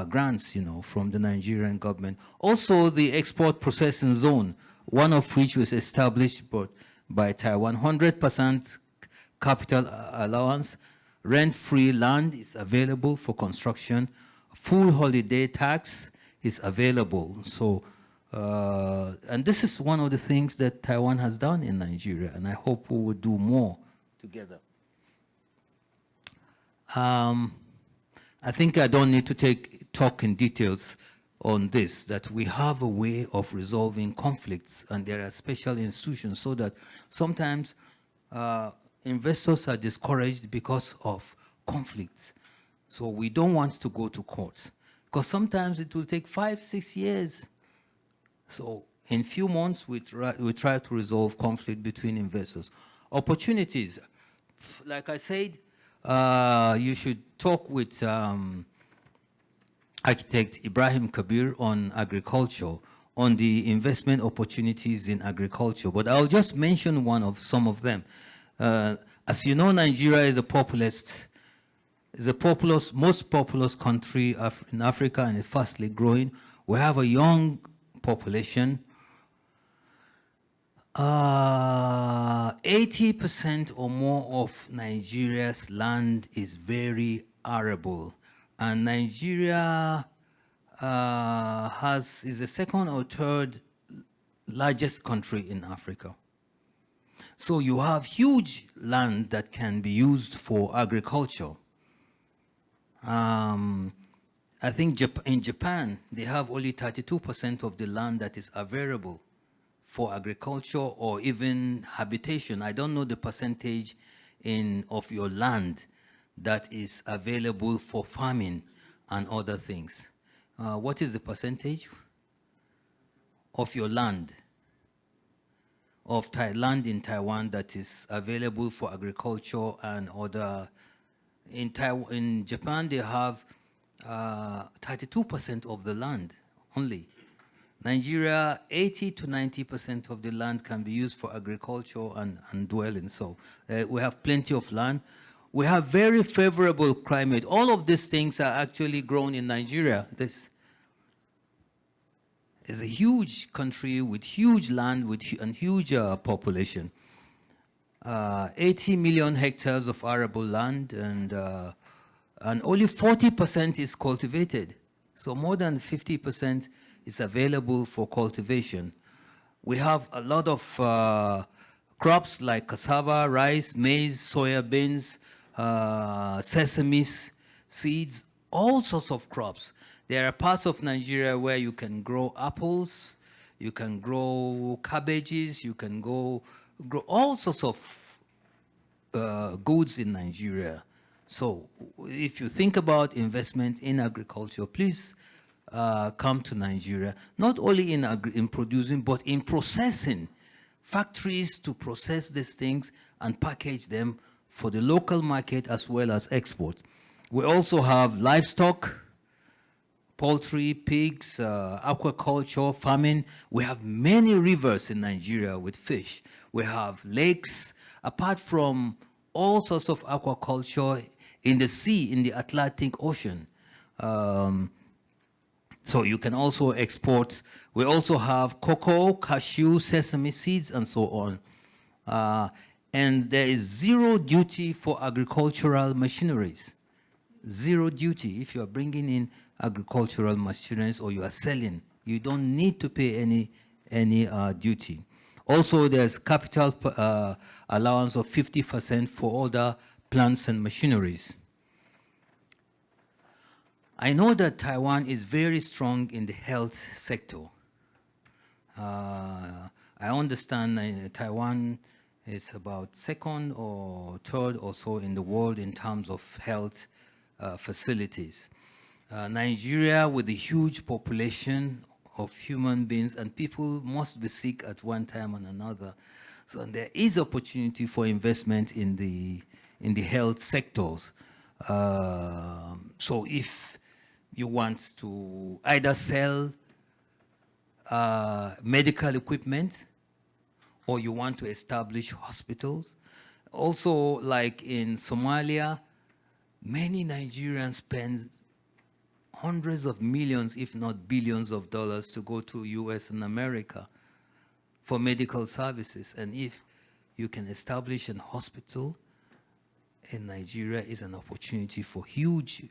grants, from the Nigerian government. Also, the export processing zone, one of which was established by Taiwan, 100% capital allowance, rent-free land is available for construction, full holiday tax is available. So, and this is one of the things that Taiwan has done in Nigeria, and I hope we will do more together. I think I don't need to talk in details on this, that we have a way of resolving conflicts, and there are special institutions, so that sometimes investors are discouraged because of conflicts. So we don't want to go to court, because sometimes it will take 5, 6 years. So in few months, we try to resolve conflict between investors. Opportunities, like I said, you should talk with architect Ibrahim Kabir on agriculture, on the investment opportunities in agriculture. But I'll just mention some of them. As you know, Nigeria is most populous country in Africa, and is fastly growing. We have a young population. 80% or more of Nigeria's land is very arable, and Nigeria is the second or third largest country in Africa. So you have huge land that can be used for agriculture. I think in Japan, they have only 32% of the land that is available for agriculture or even habitation. I don't know the percentage of your land that is available for farming and other things. What is the percentage of your land, of land in Taiwan, that is available for agriculture and other? In Japan, they have 32% of the land only. Nigeria, 80 to 90% of the land can be used for agriculture and dwelling. So we have plenty of land. We have very favorable climate. All of these things are actually grown in Nigeria. This is a huge country with huge land and huge population. 80 million hectares of arable land, and only 40% is cultivated. So more than 50% is available for cultivation. We have a lot of crops like cassava, rice, maize, soya beans, sesame seeds, all sorts of crops. There are parts of Nigeria where you can grow apples, you can grow cabbages, you can grow all sorts of goods in Nigeria. So if you think about investment in agriculture, please come to Nigeria, not only in producing, but in processing, factories to process these things and package them for the local market as well as export. We also have livestock, poultry, pigs, aquaculture, farming. We have many rivers in Nigeria with fish. We have lakes, apart from all sorts of aquaculture in the sea, in the Atlantic Ocean. So you can also export. We also have cocoa, cashew, sesame seeds, and so on. And there is zero duty for agricultural machineries. Zero duty. If you are bringing in agricultural machineries or you are selling, you don't need to pay any duty. Also, there's capital allowance of 50% for other plants and machineries. I know that Taiwan is very strong in the health sector. I understand Taiwan is about second or third or so in the world in terms of health facilities. Nigeria, with a huge population of human beings, and people must be sick at one time or another. So there is opportunity for investment in the health sectors. So if you want to either sell medical equipment or you want to establish hospitals. Also, like in Somalia, many Nigerians spend hundreds of millions, if not billions of dollars to go to US and America for medical services. And if you can establish a hospital in Nigeria, is an opportunity for huge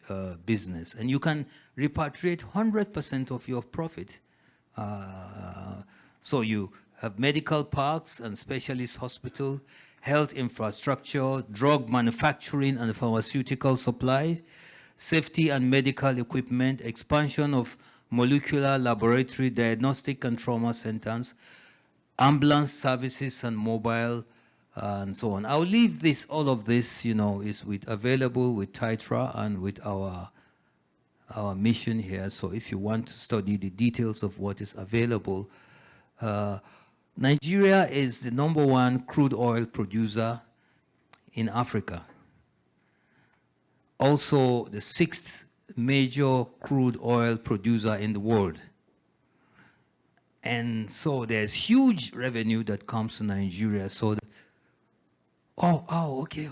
business. And you can repatriate 100% of your profit. So you have medical parks and specialist hospital, health infrastructure, drug manufacturing and pharmaceutical supplies, safety and medical equipment, expansion of molecular laboratory, diagnostic and trauma centers, ambulance services and mobile, and so on. I'll leave this, all of this, is available with TITRA and with our mission here. So if you want to study the details of what is available, Nigeria is the #1 crude oil producer in Africa. Also, the 6th major crude oil producer in the world. And so there's huge revenue that comes to Nigeria. So, okay.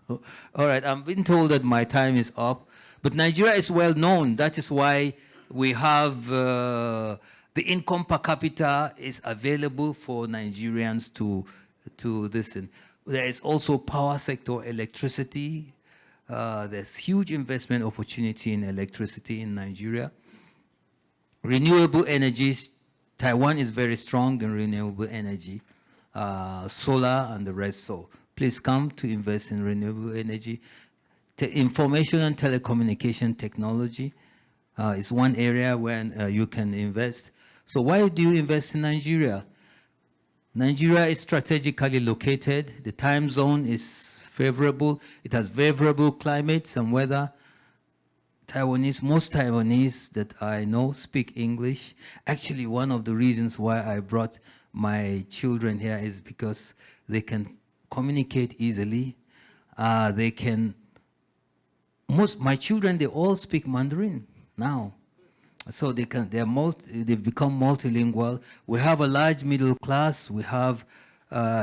All right, I'm being told that my time is up. But Nigeria is well known. That is why we have the income per capita is available for Nigerians to listen. There is also power sector, electricity. There's huge investment opportunity in electricity in Nigeria. Renewable energies, Taiwan is very strong in renewable energy, solar and the rest. So please come to invest in renewable energy. Information and telecommunication technology is one area where you can invest. So why do you invest in Nigeria? Nigeria is strategically located. The time zone is favorable. It has favorable climate and weather. Most Taiwanese that I know speak English. Actually, one of the reasons why I brought my children here is because they can communicate easily. My children, they all speak Mandarin now. So they've become multilingual. We have a large middle class. We have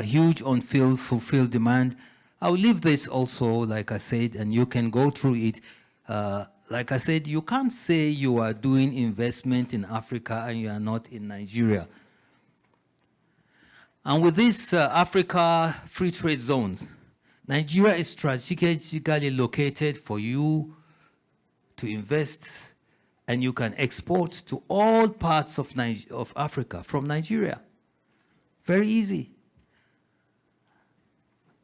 huge fulfilled demand. I'll leave this also, like I said, and you can go through it. Like I said, you can't say you are doing investment in Africa and you are not in Nigeria. And with this Africa free trade zones, Nigeria is strategically located for you to invest, and you can export to all parts of Africa from Nigeria. Very easy.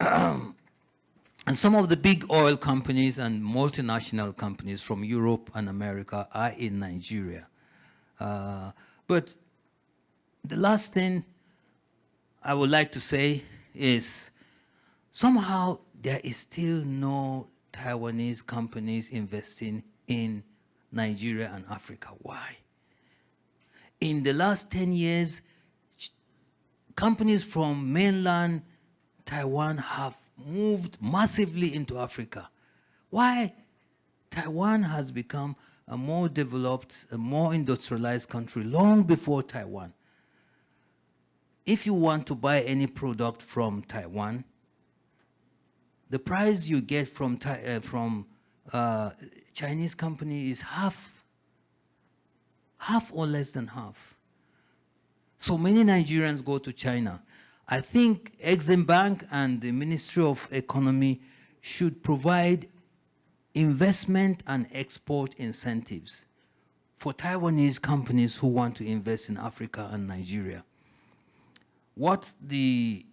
And some of the big oil companies and multinational companies from Europe and America are in Nigeria. But the last thing I would like to say is somehow there is still no Taiwanese companies investing in Nigeria and Africa. Why? In the last 10 years, companies from mainland Taiwan have moved massively into Africa. Why? Taiwan has become a more developed, a more industrialized country long before Taiwan. If you want to buy any product from Taiwan, the price you get from Chinese company is half or less than half. So many Nigerians go to China. I think Exim Bank and the Ministry of Economy should provide investment and export incentives for Taiwanese companies who want to invest in Africa and Nigeria. What the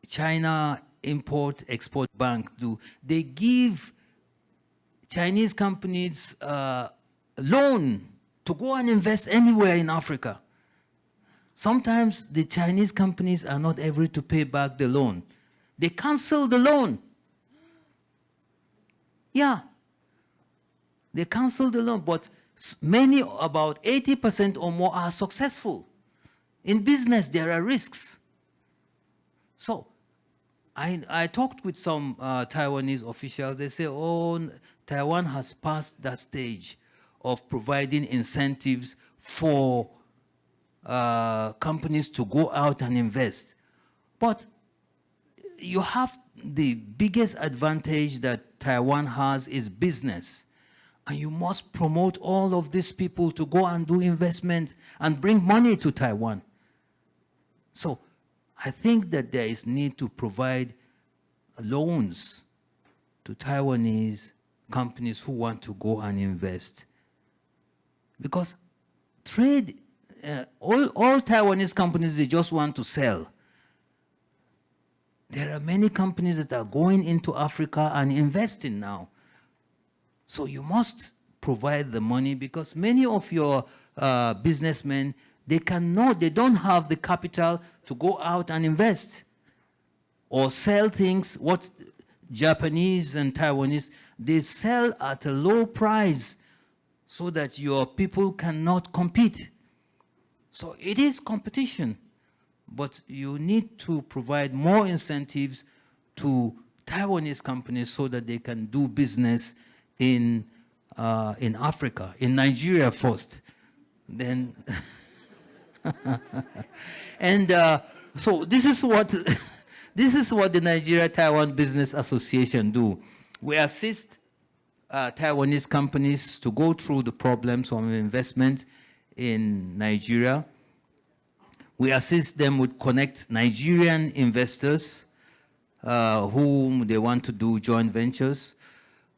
China Import-Export Bank do, they give Chinese companies a loan to go and invest anywhere in Africa. Sometimes the Chinese companies are not able to pay back the loan. They cancel the loan. Yeah, they cancel the loan, but many, about 80% or more, are successful. In business, there are risks. So I talked with some Taiwanese officials. They say, oh, Taiwan has passed that stage of providing incentives for companies to go out and invest. But you have the biggest advantage that Taiwan has is business. And you must promote all of these people to go and do investment and bring money to Taiwan. So I think that there is need to provide loans to Taiwanese companies who want to go and invest. Because trade, all Taiwanese companies, they just want to sell. There are many companies that are going into Africa and investing now. So you must provide the money, because many of your businessmen, they don't have the capital to go out and invest or sell things. What Japanese and Taiwanese, they sell at a low price so that your people cannot compete. So it is competition, but you need to provide more incentives to Taiwanese companies so that they can do business in Africa, in Nigeria first, then. And so this is what the Nigeria-Taiwan Business Association do. We assist Taiwanese companies to go through the problems of investment in Nigeria. We assist them with connect Nigerian investors whom they want to do joint ventures.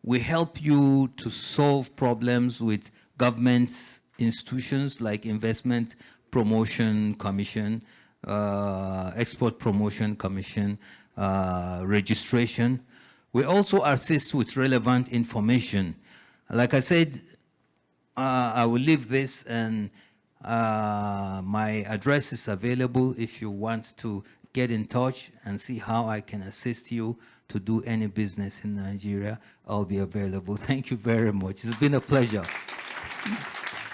We help you to solve problems with government institutions like Investment Promotion Commission, Export Promotion Commission, registration. We also assist with relevant information. Like I said, I will leave this, and my address is available if you want to get in touch and see how I can assist you to do any business in Nigeria. I'll be available. Thank you very much. It's been a pleasure.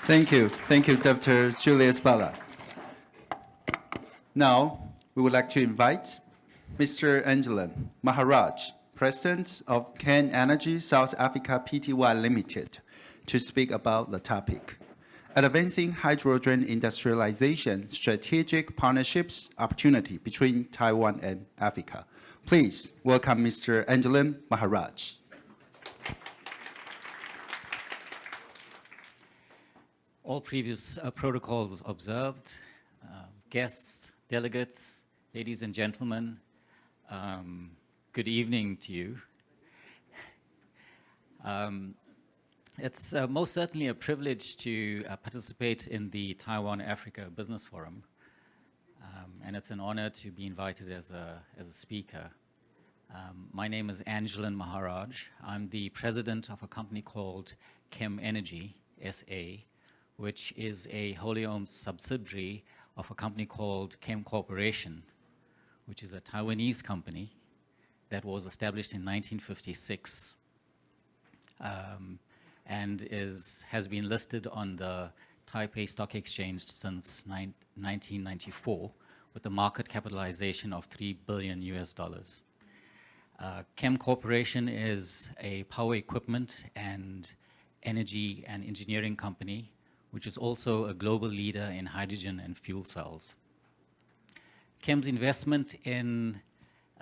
Thank you. Thank you, Dr. Julius Bala. Now, we would like to invite Mr. Angelan Maharaj, President of Ken Energy South Africa Pty Limited, to speak about the topic, Advancing Hydrogen Industrialization, Strategic Partnerships Opportunity between Taiwan and Africa. Please welcome Mr. Angelan Maharaj. All previous protocols observed, guests, delegates, ladies and gentlemen, good evening to you. It's most certainly a privilege to participate in the Taiwan Africa Business Forum, and it's an honor to be invited as a speaker. My name is Angelan Maharaj. I'm the president of a company called Chem Energy SA, which is a wholly owned subsidiary of a company called Chem Corporation, which is a Taiwanese company that was established in 1956 and has been listed on the Taipei Stock Exchange since 1994 with a market capitalization of $3 billion. Chem Corporation is a power equipment and energy and engineering company, which is also a global leader in hydrogen and fuel cells. Chem's investment in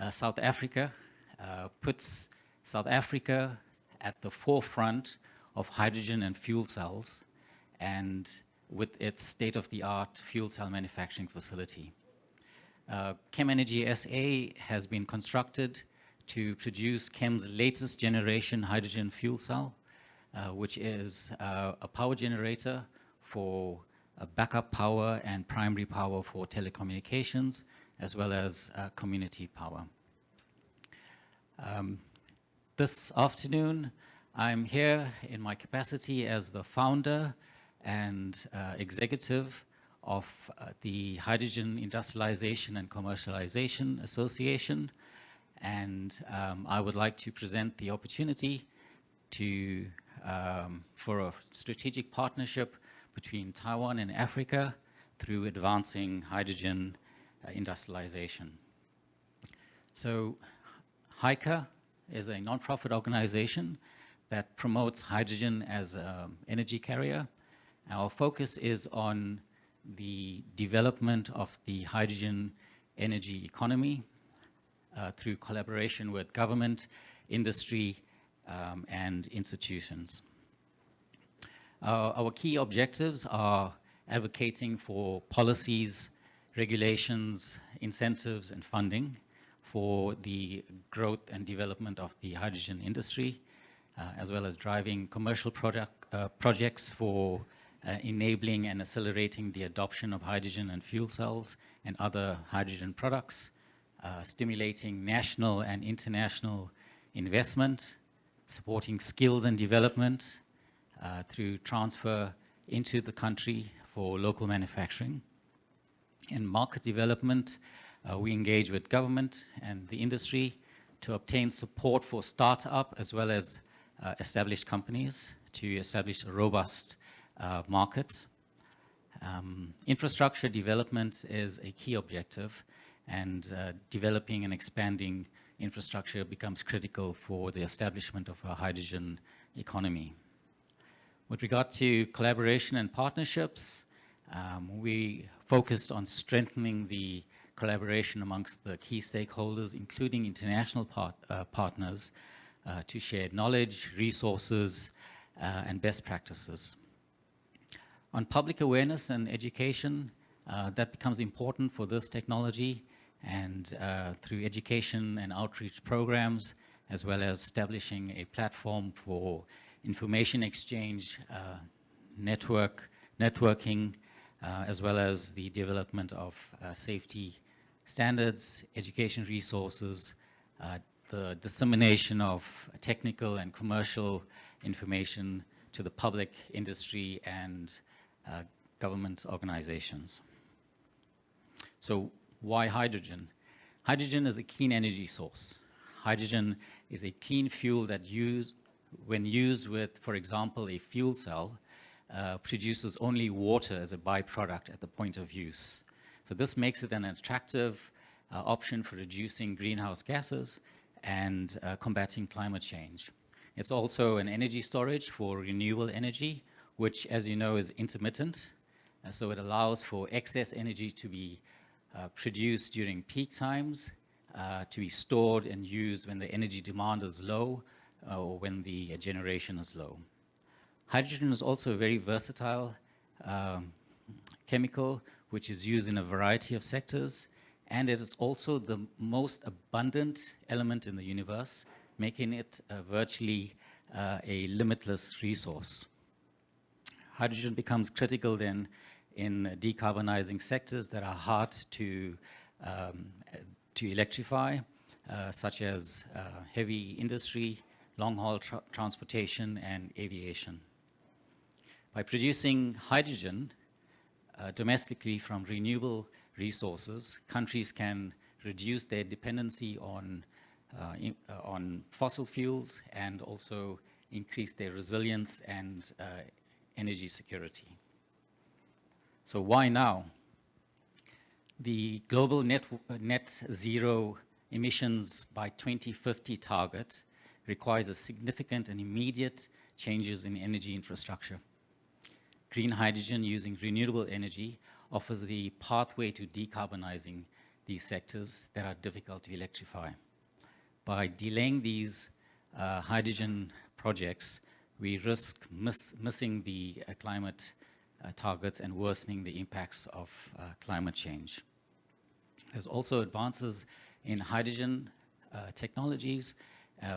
South Africa puts South Africa at the forefront of hydrogen and fuel cells, and with its state-of-the-art fuel cell manufacturing facility. Chem Energy SA has been constructed to produce Chem's latest generation hydrogen fuel cell, which is a power generator for backup power and primary power for telecommunications, as well as community power. This afternoon, I'm here in my capacity as the founder and executive of the Hydrogen Industrialization and Commercialization Association, and I would like to present the opportunity to, for a strategic partnership between Taiwan and Africa through advancing hydrogen industrialization. So HYCA is a nonprofit organization that promotes hydrogen as an energy carrier. Our focus is on the development of the hydrogen energy economy through collaboration with government, industry, and institutions. Our key objectives are advocating for policies, regulations, incentives, and funding for the growth and development of the hydrogen industry, as well as driving commercial projects for enabling and accelerating the adoption of hydrogen and fuel cells and other hydrogen products, stimulating national and international investment, supporting skills and development through transfer into the country for local manufacturing. In market development, we engage with government and the industry to obtain support for startup as well as established companies to establish a robust market. Infrastructure development is a key objective, and developing and expanding infrastructure becomes critical for the establishment of a hydrogen economy. With regard to collaboration and partnerships, we focused on strengthening the collaboration amongst the key stakeholders, including international partners, to share knowledge, resources, and best practices. On public awareness and education, that becomes important for this technology, and through education and outreach programs, as well as establishing a platform for information exchange, networking, as well as the development of safety standards, education resources, the dissemination of technical and commercial information to the public, industry, and government organizations. So why hydrogen? Hydrogen is a clean energy source. Hydrogen is a clean fuel that when used with, for example, a fuel cell, produces only water as a byproduct at the point of use. So this makes it an attractive option for reducing greenhouse gases and combating climate change. It's also an energy storage for renewable energy, which, as you know, is intermittent. So it allows for excess energy to be produced during peak times, to be stored and used when the energy demand is low or when the generation is low. Hydrogen is also a very versatile chemical, which is used in a variety of sectors, and it is also the most abundant element in the universe, making it virtually a limitless resource. Hydrogen becomes critical then in decarbonizing sectors that are hard to electrify, such as heavy industry, long-haul transportation, and aviation. By producing hydrogen domestically from renewable resources, countries can reduce their dependency on fossil fuels and also increase their resilience and energy security. So why now? The global net zero emissions by 2050 target requires a significant and immediate changes in energy infrastructure. Green hydrogen using renewable energy offers the pathway to decarbonizing these sectors that are difficult to electrify. By delaying these hydrogen projects, we risk missing the climate targets and worsening the impacts of climate change. There's also advances in hydrogen technologies,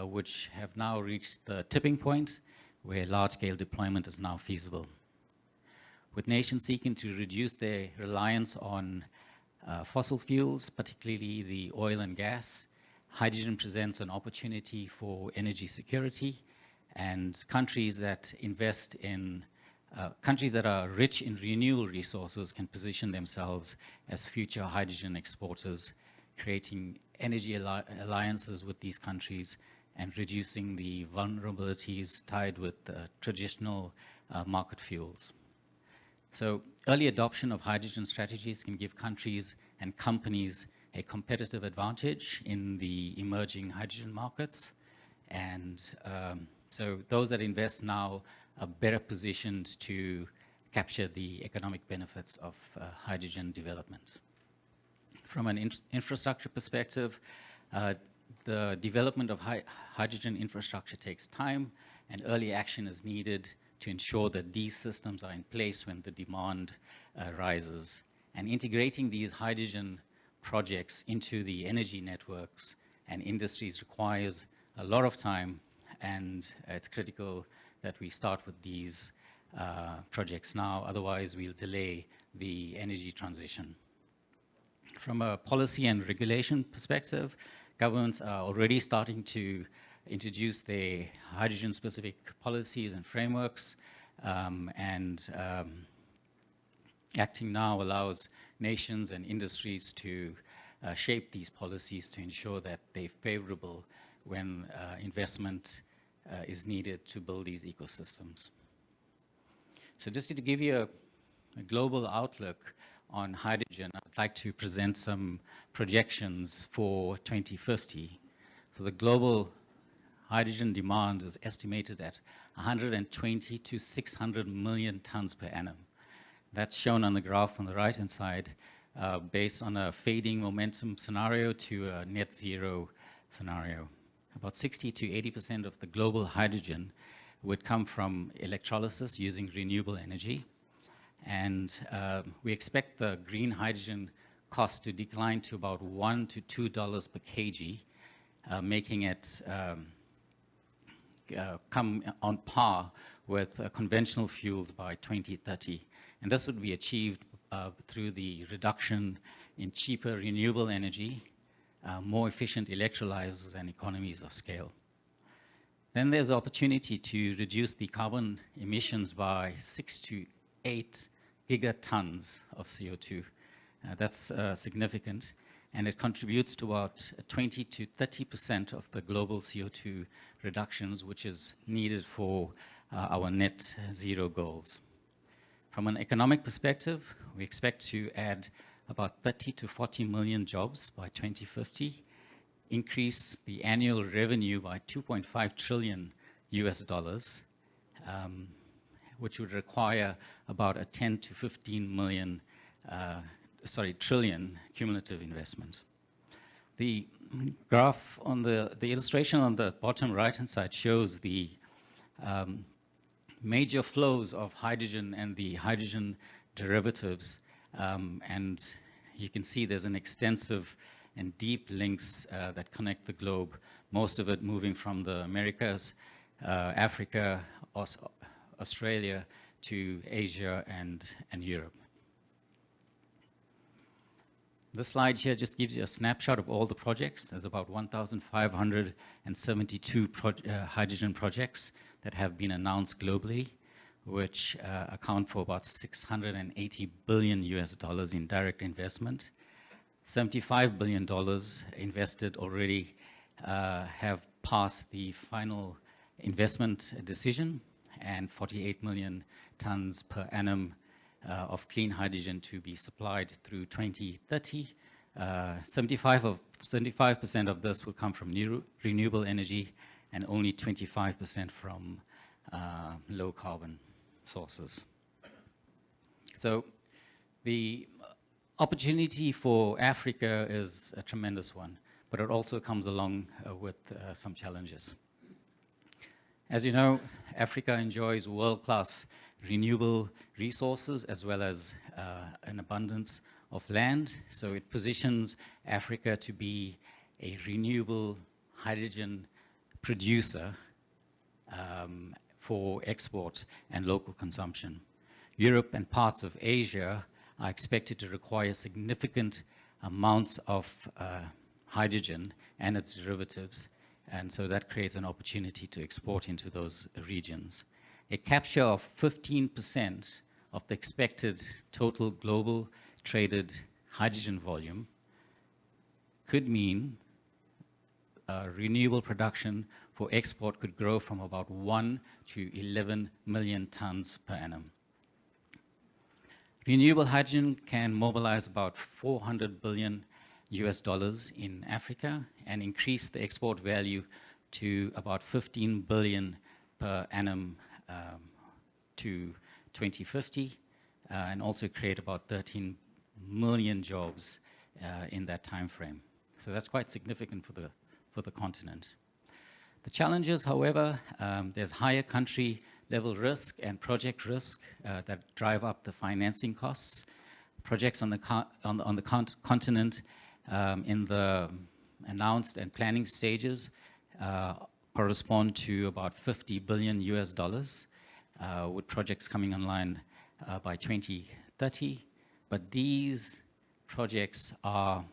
which have now reached the tipping point where large-scale deployment is now feasible. With nations seeking to reduce their reliance on fossil fuels, particularly the oil and gas, hydrogen presents an opportunity for energy security, and countries that invest in countries that are rich in renewable resources can position themselves as future hydrogen exporters, creating energy alliances with these countries and reducing the vulnerabilities tied with traditional market fuels. So early adoption of hydrogen strategies can give countries and companies a competitive advantage in the emerging hydrogen markets. And so those that invest now are better positioned to capture the economic benefits of hydrogen development. From an infrastructure perspective, the development of hydrogen infrastructure takes time, and early action is needed to ensure that these systems are in place when the demand rises. And integrating these hydrogen projects into the energy networks and industries requires a lot of time, and it's critical that we start with these projects now, otherwise we'll delay the energy transition. From a policy and regulation perspective, governments are already starting to introduce their hydrogen-specific policies and frameworks, acting now allows nations and industries to shape these policies to ensure that they're favorable when investment is needed to build these ecosystems. So just to give you a global outlook on hydrogen, I'd like to present some projections for 2050. So the global hydrogen demand is estimated at 120 to 600 million tons per annum. That's shown on the graph on the right-hand side, based on a fading momentum scenario to a net zero scenario. About 60 to 80% of the global hydrogen would come from electrolysis using renewable energy. And we expect the green hydrogen cost to decline to about $1 to $2 per kg, making it come on par with conventional fuels by 2030. And this would be achieved through the reduction in cheaper renewable energy, more efficient electrolyzers, and economies of scale. Then there's opportunity to reduce the carbon emissions by 6 to 8 gigatons of CO2. That's significant, and it contributes to about 20 to 30% of the global CO2 reductions, which is needed for our net zero goals. From an economic perspective, we expect to add about 30 to 40 million jobs by 2050, increase the annual revenue by $2.5 trillion US, which would require about a 10 to 15 million, trillion cumulative investment. The graph on the illustration on the bottom right-hand side shows the major flows of hydrogen and the hydrogen derivatives, and you can see there's an extensive and deep links that connect the globe, most of it moving from the Americas, Africa, Australia to Asia and Europe. This slide here just gives you a snapshot of all the projects. There's about 1,572 hydrogen projects that have been announced globally, which account for about $680 billion US in direct investment. $75 billion invested already have passed the final investment decision, and 48 million tons per annum of clean hydrogen to be supplied through 2030. 75% of this will come from renewable energy, and only 25% from low carbon sources. So the opportunity for Africa is a tremendous one, but it also comes along with some challenges. As you know, Africa enjoys world-class renewable resources as well as an abundance of land. So it positions Africa to be a renewable hydrogen producer for export and local consumption. Europe and parts of Asia are expected to require significant amounts of hydrogen and its derivatives, and so that creates an opportunity to export into those regions. A capture of 15% of the expected total global traded hydrogen volume could mean renewable production for export could grow from about 1 to 11 million tons per annum. Renewable hydrogen can mobilize about $400 billion in Africa and increase the export value to about 15 billion per annum to 2050, and also create about 13 million jobs in that time frame. So that's quite significant for the continent. The challenges, however, there's higher country level risk and project risk that drive up the financing costs. Projects on the continent in the announced and planning stages correspond to about $50 billion with projects coming online by 2030. But these projects are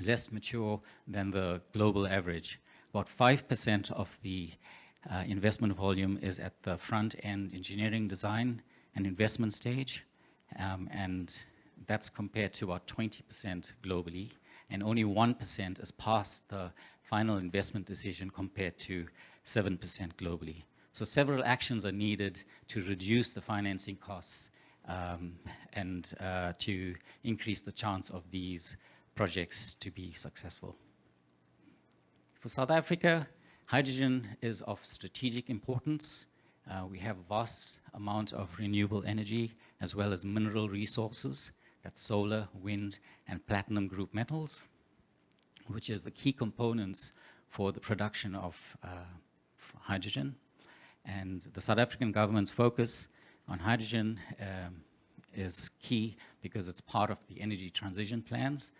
less mature than the global average. About 5% of the investment volume is at the front-end engineering design and investment stage, and that's compared to about 20% globally, and only 1% is past the final investment decision compared to 7% globally. So several actions are needed to reduce the financing costs and to increase the chance of these projects to be successful. For South Africa, hydrogen is of strategic importance. We have vast amount of renewable energy as well as mineral resources, that's solar, wind, and platinum group metals, which is the key components for the production of hydrogen. And the South African government's focus on hydrogen is key because it's part of the energy transition plans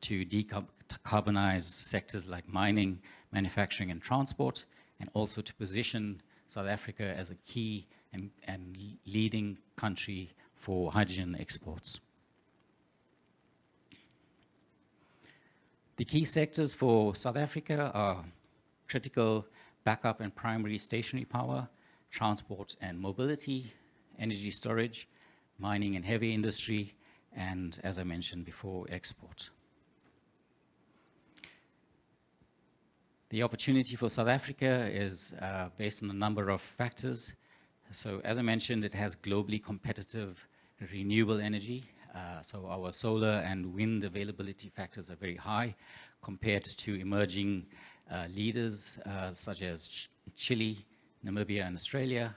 to decarbonize sectors like mining, manufacturing, and transport, and also to position South Africa as a key and leading country for hydrogen exports. The key sectors for South Africa are critical backup and primary stationary power, transport and mobility, energy storage, mining and heavy industry, and, as I mentioned before, export. The opportunity for South Africa is based on a number of factors. So, as I mentioned, it has globally competitive renewable energy. So our solar and wind availability factors are very high compared to emerging leaders such as Chile, Namibia, and Australia,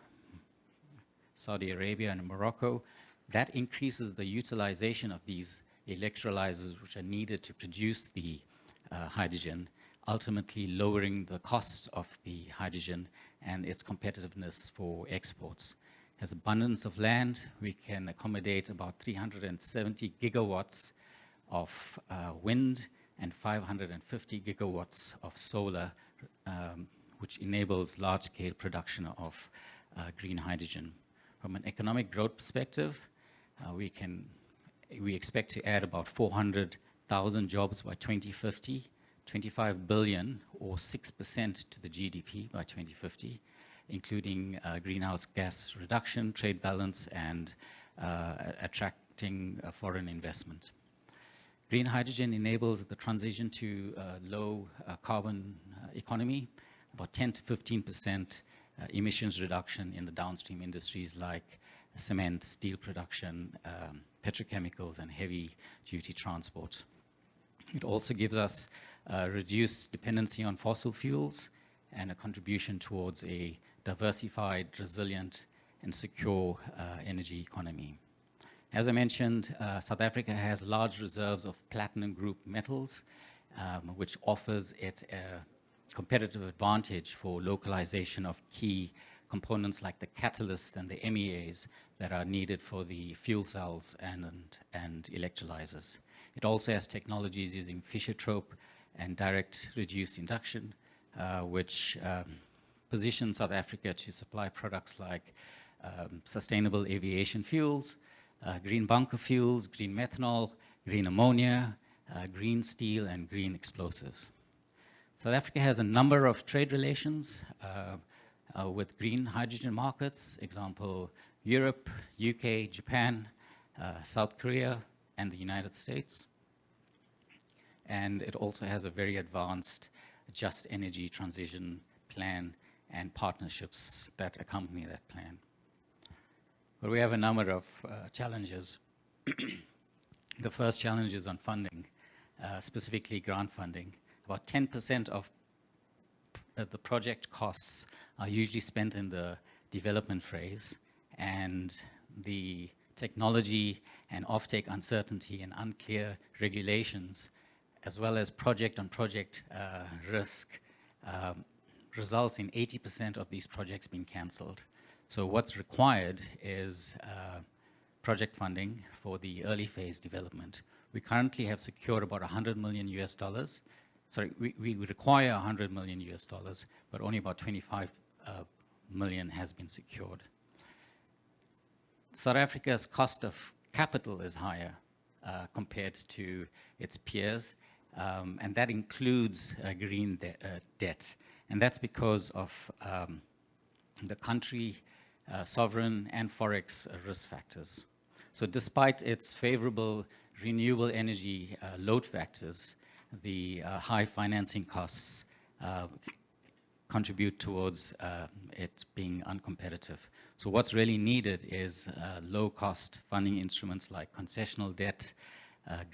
Saudi Arabia, and Morocco. That increases the utilization of these electrolyzers which are needed to produce the hydrogen, ultimately lowering the cost of the hydrogen and its competitiveness for exports. Has abundance of land. We can accommodate about 370 gigawatts of wind and 550 gigawatts of solar, which enables large-scale production of green hydrogen. From an economic growth perspective, we expect to add about 400,000 jobs by 2050, 25 billion or 6% to the GDP by 2050. Including greenhouse gas reduction, trade balance, and attracting foreign investment. Green hydrogen enables the transition to a low carbon economy, about 10 to 15% emissions reduction in the downstream industries like cement, steel production, petrochemicals, and heavy-duty transport. It also gives us reduced dependency on fossil fuels and a contribution towards a diversified, resilient, and secure energy economy. As I mentioned, South Africa has large reserves of platinum group metals, which offers it a competitive advantage for localization of key components like the catalysts and the MEAs that are needed for the fuel cells and electrolyzers. It also has technologies using Fischer-Tropsch and direct reduced induction, which positions South Africa to supply products like sustainable aviation fuels, green bunker fuels, green methanol, green ammonia, green steel, and green explosives. South Africa has a number of trade relations with green hydrogen markets, example, Europe, UK, Japan, South Korea, and the United States. And it also has a very advanced just energy transition plan and partnerships that accompany that plan. But we have a number of challenges. The first challenge is on funding, specifically grant funding. About 10% of the project costs are usually spent in the development phase, and the technology and offtake uncertainty and unclear regulations, as well as project-on-project risk, results in 80% of these projects being cancelled. So what's required is project funding for the early phase development. We currently have secured about $100 million US. Sorry, we require $100 million US, but only about 25 million has been secured. South Africa's cost of capital is higher compared to its peers, and that includes green debt. And that's because of the country sovereign and forex risk factors. So despite its favorable renewable energy load factors, the high financing costs contribute towards it being uncompetitive. So what's really needed is low-cost funding instruments like concessional debt,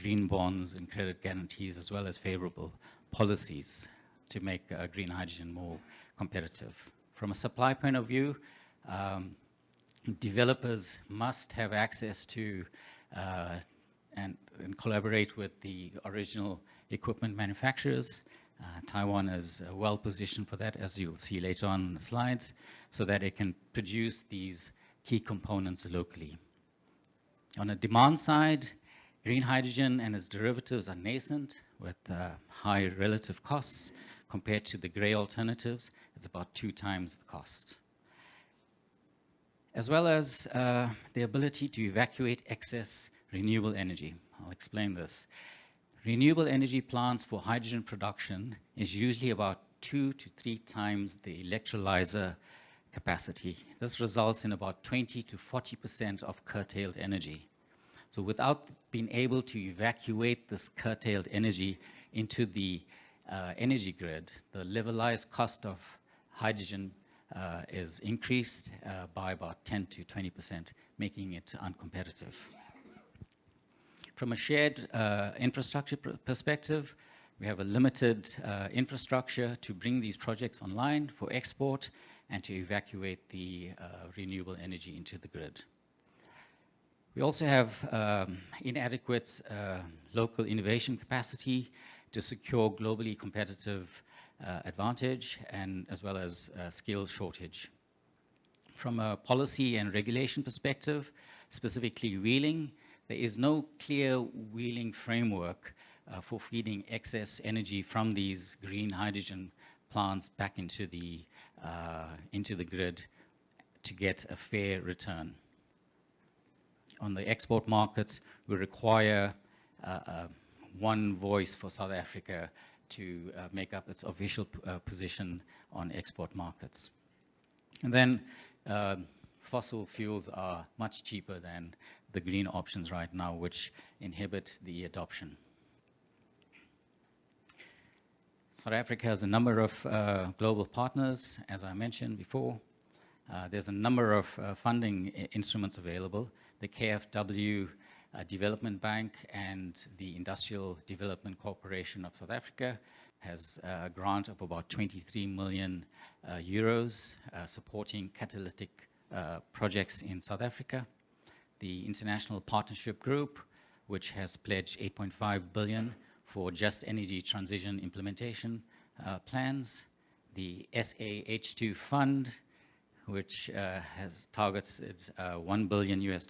green bonds, and credit guarantees, as well as favorable policies to make green hydrogen more competitive. From a supply point of view, developers must have access to and collaborate with the original equipment manufacturers. Taiwan is well positioned for that, as you'll see later on in the slides, so that it can produce these key components locally. On a demand side, green hydrogen and its derivatives are nascent with high relative costs. Compared to the gray alternatives, it's about 2 times the cost. As well as the ability to evacuate excess renewable energy. I'll explain this. Renewable energy plants for hydrogen production is usually about 2 to 3 times the electrolyzer capacity. This results in about 20 to 40% of curtailed energy. So without being able to evacuate this curtailed energy into the energy grid, the levelized cost of hydrogen is increased by about 10 to 20%, making it uncompetitive. From a shared infrastructure perspective, we have a limited infrastructure to bring these projects online for export and to evacuate the renewable energy into the grid. We also have inadequate local innovation capacity to secure globally competitive advantage, and as well as skill shortage. From a policy and regulation perspective, specifically wheeling, there is no clear wheeling framework for feeding excess energy from these green hydrogen plants back into the grid to get a fair return. On the export markets, we require one voice for South Africa to make up its official position on export markets. And then fossil fuels are much cheaper than the green options right now, which inhibit the adoption. South Africa has a number of global partners, as I mentioned before. There's a number of funding instruments available. The KfW Development Bank and the Industrial Development Corporation of South Africa has a grant of about 23 million euros supporting catalytic projects in South Africa. The International Partnership Group, which has pledged 8.5 billion for just energy transition implementation plans. The SAH2 Fund, which has targets $1 billion US,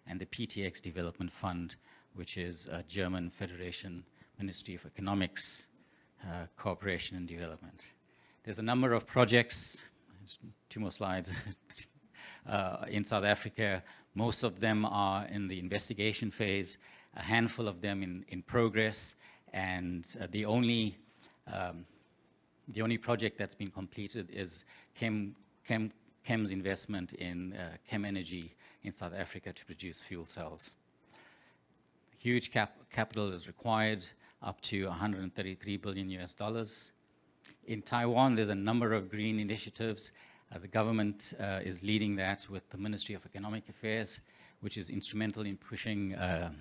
and the PTX Development Fund, which is a German Federation Ministry of Economics cooperation and development. There's a number of projects, 2 more slides, in South Africa. Most of them are in the investigation phase, a handful of them in progress, and the only project that's been completed is Chem's investment in Chem Energy in South Africa to produce fuel cells. Huge capital is required, up to $133 billion US. In Taiwan, there's a number of green initiatives. The government is leading that with the Ministry of Economic Affairs, which is instrumental in pushing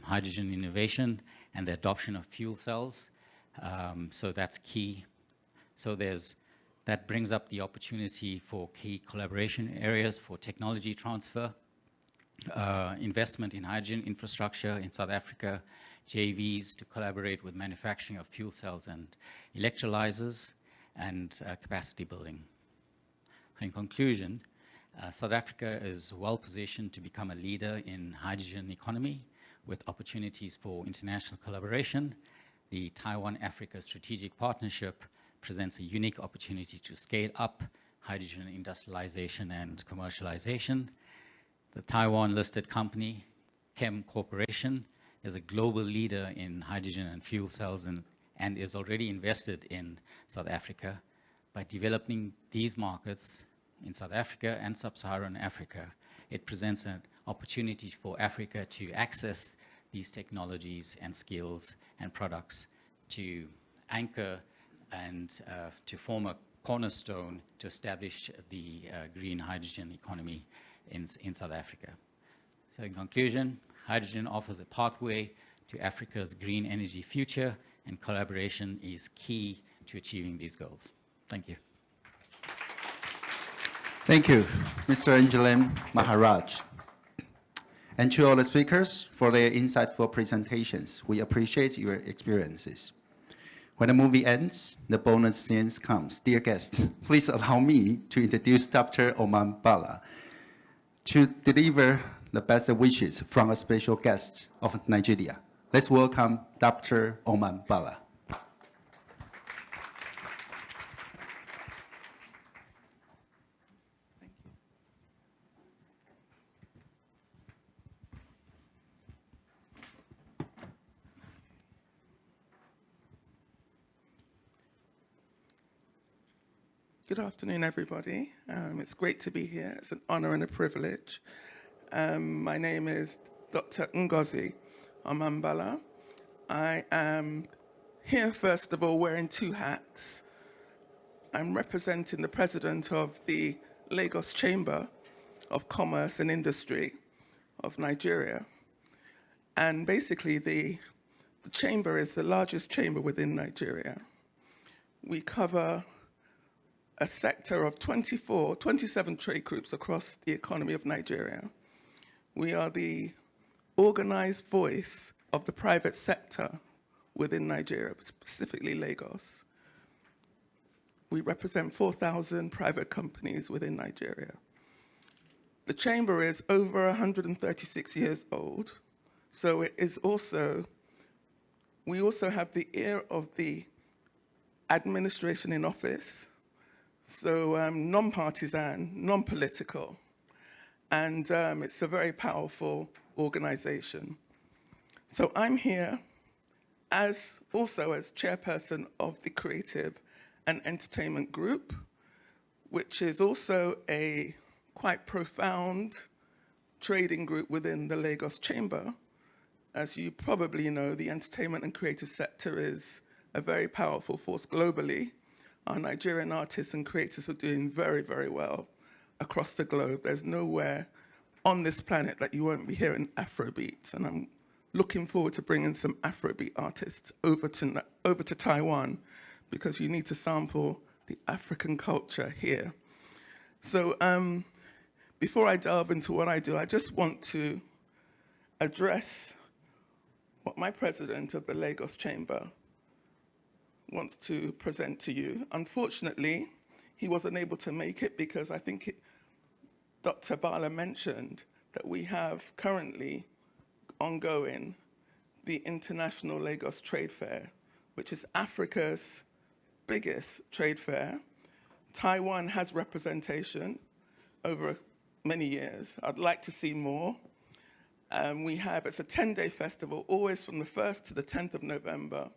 hydrogen innovation and the adoption of fuel cells. So that's key. So that brings up the opportunity for key collaboration areas for technology transfer, investment in hydrogen infrastructure in South Africa, JVs to collaborate with manufacturing of fuel cells and electrolyzers, and capacity building. So in conclusion, South Africa is well positioned to become a leader in hydrogen economy with opportunities for international collaboration. The Taiwan-Africa Strategic Partnership presents a unique opportunity to scale up hydrogen industrialization and commercialization. The Taiwan-listed company, Chem Corporation, is a global leader in hydrogen and fuel cells and is already invested in South Africa. By developing these markets in South Africa and Sub-Saharan Africa, it presents an opportunity for Africa to access these technologies and skills and products to anchor and to form a cornerstone to establish the green hydrogen economy in South Africa. So in conclusion, hydrogen offers a pathway to Africa's green energy future, and collaboration is key to achieving these goals. Thank you. Thank you, Mr. Angelim Maharaj. And to all the speakers for their insightful presentations. We appreciate your experiences. When the movie ends, the bonus scenes comes. Dear guests, please allow me to introduce Dr. Oman Bala to deliver the best wishes from a special guest of Nigeria. Let's welcome Dr. Oman Bala. Good afternoon, everybody. It's great to be here. It's an honor and a privilege. My name is Dr. Ngozi Omambala. I am here, first of all, wearing 2 hats. I'm representing the president of the Lagos Chamber of Commerce and Industry of Nigeria. And basically, the chamber is the largest chamber within Nigeria. We cover a sector of 27 trade groups across the economy of Nigeria. We are the organized voice of the private sector within Nigeria, specifically Lagos. We represent 4,000 private companies within Nigeria. The chamber is over 136 years old, so it is also, we also have the ear of the administration in office, so non-partisan, non-political, and it's a very powerful organization. So I'm here also as chairperson of the Creative and Entertainment Group, which is also a quite profound trading group within the Lagos Chamber. As you probably know, the entertainment and creative sector is a very powerful force globally. Our Nigerian artists and creators are doing very, very well across the globe. There's nowhere on this planet that you won't be hearing Afrobeats, and I'm looking forward to bringing some Afrobeat artists over to Taiwan, because you need to sample the African culture here. So before I delve into what I do, I just want to address what my president of the Lagos Chamber wants to present to you. Unfortunately, he wasn't able to make it because I think Dr. Bala mentioned that we have currently ongoing the International Lagos Trade Fair, which is Africa's biggest trade fair. Taiwan has representation over many years. I'd like to see more. It's a 10-day festival, always from the 1st to the 10th of November.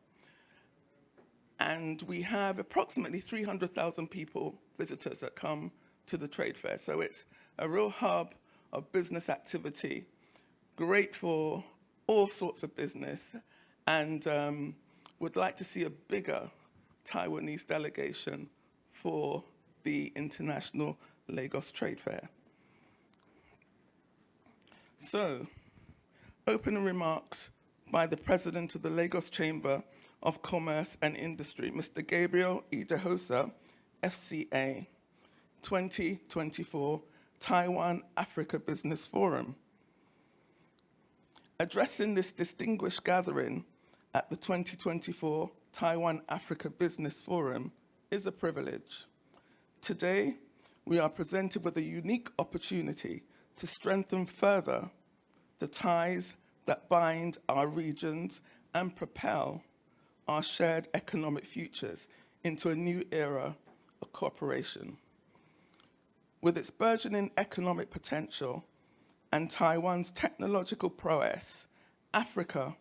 And we have approximately 300,000 visitors that come to the trade fair. So it's a real hub of business activity, great for all sorts of business, and would like to see a bigger Taiwanese delegation for the International Lagos Trade Fair. So, opening remarks by the President of the Lagos Chamber of Commerce and Industry, Mr. Gabriel Idahosa, FCA, 2024 Taiwan Africa Business Forum. Addressing this distinguished gathering at the 2024 Taiwan Africa Business Forum is a privilege. Today, we are presented with a unique opportunity to strengthen further the ties that bind our regions and propel our shared economic futures into a new era of cooperation. With its burgeoning economic potential and Taiwan's technological prowess, Africa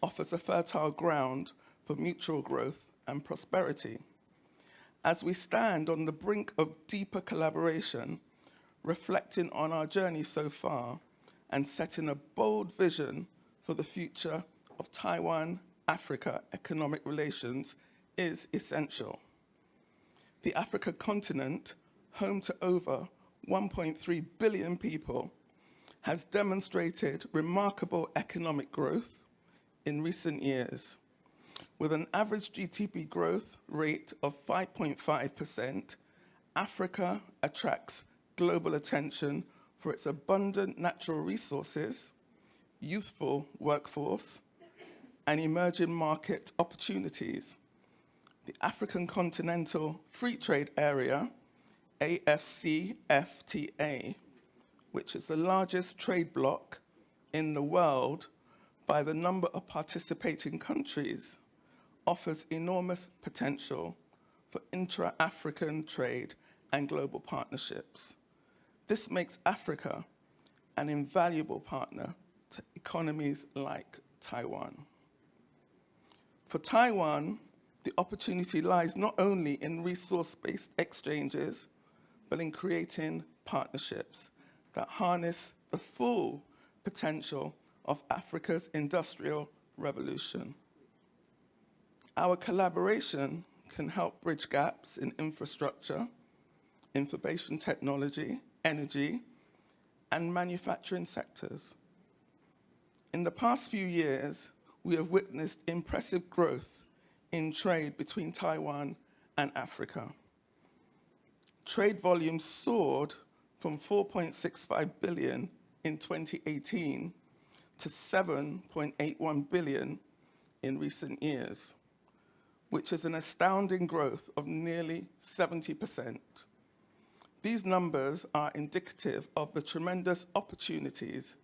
offers a fertile ground for mutual growth and prosperity. As we stand on the brink of deeper collaboration, reflecting on our journey so far and setting a bold vision for the future of Taiwan-Africa economic relations is essential. The Africa continent, home to over 1.3 billion people, has demonstrated remarkable economic growth in recent years. With an average GDP growth rate of 5.5%, Africa attracts global attention for its abundant natural resources, youthful workforce, and emerging market opportunities. The African Continental Free Trade Area, AFCFTA, which is the largest trade bloc in the world by the number of participating countries, offers enormous potential for intra-African trade and global partnerships. This makes Africa an invaluable partner to economies like Taiwan. For Taiwan, the opportunity lies not only in resource-based exchanges, but in creating partnerships that harness the full potential of Africa's industrial revolution. Our collaboration can help bridge gaps in infrastructure, information technology, energy, and manufacturing sectors. In the past few years, we have witnessed impressive growth in trade between Taiwan and Africa. Trade volumes soared from 4.65 billion in 2018 to 7.81 billion in recent years, which is an astounding growth of nearly 70%. These numbers are indicative of the tremendous opportunities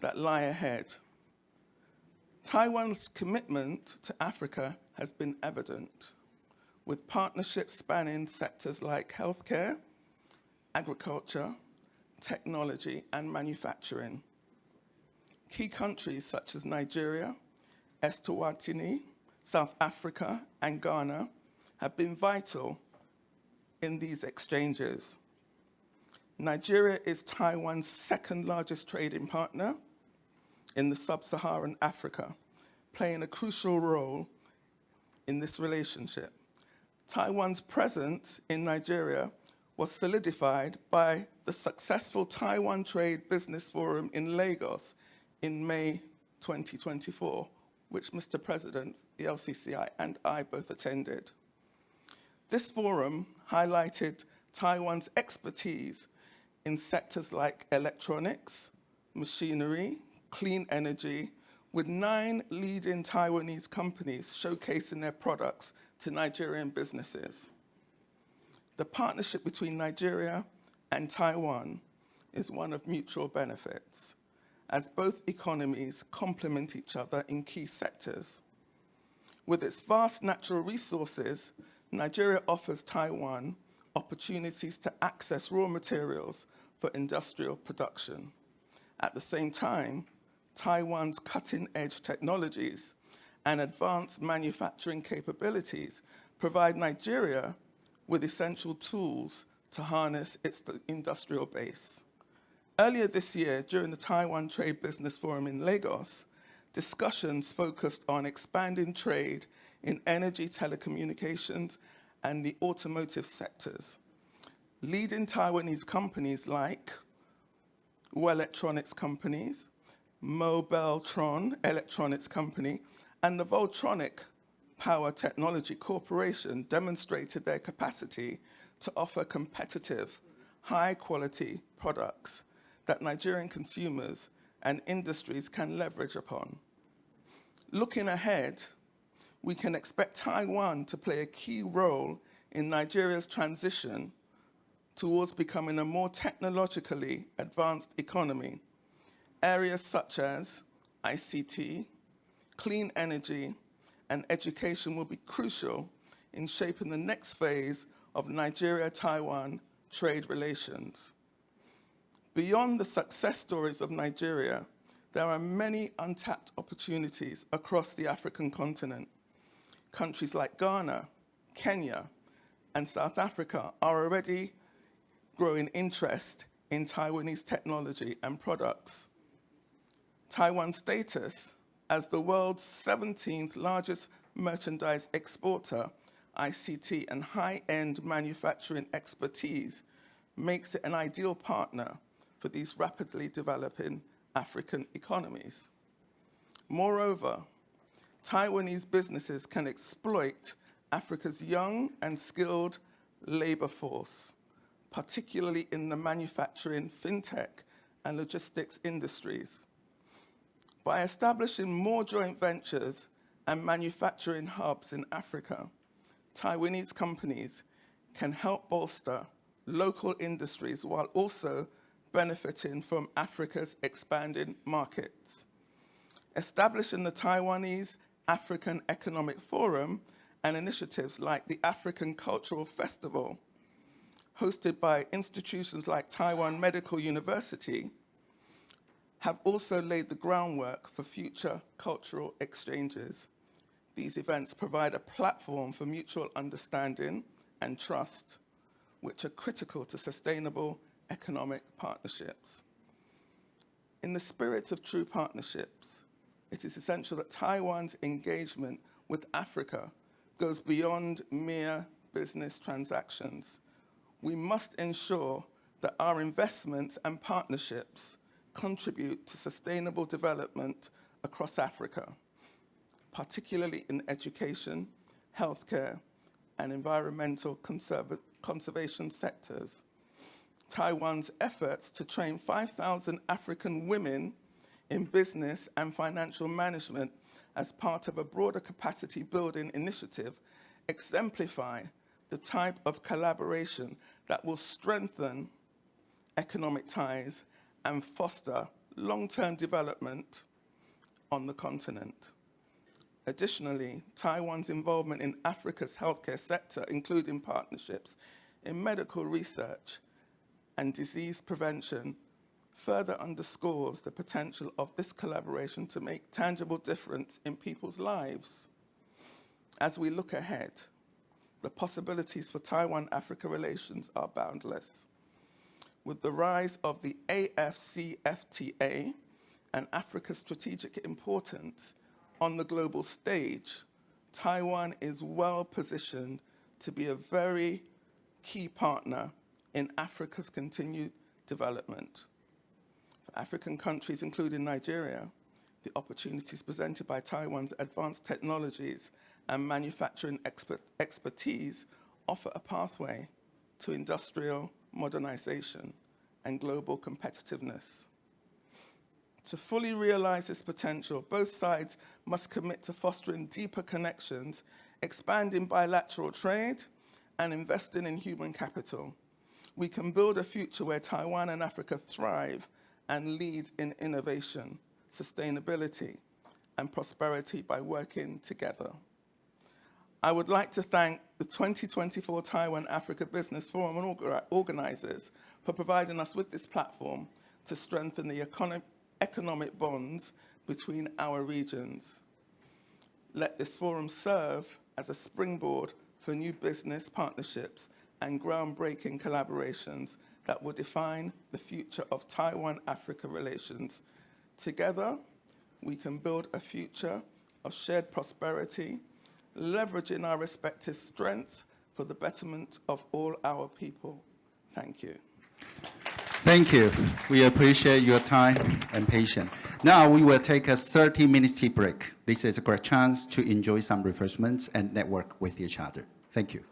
that lie ahead. Taiwan's commitment to Africa has been evident, with partnerships spanning sectors like healthcare, agriculture, technology, and manufacturing. Key countries such as Nigeria, Eswatini, South Africa, and Ghana have been vital in these exchanges. Nigeria is Taiwan's second largest trading partner in the sub-Saharan Africa, playing a crucial role in this relationship. Taiwan's presence in Nigeria was solidified by the successful Taiwan Trade Business Forum in Lagos in May 2024, which Mr. President, the LCCI, and I both attended. This forum highlighted Taiwan's expertise in sectors like electronics, machinery, clean energy, with 9 leading Taiwanese companies showcasing their products to Nigerian businesses. The partnership between Nigeria and Taiwan is one of mutual benefits, as both economies complement each other in key sectors. With its vast natural resources, Nigeria offers Taiwan opportunities to access raw materials for industrial production. At the same time, Taiwan's cutting-edge technologies and advanced manufacturing capabilities provide Nigeria with essential tools to harness its industrial base. Earlier this year, during the Taiwan Trade Business Forum in Lagos, discussions focused on expanding trade in energy, telecommunications, and the automotive sectors. Leading Taiwanese companies like Electronics companies, Mobeltron Electronics Company, and the Voltronic Power Technology Corporation demonstrated their capacity to offer competitive, high-quality products that Nigerian consumers and industries can leverage upon. Looking ahead, we can expect Taiwan to play a key role in Nigeria's transition towards becoming a more technologically advanced economy. Areas such as ICT, clean energy, and education will be crucial in shaping the next phase of Nigeria-Taiwan trade relations. Beyond the success stories of Nigeria, there are many untapped opportunities across the African continent. Countries like Ghana, Kenya, and South Africa are already growing interest in Taiwanese technology and products. Taiwan's status as the world's 17th largest merchandise exporter, ICT, and high-end manufacturing expertise makes it an ideal partner for these rapidly developing African economies. Moreover, Taiwanese businesses can exploit Africa's young and skilled labor force, particularly in the manufacturing, fintech, and logistics industries. By establishing more joint ventures and manufacturing hubs in Africa, Taiwanese companies can help bolster local industries while also benefiting from Africa's expanding markets. Establishing the Taiwanese African Economic Forum and initiatives like the African Cultural Festival, hosted by institutions like Taiwan Medical University, have also laid the groundwork for future cultural exchanges. These events provide a platform for mutual understanding and trust, which are critical to sustainable economic partnerships. In the spirit of true partnerships, it is essential that Taiwan's engagement with Africa goes beyond mere business transactions. We must ensure that our investments and partnerships contribute to sustainable development across Africa, particularly in education, healthcare, and environmental conservation sectors. Taiwan's efforts to train 5,000 African women in business and financial management as part of a broader capacity building initiative exemplify the type of collaboration that will strengthen economic ties and foster long-term development on the continent. Additionally, Taiwan's involvement in Africa's healthcare sector, including partnerships in medical research and disease prevention, further underscores the potential of this collaboration to make tangible difference in people's lives. As we look ahead, the possibilities for Taiwan-Africa relations are boundless. With the rise of the AFCFTA and Africa's strategic importance on the global stage, Taiwan is well positioned to be a very key partner in Africa's continued development. For African countries, including Nigeria, the opportunities presented by Taiwan's advanced technologies and manufacturing expertise offer a pathway to industrial modernization and global competitiveness. To fully realize this potential, both sides must commit to fostering deeper connections, expanding bilateral trade, and investing in human capital. We can build a future where Taiwan and Africa thrive and lead in innovation, sustainability, and prosperity by working together. I would like to thank the 2024 Taiwan Africa Business Forum and organizers for providing us with this platform to strengthen the economic bonds between our regions. Let this forum serve as a springboard for new business partnerships and groundbreaking collaborations that will define the future of Taiwan-Africa relations. Together, we can build a future of shared prosperity, leveraging our respective strengths for the betterment of all our people. Thank you. Thank you. We appreciate your time and patience. Now we will take a 30-minute tea break. This is a great chance to enjoy some refreshments and network with each other. Thank you.